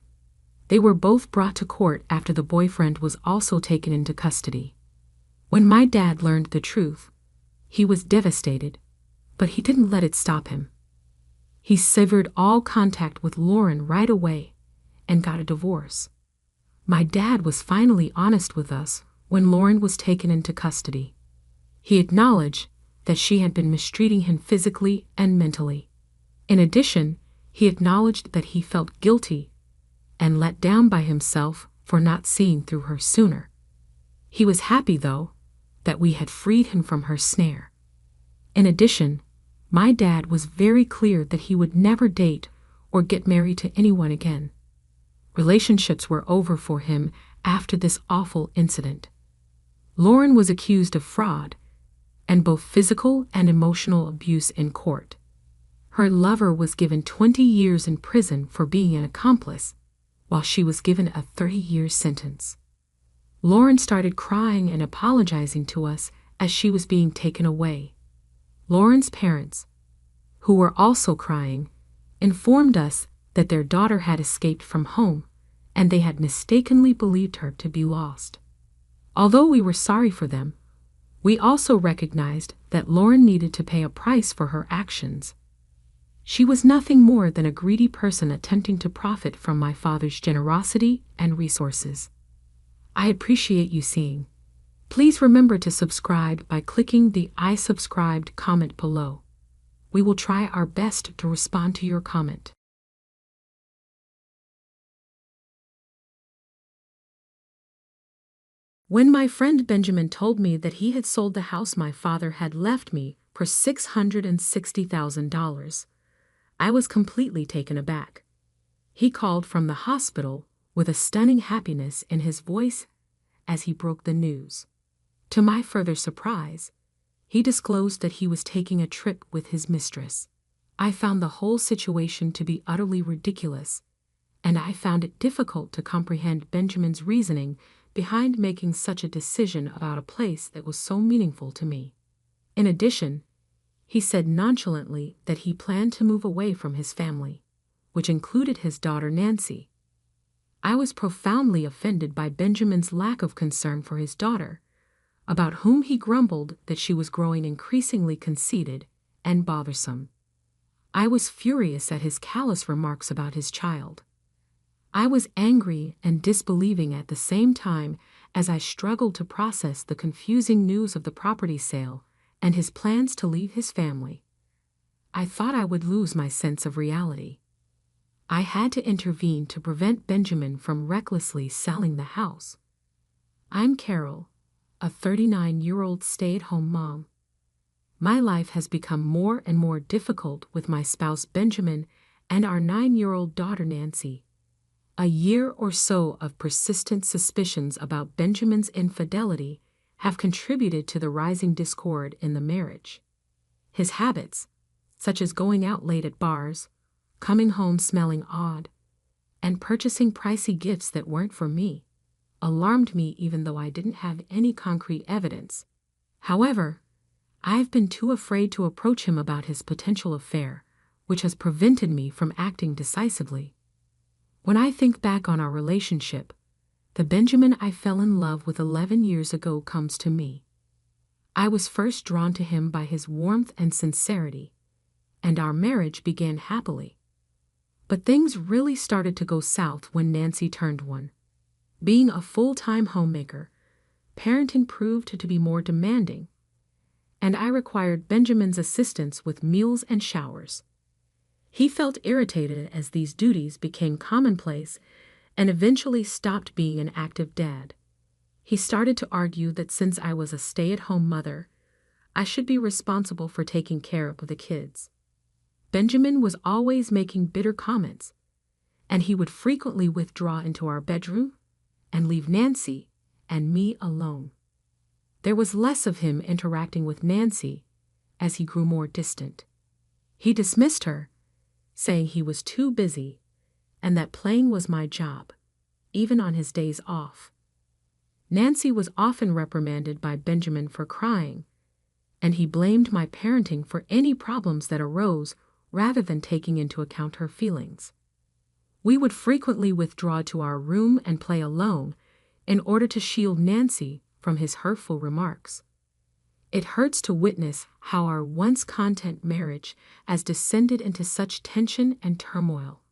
They were both brought to court after the boyfriend was also taken into custody. When my dad learned the truth, he was devastated, but he didn't let it stop him. He severed all contact with Lauren right away and got a divorce. My dad was finally honest with us when Lauren was taken into custody. He acknowledged that she had been mistreating him physically and mentally. In addition, he acknowledged that he felt guilty and let down by himself for not seeing through her sooner. He was happy, though, that we had freed him from her snare. In addition, my dad was very clear that he would never date or get married to anyone again. Relationships were over for him after this awful incident. Lauren was accused of fraud and both physical and emotional abuse in court. Her lover was given 20 years in prison for being an accomplice, while she was given a 30-year sentence. Lauren started crying and apologizing to us as she was being taken away. Lauren's parents, who were also crying, informed us that their daughter had escaped from home and they had mistakenly believed her to be lost. Although we were sorry for them, we also recognized that Lauren needed to pay a price for her actions. She was nothing more than a greedy person attempting to profit from my father's generosity and resources. I appreciate you seeing. Please remember to subscribe by clicking the I subscribed comment below. We will try our best to respond to your comment. When my friend Benjamin told me that he had sold the house my father had left me for $660,000, I was completely taken aback. He called from the hospital with a stunning happiness in his voice as he broke the news. To my further surprise, he disclosed that he was taking a trip with his mistress. I found the whole situation to be utterly ridiculous, and I found it difficult to comprehend Benjamin's reasoning behind making such a decision about a place that was so meaningful to me. In addition, he said nonchalantly that he planned to move away from his family, which included his daughter Nancy. I was profoundly offended by Benjamin's lack of concern for his daughter, about whom he grumbled that she was growing increasingly conceited and bothersome. I was furious at his callous remarks about his child. I was angry and disbelieving at the same time as I struggled to process the confusing news of the property sale and his plans to leave his family. I thought I would lose my sense of reality. I had to intervene to prevent Benjamin from recklessly selling the house. I'm Carol, a 39-year-old stay-at-home mom. My life has become more and more difficult with my spouse Benjamin and our 9-year-old daughter Nancy. A year or so of persistent suspicions about Benjamin's infidelity have contributed to the rising discord in the marriage. His habits, such as going out late at bars, coming home smelling odd, and purchasing pricey gifts that weren't for me, alarmed me even though I didn't have any concrete evidence. However, I've been too afraid to approach him about his potential affair, which has prevented me from acting decisively. When I think back on our relationship, the Benjamin I fell in love with 11 years ago comes to me. I was first drawn to him by his warmth and sincerity, and our marriage began happily. But things really started to go south when Nancy turned 1. Being a full-time homemaker, parenting proved to be more demanding, and I required Benjamin's assistance with meals and showers. He felt irritated as these duties became commonplace and eventually stopped being an active dad. He started to argue that since I was a stay-at-home mother, I should be responsible for taking care of the kids. Benjamin was always making bitter comments, and he would frequently withdraw into our bedroom and leave Nancy and me alone. There was less of him interacting with Nancy as he grew more distant. He dismissed her, saying he was too busy and that playing was my job, even on his days off. Nancy was often reprimanded by Benjamin for crying, and he blamed my parenting for any problems that arose rather than taking into account her feelings. We would frequently withdraw to our room and play alone in order to shield Nancy from his hurtful remarks. It hurts to witness how our once content marriage has descended into such tension and turmoil,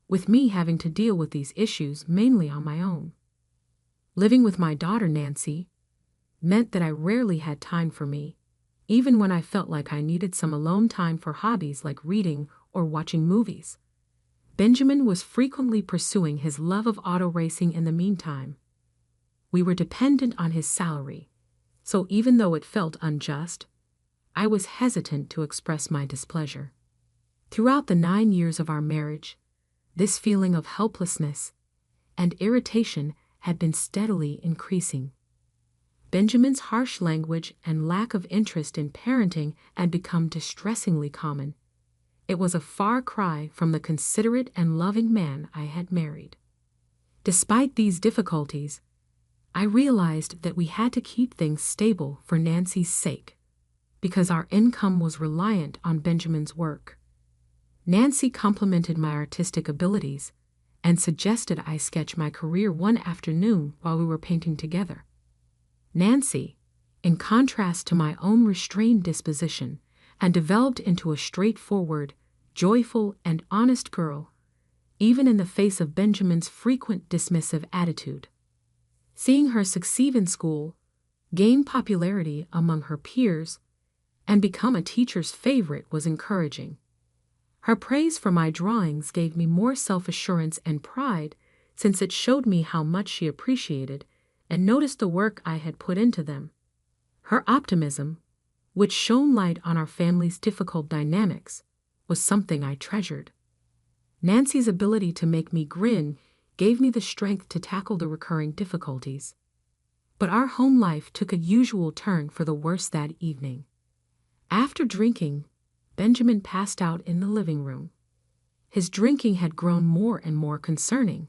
with me having to deal with these issues mainly on my own. Living with my daughter Nancy meant that I rarely had time for me, even when I felt like I needed some alone time for hobbies like reading or watching movies. Benjamin was frequently pursuing his love of auto racing in the meantime. We were dependent on his salary, so even though it felt unjust, I was hesitant to express my displeasure. Throughout the 9 years of our marriage, this feeling of helplessness and irritation had been steadily increasing. Benjamin's harsh language and lack of interest in parenting had become distressingly common. It was a far cry from the considerate and loving man I had married. Despite these difficulties, I realized that we had to keep things stable for Nancy's sake, because our income was reliant on Benjamin's work. Nancy complimented my artistic abilities and suggested I sketch my career one afternoon while we were painting together. Nancy, in contrast to my own restrained disposition, had developed into a straightforward, joyful, and honest girl, even in the face of Benjamin's frequent dismissive attitude. Seeing her succeed in school, gain popularity among her peers, and become a teacher's favorite was encouraging. Her praise for my drawings gave me more self-assurance and pride, since it showed me how much she appreciated and noticed the work I had put into them. Her optimism, which shone light on our family's difficult dynamics, was something I treasured. Nancy's ability to make me grin gave me the strength to tackle the recurring difficulties. But our home life took a usual turn for the worse that evening. After drinking, Benjamin passed out in the living room. His drinking had grown more and more concerning.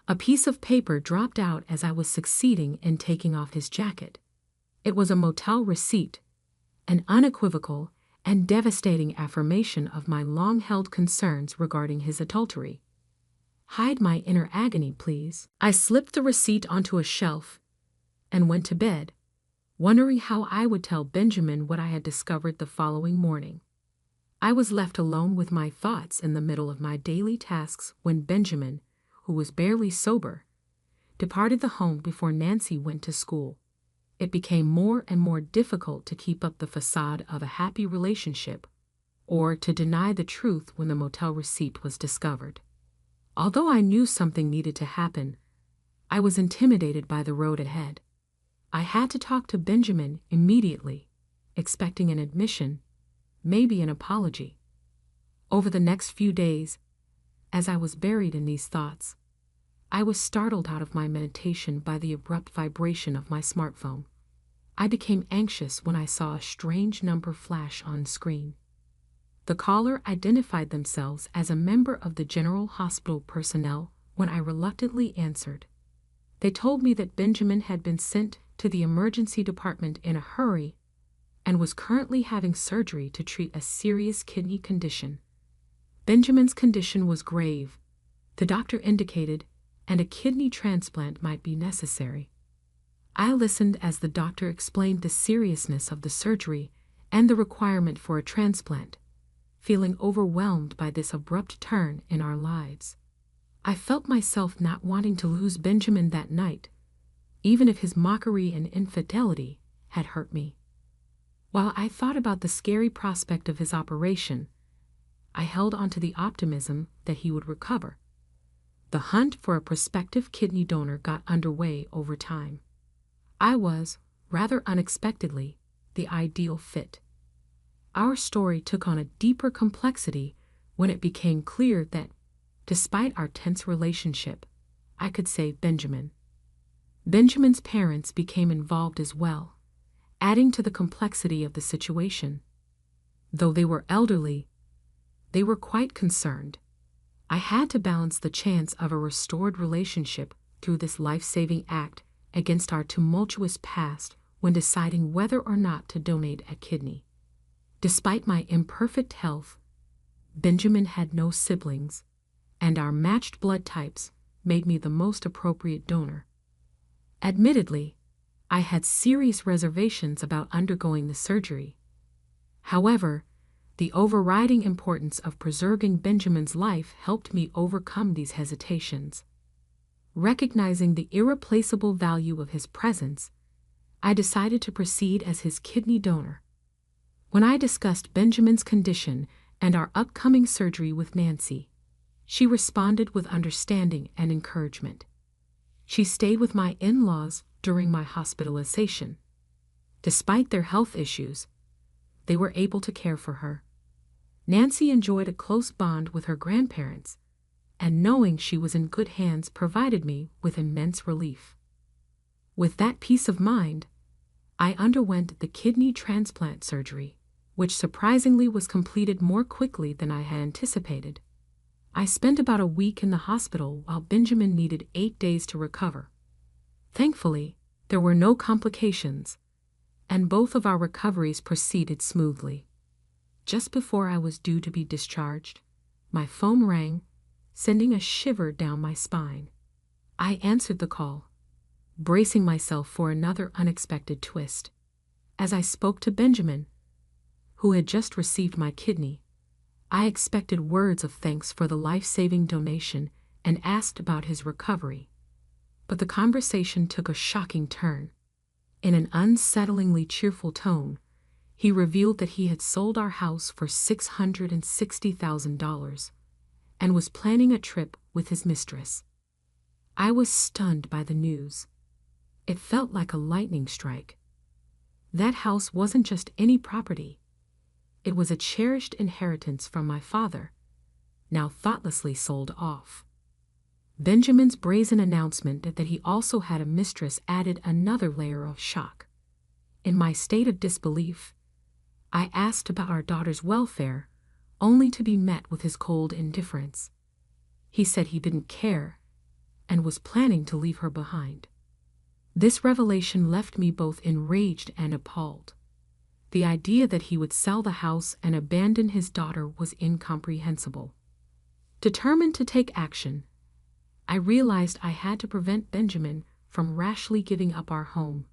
A piece of paper dropped out as I was succeeding in taking off his jacket. It was a motel receipt, an unequivocal and devastating affirmation of my long-held concerns regarding his adultery. "Hide my inner agony, please." I slipped the receipt onto a shelf and went to bed, wondering how I would tell Benjamin what I had discovered the following morning. I was left alone with my thoughts in the middle of my daily tasks when Benjamin, who was barely sober, departed the home before Nancy went to school. It became more and more difficult to keep up the facade of a happy relationship or to deny the truth when the motel receipt was discovered. Although I knew something needed to happen, I was intimidated by the road ahead. I had to talk to Benjamin immediately, expecting an admission, maybe an apology. Over the next few days, as I was buried in these thoughts, I was startled out of my meditation by the abrupt vibration of my smartphone. I became anxious when I saw a strange number flash on screen. The caller identified themselves as a member of the General Hospital personnel when I reluctantly answered. They told me that Benjamin had been sent to the emergency department in a hurry and was currently having surgery to treat a serious kidney condition. Benjamin's condition was grave, the doctor indicated, and a kidney transplant might be necessary. I listened as the doctor explained the seriousness of the surgery and the requirement for a transplant, feeling overwhelmed by this abrupt turn in our lives. I felt myself not wanting to lose Benjamin that night, even if his mockery and infidelity had hurt me. While I thought about the scary prospect of his operation, I held on to the optimism that he would recover. The hunt for a prospective kidney donor got underway over time. I was, rather unexpectedly, the ideal fit. Our story took on a deeper complexity when it became clear that, despite our tense relationship, I could save Benjamin. Benjamin's parents became involved as well, adding to the complexity of the situation. Though they were elderly, they were quite concerned. I had to balance the chance of a restored relationship through this life-saving act against our tumultuous past when deciding whether or not to donate a kidney. Despite my imperfect health, Benjamin had no siblings, and our matched blood types made me the most appropriate donor. Admittedly, I had serious reservations about undergoing the surgery. However, the overriding importance of preserving Benjamin's life helped me overcome these hesitations. Recognizing the irreplaceable value of his presence, I decided to proceed as his kidney donor. When I discussed Benjamin's condition and our upcoming surgery with Nancy, she responded with understanding and encouragement. She stayed with my in-laws during my hospitalization. Despite their health issues, they were able to care for her. Nancy enjoyed a close bond with her grandparents, and knowing she was in good hands provided me with immense relief. With that peace of mind, I underwent the kidney transplant surgery, which surprisingly was completed more quickly than I had anticipated. I spent about a week in the hospital while Benjamin needed 8 days to recover. Thankfully, there were no complications, and both of our recoveries proceeded smoothly. Just before I was due to be discharged, my phone rang, sending a shiver down my spine. I answered the call, bracing myself for another unexpected twist. As I spoke to Benjamin, who had just received my kidney, I expected words of thanks for the life-saving donation and asked about his recovery. But the conversation took a shocking turn. In an unsettlingly cheerful tone, he revealed that he had sold our house for $660,000 and was planning a trip with his mistress. I was stunned by the news. It felt like a lightning strike. That house wasn't just any property. It was a cherished inheritance from my father, now thoughtlessly sold off. Benjamin's brazen announcement that he also had a mistress added another layer of shock. In my state of disbelief, I asked about our daughter's welfare, only to be met with his cold indifference. He said he didn't care and was planning to leave her behind. This revelation left me both enraged and appalled. The idea that he would sell the house and abandon his daughter was incomprehensible. Determined to take action, I realized I had to prevent Benjamin from rashly giving up our home.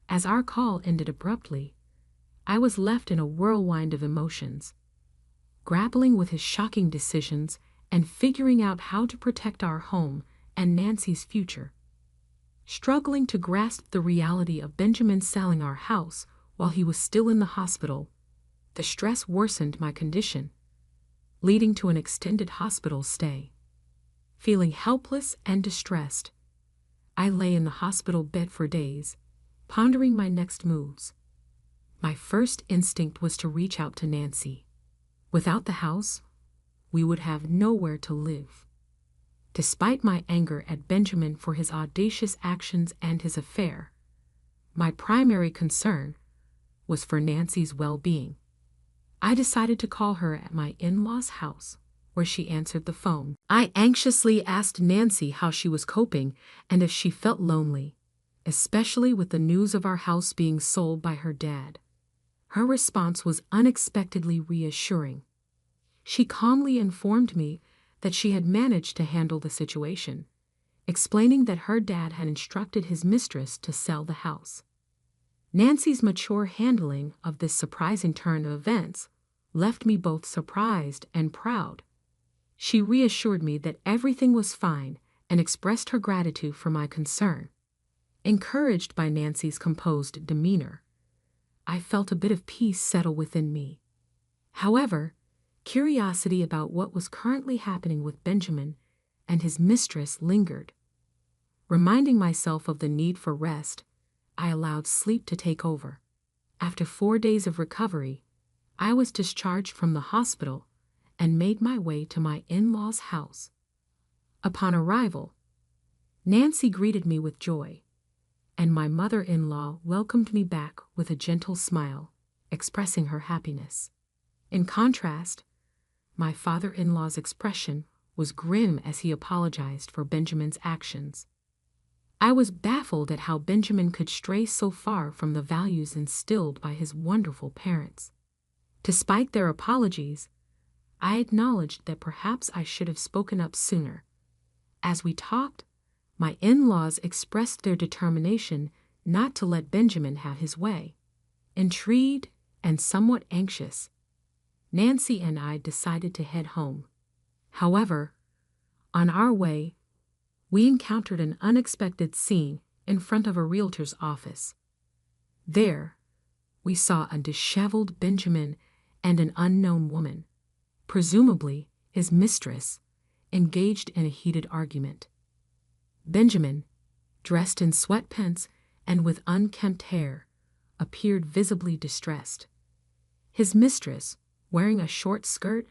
As our call ended abruptly, I was left in a whirlwind of emotions, grappling with his shocking decisions and figuring out how to protect our home and Nancy's future. Struggling to grasp the reality of Benjamin selling our house while he was still in the hospital, the stress worsened my condition, leading to an extended hospital stay. Feeling helpless and distressed, I lay in the hospital bed for days, pondering my next moves. My first instinct was to reach out to Nancy. Without the house, we would have nowhere to live. Despite my anger at Benjamin for his audacious actions and his affair, my primary concern was for Nancy's well-being. I decided to call her at my in-laws' house, where she answered the phone. I anxiously asked Nancy how she was coping and if she felt lonely, especially with the news of our house being sold by her dad. Her response was unexpectedly reassuring. She calmly informed me that she had managed to handle the situation, explaining that her dad had instructed his mistress to sell the house. Nancy's mature handling of this surprising turn of events left me both surprised and proud. She reassured me that everything was fine and expressed her gratitude for my concern. Encouraged by Nancy's composed demeanor, I felt a bit of peace settle within me. However, curiosity about what was currently happening with Benjamin and his mistress lingered. Reminding myself of the need for rest, I allowed sleep to take over. After 4 days of recovery, I was discharged from the hospital and made my way to my in-laws' house. Upon arrival, Nancy greeted me with joy, and my mother-in-law welcomed me back with a gentle smile, expressing her happiness. In contrast, my father-in-law's expression was grim as he apologized for Benjamin's actions. I was baffled at how Benjamin could stray so far from the values instilled by his wonderful parents. Despite their apologies, I acknowledged that perhaps I should have spoken up sooner. As we talked, my in-laws expressed their determination not to let Benjamin have his way. Intrigued and somewhat anxious, Nancy and I decided to head home. However, on our way, we encountered an unexpected scene in front of a realtor's office. There, we saw a disheveled Benjamin and an unknown woman, presumably his mistress, engaged in a heated argument. Benjamin, dressed in sweatpants and with unkempt hair, appeared visibly distressed. His mistress, wearing a short skirt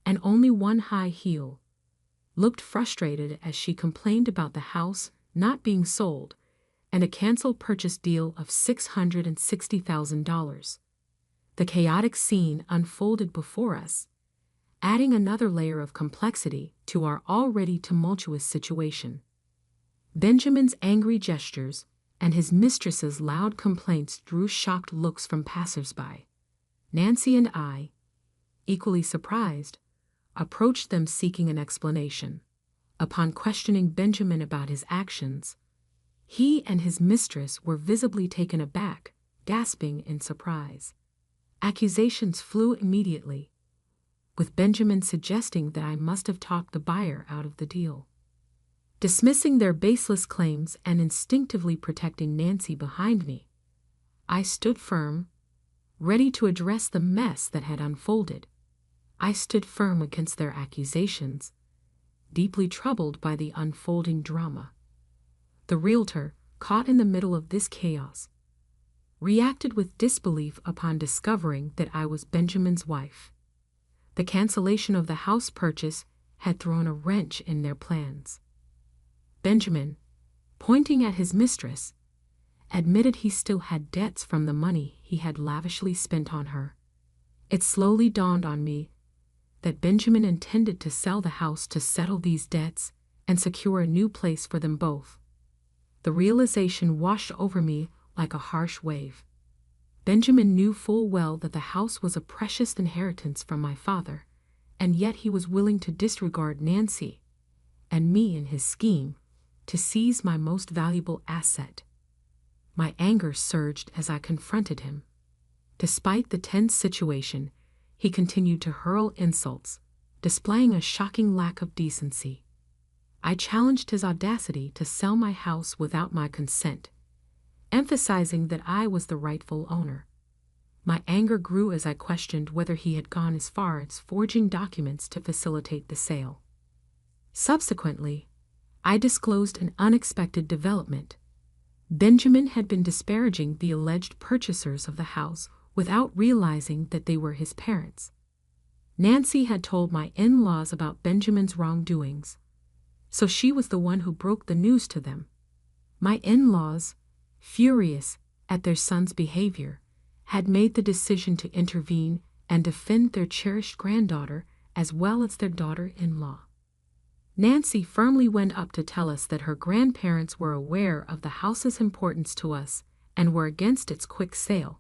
and only one high heel, looked frustrated as she complained about the house not being sold and a canceled purchase deal of $660,000. The chaotic scene unfolded before us, adding another layer of complexity to our already tumultuous situation. Benjamin's angry gestures and his mistress's loud complaints drew shocked looks from passers-by. Nancy and I, equally surprised, approached them seeking an explanation. Upon questioning Benjamin about his actions, he and his mistress were visibly taken aback, gasping in surprise. Accusations flew immediately, with Benjamin suggesting that I must have talked the buyer out of the deal. Dismissing their baseless claims and instinctively protecting Nancy behind me, I stood firm, ready to address the mess that had unfolded. I stood firm against their accusations, deeply troubled by the unfolding drama. The realtor, caught in the middle of this chaos, reacted with disbelief upon discovering that I was Benjamin's wife. The cancellation of the house purchase had thrown a wrench in their plans. Benjamin, pointing at his mistress, admitted he still had debts from the money he had lavishly spent on her. It slowly dawned on me that Benjamin intended to sell the house to settle these debts and secure a new place for them both. The realization washed over me like a harsh wave. Benjamin knew full well that the house was a precious inheritance from my father, and yet he was willing to disregard Nancy and me in his scheme to seize my most valuable asset. My anger surged as I confronted him. Despite the tense situation, he continued to hurl insults, displaying a shocking lack of decency. I challenged his audacity to sell my house without my consent, emphasizing that I was the rightful owner. My anger grew as I questioned whether he had gone as far as forging documents to facilitate the sale. Subsequently, I disclosed an unexpected development. Benjamin had been disparaging the alleged purchasers of the house without realizing that they were his parents. Nancy had told my in-laws about Benjamin's wrongdoings, so she was the one who broke the news to them. My in-laws, furious at their son's behavior, had made the decision to intervene and defend their cherished granddaughter as well as their daughter-in-law. Nancy firmly went up to tell us that her grandparents were aware of the house's importance to us and were against its quick sale.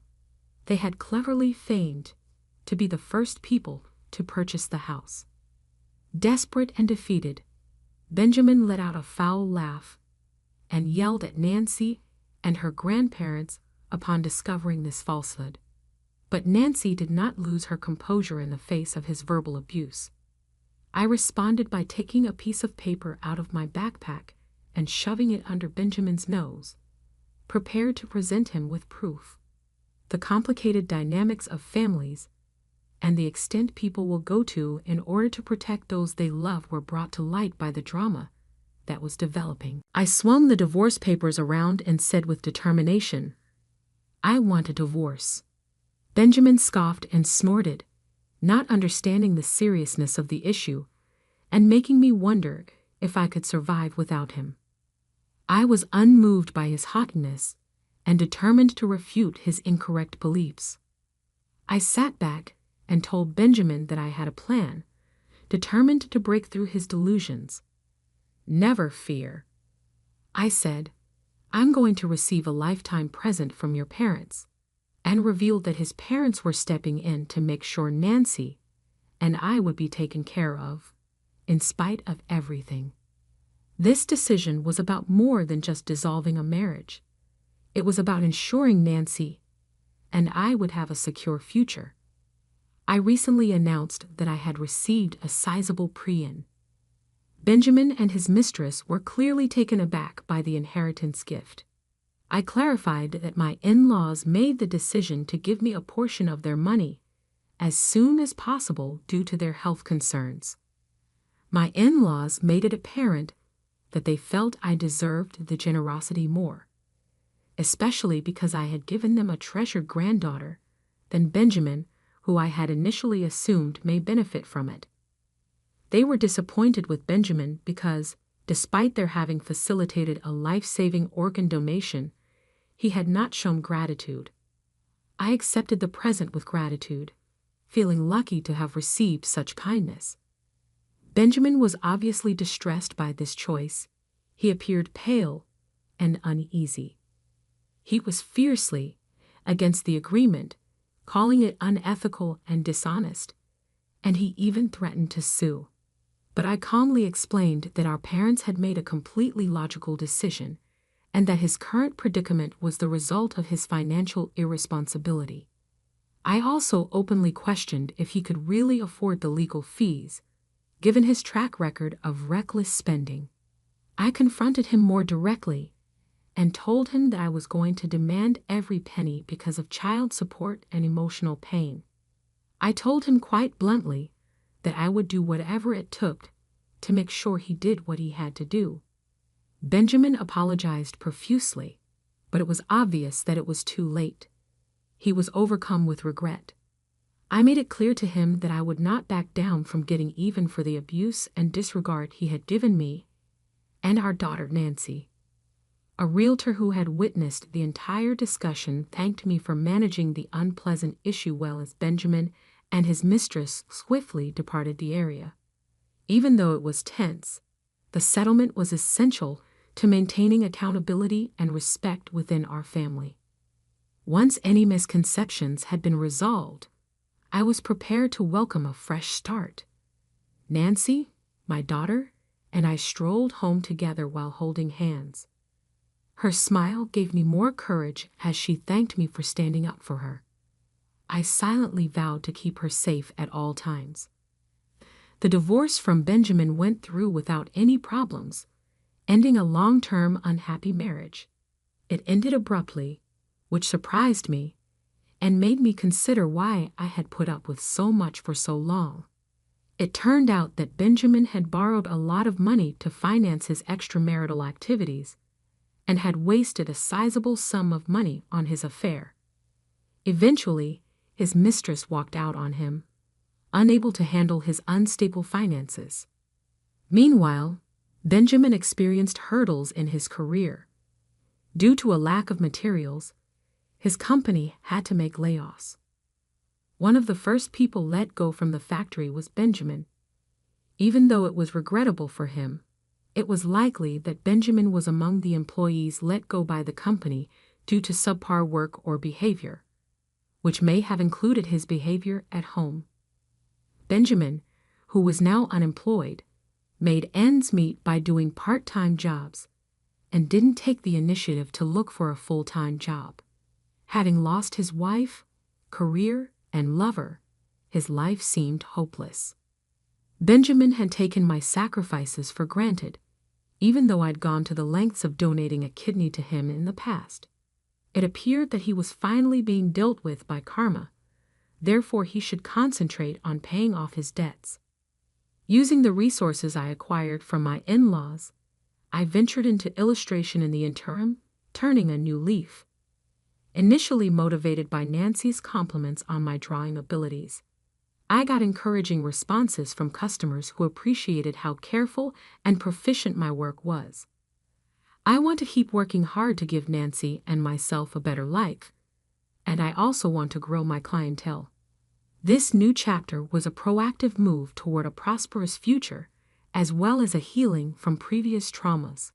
They had cleverly feigned to be the first people to purchase the house. Desperate and defeated, Benjamin let out a foul laugh and yelled at Nancy and her grandparents upon discovering this falsehood. But Nancy did not lose her composure in the face of his verbal abuse. I responded by taking a piece of paper out of my backpack and shoving it under Benjamin's nose, prepared to present him with proof. The complicated dynamics of families and the extent people will go to in order to protect those they love were brought to light by the drama that was developing. I swung the divorce papers around and said with determination, "I want a divorce." Benjamin scoffed and snorted, not understanding the seriousness of the issue and making me wonder if I could survive without him. I was unmoved by his haughtiness and determined to refute his incorrect beliefs. I sat back and told Benjamin that I had a plan, determined to break through his delusions. "Never fear," I said. "I'm going to receive a lifetime present from your parents," and revealed that his parents were stepping in to make sure Nancy and I would be taken care of, in spite of everything. This decision was about more than just dissolving a marriage. It was about ensuring Nancy and I would have a secure future. I recently announced that I had received a sizable pre-in. Benjamin and his mistress were clearly taken aback by the inheritance gift. I clarified that my in-laws made the decision to give me a portion of their money as soon as possible due to their health concerns. My in-laws made it apparent that they felt I deserved the generosity more, especially because I had given them a treasured granddaughter than Benjamin, who I had initially assumed may benefit from it. They were disappointed with Benjamin because, despite their having facilitated a life-saving organ donation, he had not shown gratitude. I accepted the present with gratitude, feeling lucky to have received such kindness. Benjamin was obviously distressed by this choice. He appeared pale and uneasy. He was fiercely against the agreement, calling it unethical and dishonest, and he even threatened to sue. But I calmly explained that our parents had made a completely logical decision and that his current predicament was the result of his financial irresponsibility. I also openly questioned if he could really afford the legal fees, given his track record of reckless spending. I confronted him more directly and told him that I was going to demand every penny because of child support and emotional pain. I told him quite bluntly that I would do whatever it took to make sure he did what he had to do. Benjamin apologized profusely, but it was obvious that it was too late. He was overcome with regret. I made it clear to him that I would not back down from getting even for the abuse and disregard he had given me and our daughter Nancy. A realtor who had witnessed the entire discussion thanked me for managing the unpleasant issue well as Benjamin and his mistress swiftly departed the area. Even though it was tense, the settlement was essential to maintaining accountability and respect within our family. Once any misconceptions had been resolved, I was prepared to welcome a fresh start. Nancy, my daughter, and I strolled home together while holding hands. Her smile gave me more courage as she thanked me for standing up for her. I silently vowed to keep her safe at all times. The divorce from Benjamin went through without any problems, ending a long-term unhappy marriage. It ended abruptly, which surprised me and made me consider why I had put up with so much for so long. It turned out that Benjamin had borrowed a lot of money to finance his extramarital activities and had wasted a sizable sum of money on his affair. Eventually, his mistress walked out on him, unable to handle his unstable finances. Meanwhile, Benjamin experienced hurdles in his career. Due to a lack of materials, his company had to make layoffs. One of the first people let go from the factory was Benjamin. Even though it was regrettable for him, it was likely that Benjamin was among the employees let go by the company due to subpar work or behavior, which may have included his behavior at home. Benjamin, who was now unemployed, made ends meet by doing part-time jobs and didn't take the initiative to look for a full-time job. Having lost his wife, career, and lover, his life seemed hopeless. Benjamin had taken my sacrifices for granted, even though I'd gone to the lengths of donating a kidney to him in the past. It appeared that he was finally being dealt with by karma, therefore he should concentrate on paying off his debts. Using the resources I acquired from my in-laws, I ventured into illustration in the interim, turning a new leaf. Initially motivated by Nancy's compliments on my drawing abilities, I got encouraging responses from customers who appreciated how careful and proficient my work was. I want to keep working hard to give Nancy and myself a better life, and I also want to grow my clientele. This new chapter was a proactive move toward a prosperous future, as well as a healing from previous traumas.